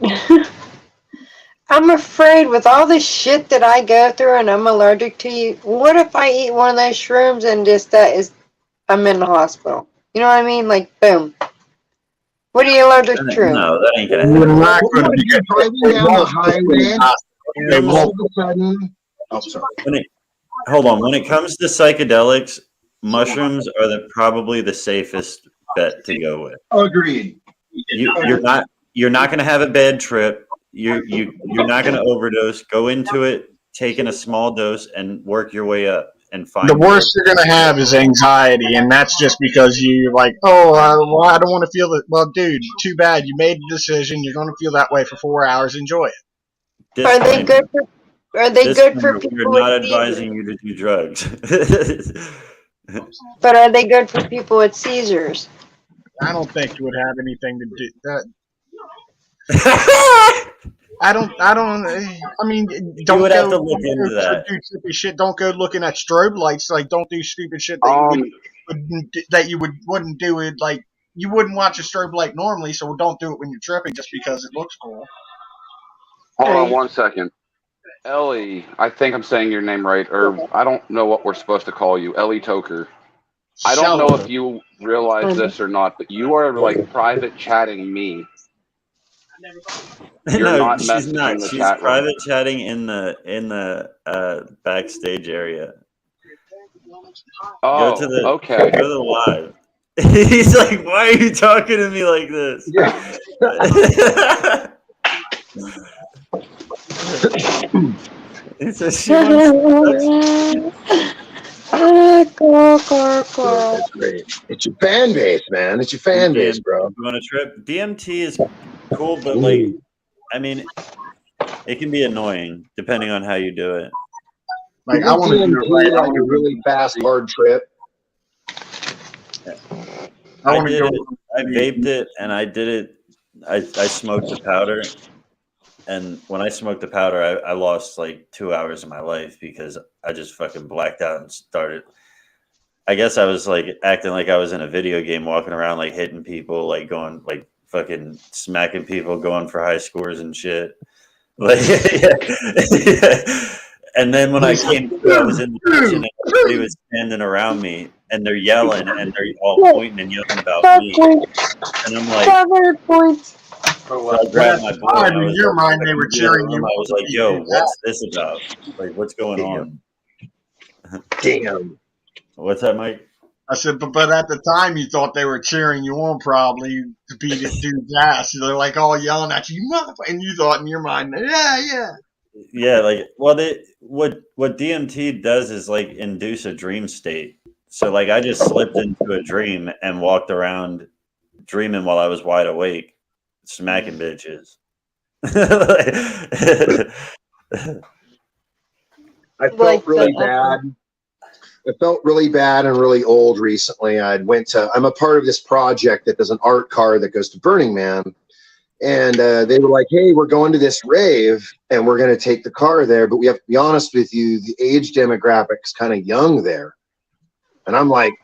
I'm afraid with all the shit that I go through and I'm allergic to, what if I eat one of those shrooms and just I'm in the hospital? You know what I mean? Like, boom. What are you allergic to? No, that ain't gonna You're happen. not going to be driving down the highway, and all of a sudden, oh, sorry. Hold on. When it comes to psychedelics, mushrooms are probably the safest bet to go with. Agreed. You're not going to have a bad trip. You're not going to overdose. Go into it taking a small dose and work your way up and find. The worst you're gonna have is anxiety, and that's just because you're like, well, I don't want to feel it. Well, dude, too bad. You made the decision. You're gonna feel that way for 4 hours. Enjoy it. Are they good for? Are they good for people We're not with advising seizures? you to do drugs. But are they good for people with seizures? I don't think it would have anything to do that. I mean, don't You would go, have to look don't into go that. do stupid shit. Don't go looking at strobe lights. Like, don't do stupid shit that you wouldn't do it. Like, you wouldn't watch a strobe light normally, so don't do it when you're tripping just because it looks cool. Hold on 1 second. Ellie, I think I'm saying your name right, or I don't know what we're supposed to call you. Ellie Toker. I don't know if you realize this or not, but you are like private chatting me. You're No, not she's messaging not. the She's chat room. private chatting in the backstage area. Oh, Go to the okay. Go to the live. He's like, why are you talking to me like this? It's a she That's great. It's your fan base, man. It's your fan base, bro. You want a trip? DMT is cool, but like, I mean, it can be annoying depending on how you do it. Like, I want to do like a really fast, hard trip. I vaped it, and I did it. I smoked the powder, and when I smoked the powder, I lost like 2 hours of my life because I just fucking blacked out and started. I guess I was like acting like I was in a video game, walking around like hitting people, like going like fucking smacking people, going for high scores and shit. Like, and then when I came to, I was in the kitchen and everybody was standing around me and they're yelling and they're all pointing and yelling about me. And I'm like, so I grabbed my boy and I was your mind, they were cheering you. I was like, yo, what's this about? Like, what's going on? Damn. What's that, Mike? I said, but at the time you thought they were cheering you on probably to beat this dude's ass. They're like all yelling at you, motherfucker, and you thought in your mind, yeah. Yeah, like, well, what DMT does is like induce a dream state. So like, I just slipped into a dream and walked around dreaming while I was wide awake, smacking bitches. I felt really bad. I felt really bad and really old recently. I'm a part of this project that does an art car that goes to Burning Man. And they were like, hey, we're going to this rave and we're going to take the car there. But we have to be honest with you, the age demographic's kind of young there. And I'm like,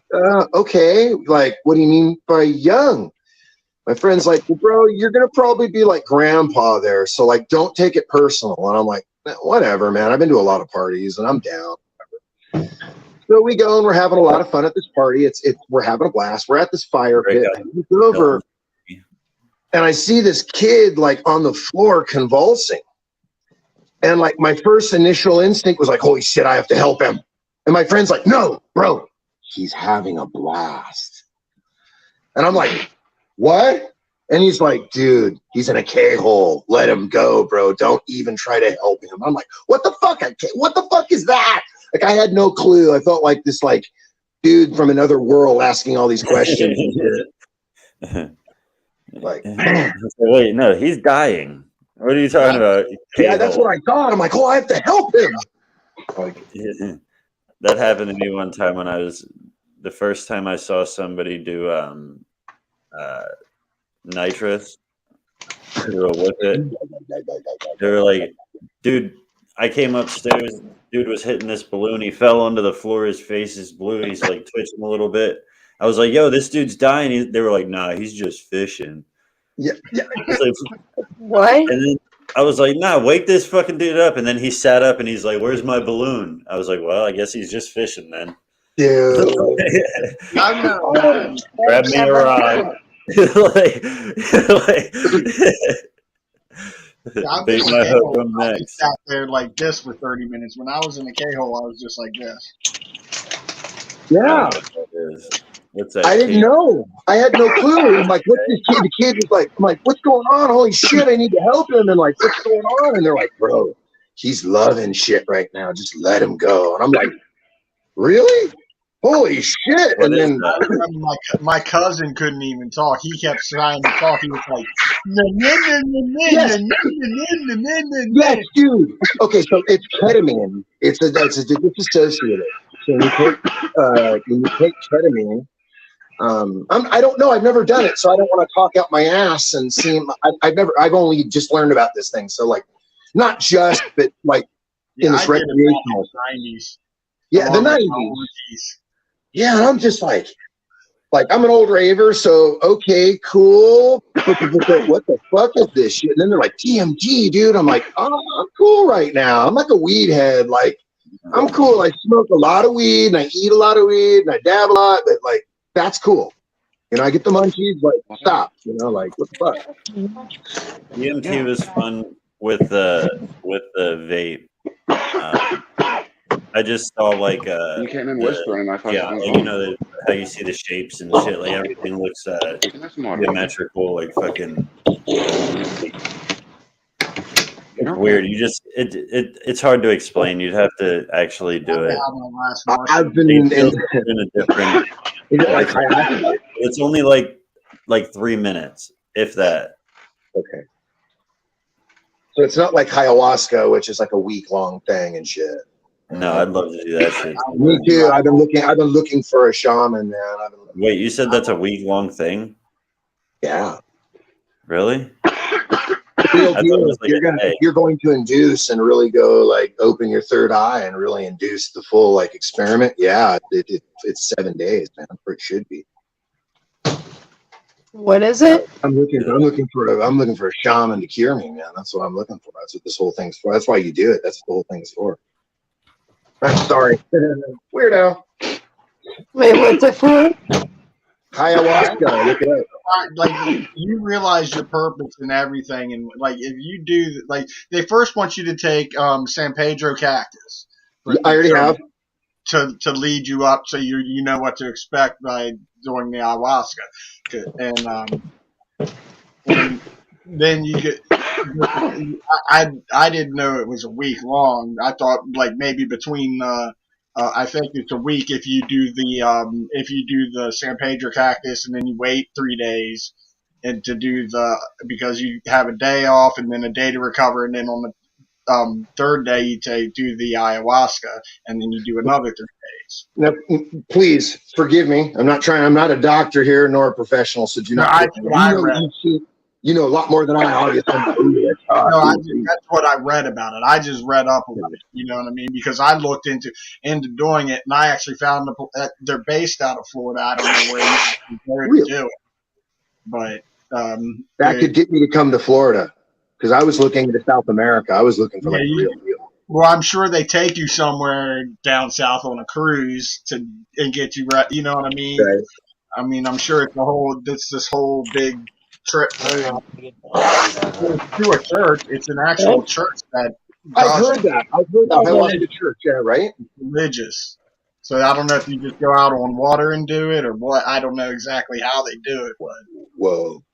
okay. Like, what do you mean by young? My friend's like, well, bro, you're going to probably be like grandpa there. So like, don't take it personal. And I'm like, whatever, man. I've been to a lot of parties and I'm down. So we go and we're having a lot of fun at this party. We're having a blast. We're at this fire pit. We go over and I see this kid like on the floor convulsing. And like my first initial instinct was like, holy shit, I have to help him. And my friend's like, no, bro, he's having a blast. And I'm like, what? And he's like, dude, he's in a K-hole. Let him go, bro. Don't even try to help him. I'm like, what the fuck? What the fuck is that? Like, I had no clue. I felt like this like dude from another world asking all these questions. Like, wait, no, he's dying. What are you talking about? Yeah, that's what I thought. I'm like, oh, I have to help him. Like, that happened to me one time when the first time I saw somebody do nitrous, do a whip it. They were like, dude, I came upstairs. Dude was hitting this balloon. He fell onto the floor. His face is blue. He's like twitching a little bit. I was like, yo, this dude's dying. They were like, nah, he's just fishing. Yeah. Like, what? And then I was like, nah, wake this fucking dude up. And then he sat up and he's like, where's my balloon? I was like, well, I guess he's just fishing then. Dude. I know. Grab me a rod. like, bait my hook on I next. sat there like this for 30 minutes. When I was in the K-hole, I was just like this. Yeah. What's that? I didn't know. I had no clue. I'm like, what's this kid? The kid was like, I'm like, what's going on? Holy shit, I need to help him. And like, what's going on? And they're like, bro, he's loving shit right now. Just let him go. And I'm like, really? Holy shit. What and then I remember my cousin couldn't even talk. He kept trying to talk. He was like, yes, dude. Okay, so it's ketamine. It's disassociative. So when you take ketamine, I don't know. I've never done it, so I don't want to talk out my ass and seem. I've only just learned about this thing. So like, not just, but like in this recreational. 90s. Yeah, the 90s. Yeah, and I'm just like I'm an old raver, so okay, cool. What the fuck is this shit? And then they're like, TMG, dude. I'm like, oh, I'm cool right now. I'm like a weed head. Like, I'm cool. I smoke a lot of weed, and I eat a lot of weed, and I dab a lot, but like, that's cool. You know, I get the munchies, like, stop. You know, like, what the fuck? EMT was fun with the vape. I just saw like you came in whispering. I thought you know how you see the shapes and shit. Like everything looks geometrical, like fucking. It's weird. You just it's hard to explain. You'd have to actually do it. I've been in a different. It's only like 3 minutes, if that. Okay. So it's not like ayahuasca, which is like a week-long thing and shit. No, I'd love to do that shit. Me too. I've been looking for a shaman, man. Wait, you said that's a week-long thing? Yeah. Really? You're going to induce and really go like open your third eye and really induce the full like experiment. Yeah, it's 7 days, man. It should be. What is it? I'm looking for a shaman to cure me, man. That's what I'm looking for. That's what this whole thing's for. That's why you do it. That's what the whole thing's for. I'm sorry. Weirdo. Wait, what's it for? Ayahuasca. Look it up. Like you realize your purpose and everything, and like if you do, like they first want you to take San Pedro cactus. I already have. To lead you up, so you know what to expect by doing the ayahuasca, and then you get. I didn't know it was a week long. I thought like maybe between I think it's a week if you do the San Pedro cactus, and then you wait 3 days and to do because you have a day off and then a day to recover, and then on the third day you do the ayahuasca, and then you do another 3 days. Now, please forgive me. I'm not a doctor here nor a professional, so do not. You know a lot more than I obviously. That's what I read about it. I just read up about it. You know what I mean? Because I looked into doing it, and I actually found they're based out of Florida. I don't know where to do it, but that could get me to come to Florida because I was looking into South America. I was looking for real. Well, I'm sure they take you somewhere down south on a cruise and get you right. You know what I mean? Right. I mean, I'm sure it's this whole big trip to a church. It's an actual church that. I've heard that. I went to church. Yeah, right. Religious. So I don't know if you just go out on water and do it or what. I don't know exactly how they do it. But whoa.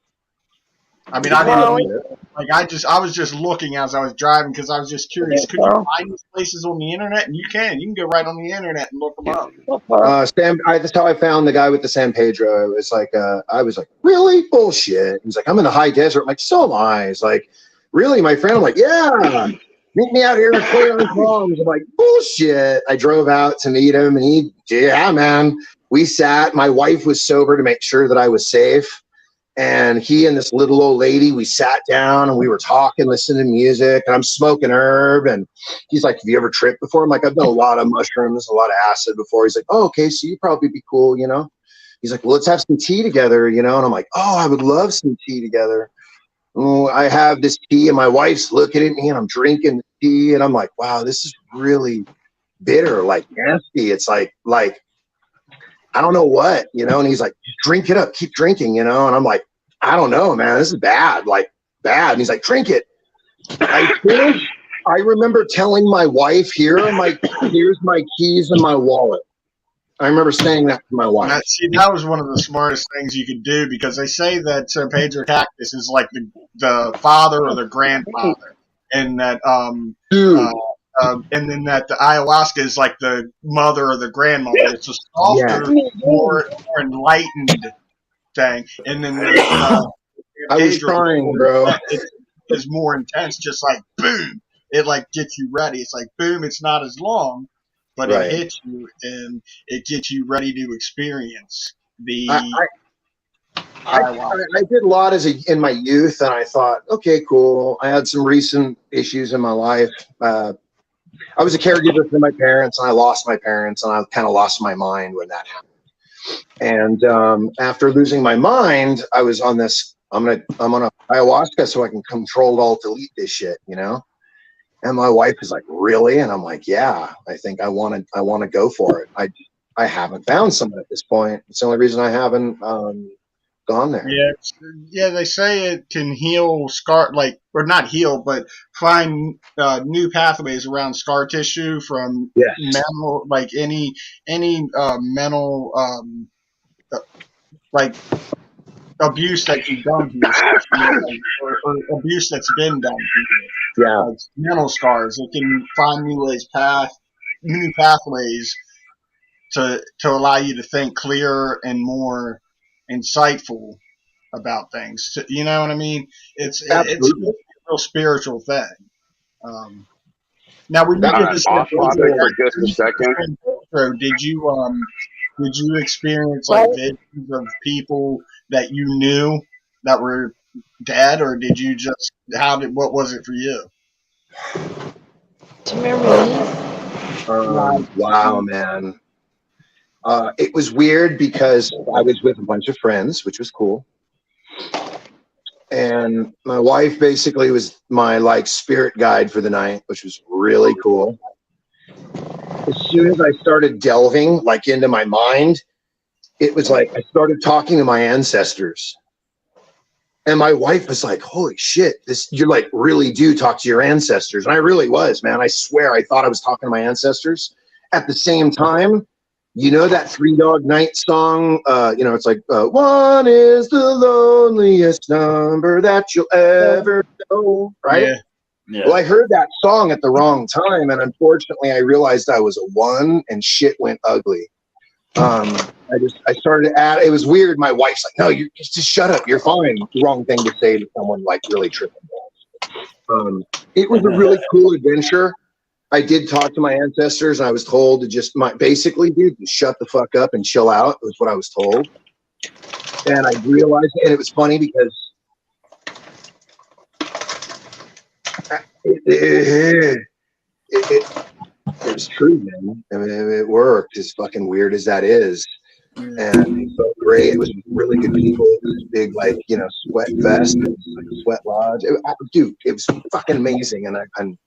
I mean, I didn't like. I was just looking as I was driving because I was just curious. Could you find these places on the internet? And you can go right on the internet and look them up. That's how I found the guy with the San Pedro. It was like, I was like, really bullshit. He's like, I'm in the high desert. I'm like, so am I. He's like, really, my friend? I'm like, yeah. Meet me out here in Clear Palms. I'm like, bullshit. I drove out to meet him, and yeah, man. We sat. My wife was sober to make sure that I was safe. And he and this little old lady, we sat down and we were talking, listening to music, and I'm smoking herb. And he's like, have you ever tripped before? I'm like, I've done a lot of mushrooms, a lot of acid before. He's like, oh, okay, so you'd probably be cool, you know? He's like, well, let's have some tea together, you know? And I'm like, oh, I would love some tea together. oh, I have this tea, and my wife's looking at me, and I'm drinking the tea, and I'm like, wow, this is really bitter, like nasty. It's like I don't know what, you know. And he's like, drink it up, keep drinking, you know. And I'm like, I don't know, man, this is bad, like bad. And he's like, drink it. I finished. I remember telling my wife, here's my keys and my wallet. I remember saying that to my wife. See, that was one of the smartest things you could do, because they say that Sir Pedro Cactus is like the father or the grandfather, and that and then that the ayahuasca is like the mother or the grandmother. It's a softer, more enlightened thing, and then I was trying, bro. It's more intense, just like boom. It like gets you ready. It's like boom. It's not as long, but it hits you and it gets you ready to experience the. I did a lot in my youth, and I thought, okay, cool. I had some recent issues in my life. I was a caregiver for my parents, and I lost my parents, and I kind of lost my mind when that happened. And after losing my mind, I was on this. I'm on a ayahuasca so I can control alt delete this shit, you know. And my wife is like, really? And I'm like, yeah, I think I want to go for it. I haven't found someone at this point. It's the only reason I haven't gone there. Yeah. They say it can heal or not heal, but find new pathways around scar tissue from mental, like any mental like abuse that you've done to yourself, or abuse that's been done to you. Yeah, like mental scars. It can find new pathways to allow you to think clearer and more insightful about things. You know what I mean? It's a real spiritual thing. Now, when you did this, for just a second, did you experience like visions of people that you knew that were dead, or did you just what was it for you? Do you remember wow, man. It was weird because I was with a bunch of friends, which was cool. And my wife basically was my like spirit guide for the night, which was really cool. As soon as I started delving like into my mind, it was like I started talking to my ancestors. And my wife was like, holy shit, you like really do talk to your ancestors. And I really was, man. I swear I thought I was talking to my ancestors. At the same time, you know that Three Dog Night song? You know, it's like, one is the loneliest number that you'll ever know, right? Yeah. Yeah. Well, I heard that song at the wrong time, and unfortunately I realized I was a one, and shit went ugly. I started to add, it was weird. My wife's like, no, you just shut up. You're fine. Wrong thing to say to someone like really tripping balls. It was a really cool adventure. I did talk to my ancestors, and I was told to just basically, dude, just shut the fuck up and chill out. Was what I was told. And I realized, and it was funny because it was true, man. I mean, it worked, as fucking weird as that is. And it felt great. It was really good people. It was big, like, you know, sweat fest, like sweat lodge. Dude, it was fucking amazing. And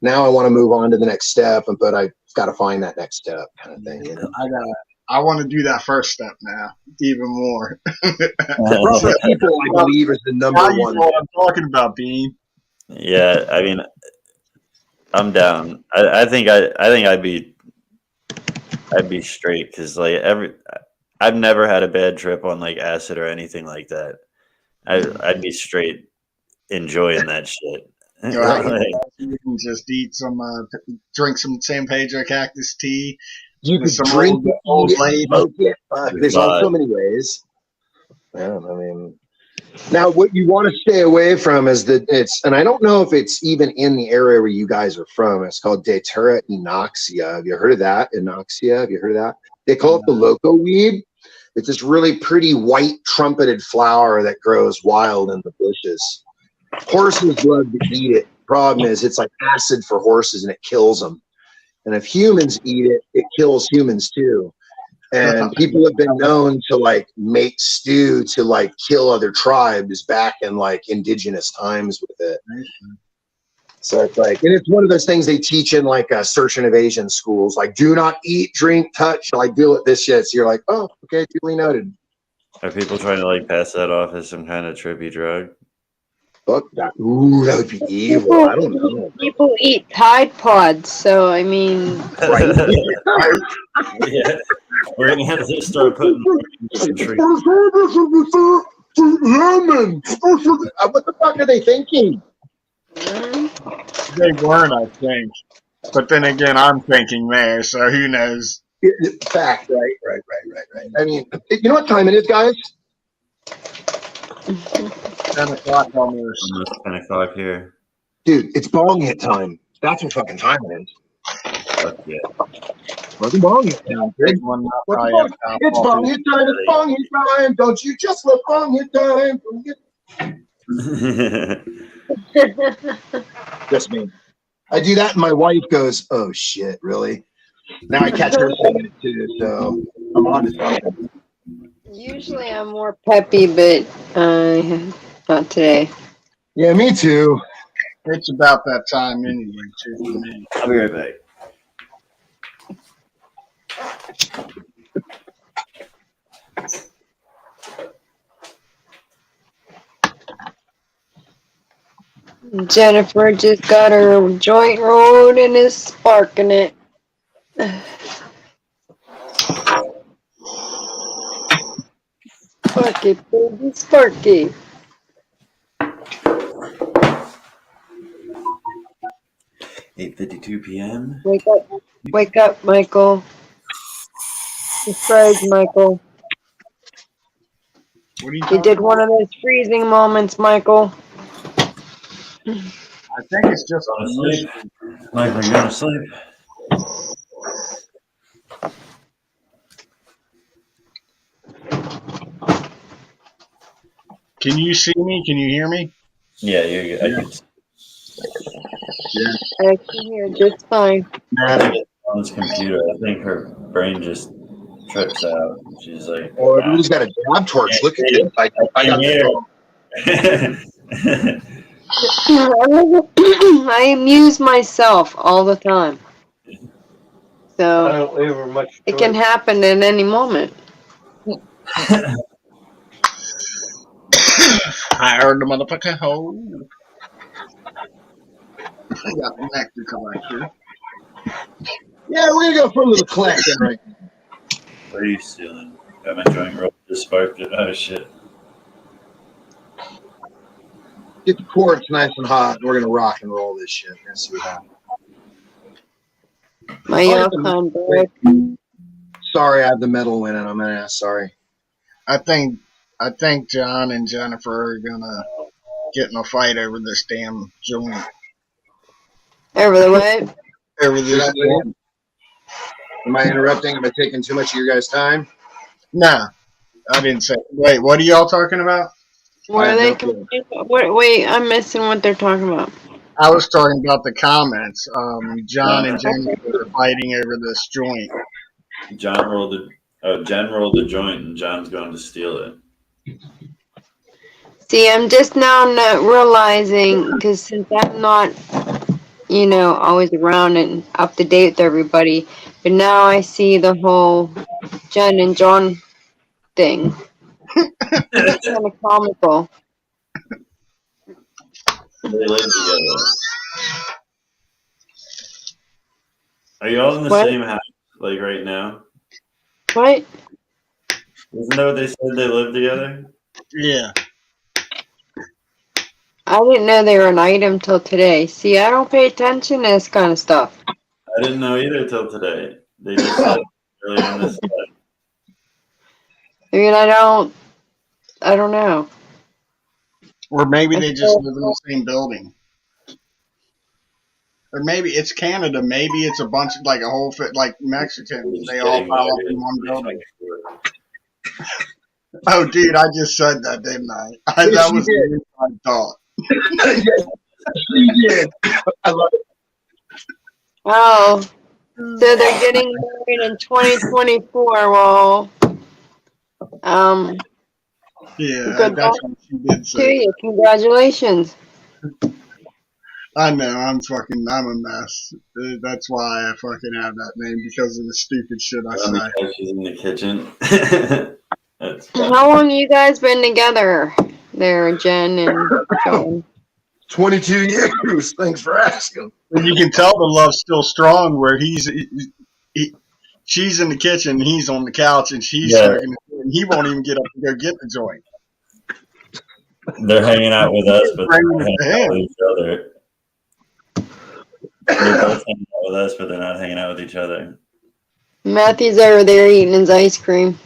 now I want to move on to the next step, but I've got to find that next step, kind of thing. You know? I want to do that first step now, even more. For people, I believe, is the number one. You know what I'm talking about, Bean. Yeah, I mean, I'm down. I think I'd be straight, because like I've never had a bad trip on like acid or anything like that. I'd be straight enjoying that shit. You can just eat drink some San Pedro cactus tea. You can drink old lady. There's so many ways. Yeah, I mean, now what you want to stay away from is and I don't know if it's even in the area where you guys are from. It's called Datura inoxia. Have you heard of that? Inoxia. Have you heard of that? They call it the loco weed. It's this really pretty white trumpeted flower that grows wild in the bushes. Horses love to eat it. Problem is, it's like acid for horses, and it kills them. And if humans eat it, it kills humans too. And people have been known to like make stew to like kill other tribes back in like indigenous times with it. So it's like, and it's one of those things they teach in like search and evasion schools, like do not eat, drink, touch, like do it this shit. So you're like, oh, okay, duly noted. Are people trying to like pass that off as some kind of trippy drug? Fuck that. Ooh, that would be evil. I don't know. People eat Tide Pods, so I mean. Right. Yeah. We're gonna have to start putting lemon. What the fuck are they thinking? They weren't, I think. But then again, I'm thinking there, so who knows? Fact, right. I mean, you know what time it is, guys? 10 o'clock almost. Almost 10 o'clock here. Dude, it's bong hit time. That's what fucking time it is. Fuck yeah. Fucking bong hit time. It's bong hit time. It's bong hit time. Don't you just love bong hit time? Just me. I do that, and my wife goes, "Oh shit, really?" Now I catch her saying it too, so I'm on to something. Usually I'm more peppy, but not today. Yeah, me too. It's about that time anyway, too, for me. I'll be right back. Jennifer just got her joint rolled and is sparking it. Sparky, baby, Sparky. $8:52 p.m. Wake up, Michael. It's Fred, Michael. What are you You did one of those freezing moments, Michael. I think it's just Going to sleep. Michael, you going to sleep? Can you see me? Can you hear me? Yeah, you're good. I can I can hear just fine. on this computer. I think her brain just trips out. She's like, "Oh, everybody's got a job torch. Look at you! I got I amuse myself all the time. So I don't leave her much it can happen at any moment. I heard the motherfucking hole. I got the nectar collector. Yeah, we're gonna go for a little collection right now. What are you stealing? Got my joint roll. Just sparked it. Oh shit. Get the quartz nice and hot, and we're gonna rock and roll this shit. Let's see what happens. My Yukon bird. Sorry, I have the metal winning. I'm gonna ask. Sorry. I think John and Jennifer are gonna get in a fight over this damn joint. Over the what? Over this. Am I interrupting? Am I taking too much of your guys' time? Nah, I didn't say. Wait, what are y'all talking about? What are they? Wait, I'm missing what they're talking about. I was talking about the comments. John and Jennifer are fighting over this joint. Jen rolled the joint, and John's going to steal it. See, I'm just now not realizing, because since I'm not, always around and up to date with everybody, but now I see the whole Jen and John thing. It's kind of comical. They live together. Are you all in the same house, like right now? What? Isn't that what they said they live together? Yeah. I didn't know they were an item till today. See, I don't pay attention to this kind of stuff. I didn't know either till today. They just said earlier on this day. I mean, I don't know. Or maybe they just live in the same building. Or maybe it's Canada. Maybe it's a bunch of, like a whole fit, like Mexicans. They all pile up in one building. Oh, dude, I just said that, didn't I? That was the inside thought. You did. I love it. Oh. So they're getting married in 2024. Well, Yeah, good that's luck what she did to say. you. Congratulations. I know, I'm a mess. That's why I fucking have that name, because of the stupid shit I say. Because she's in the kitchen. That's How long you guys been together there, Jen and John? 22 years. Thanks for asking. And you can tell the love's still strong, where she's in the kitchen, he's on the couch, and she's smoking, and he won't even get up and go get the joint. They're hanging out with us, but they're not hanging out with each other. They're both hanging out with us, but they're not hanging out with each other. Matthew's over there eating his ice cream.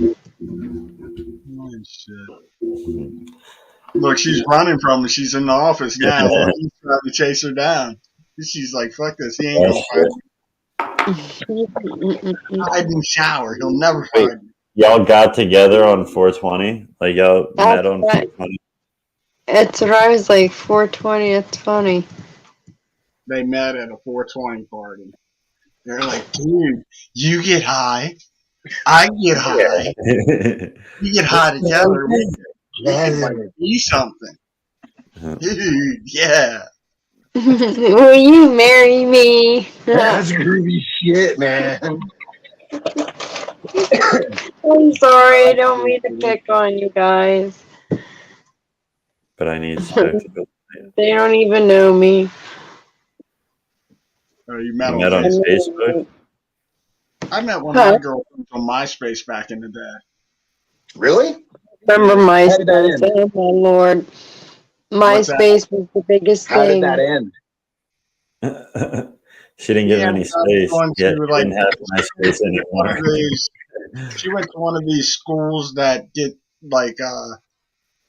Oh, shit. Look, she's running from him. She's in the office now. He's trying to chase her down. She's like, fuck this. He ain't going to find me. Hide in the shower. He'll never find me. Y'all got together on 420? Like, y'all met on 420? It's what I was like, 420. It's funny. They met at a 420 party. They're like, dude, you get high. I get high. We get high together. We can do something. Dude, yeah. Will you marry me? That's groovy shit, man. I'm sorry, I don't mean to pick on you guys. But I need spectacles. They don't even know me. Oh, you met on Facebook? I met one of my girlfriends on MySpace back in the day. Really? Remember MySpace? Oh my lord. MySpace was the biggest thing. How did that end? She didn't give any space. Yeah, she didn't have MySpace anymore. She went to one of these schools that get like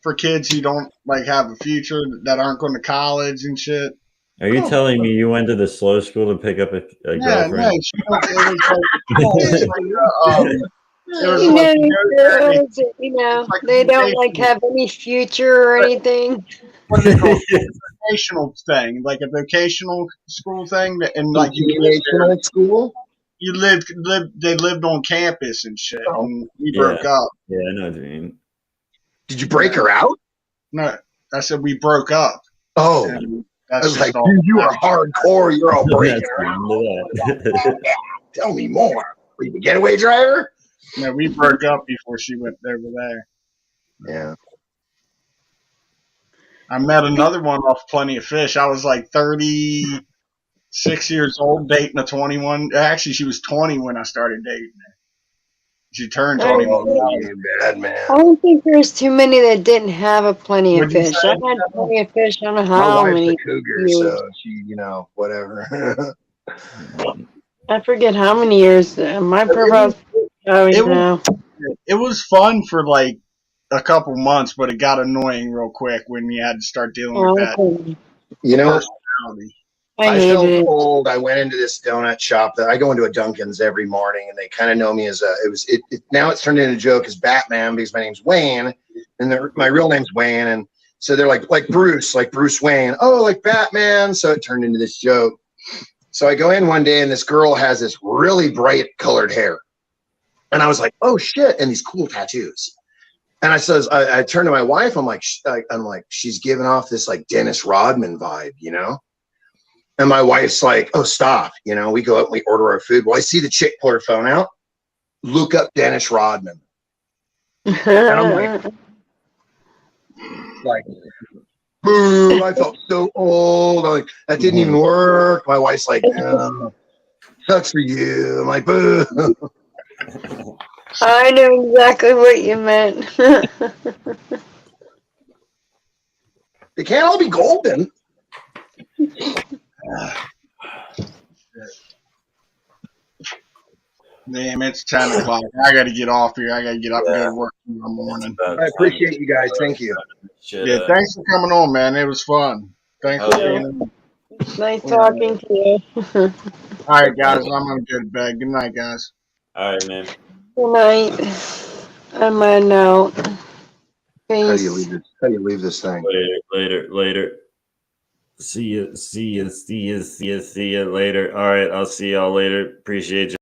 for kids who don't like have a future, that aren't going to college and shit. Are you telling me you went to the slow school to pick up a girlfriend? Yeah, she went to, they don't like have any future or anything. What do they call it? Vocational thing, like a vocational school thing, and like vocational school. You they lived on campus and shit, and we broke up. Yeah, I know what you mean. Did you break her out? No, I said we broke up. Oh, I was like, dude, you are hardcore. You're all breaking her out. Tell me more. Were you the getaway driver? No, we broke up before she went over there. Yeah. I met another one off Plenty of Fish. I was like 36 years old, dating a 21. Actually, she was 20 when I started dating her. She turned 21. Bad man. I don't think there's too many that didn't have a Plenty of Fish. I've had Plenty of Fish. I don't know how My many. wife's a cougar, so she, whatever. I forget how many years. My profile. It was fun for like a couple months, but it got annoying real quick when you had to start dealing with that personality. I felt old. I went into this donut shop that I go into a Dunkin's every morning, and they kind of know me as now it's turned into a joke as Batman, because my name's Wayne and my real name's Wayne. And so they're like Bruce Wayne. Oh, like Batman. So it turned into this joke. So I go in one day and this girl has this really bright colored hair. And I was like, oh shit. And these cool tattoos. And I turned to my wife. I'm like, she's giving off this like Dennis Rodman vibe, And my wife's like, oh, stop. We go up and we order our food. Well, I see the chick pull her phone out. Look up Dennis Rodman. And I'm like, boo, I felt so old. I'm like, that didn't even work. My wife's like, no, sucks for you. I'm like, boo. I know exactly what you meant. They can't all be golden. Damn, it's 10 o'clock. I got to get off here. I got to get up and go to work in the morning. I appreciate you guys. Thank you. Yeah, thanks for coming on, man. It was fun. Thanks for being on. Nice talking to you. All right, guys. I'm going to go to bed. Good night, guys. All right, man. Good night. I'm out. Peace. How do you leave this thing? Later. See you later. All right, I'll see y'all later. Appreciate you.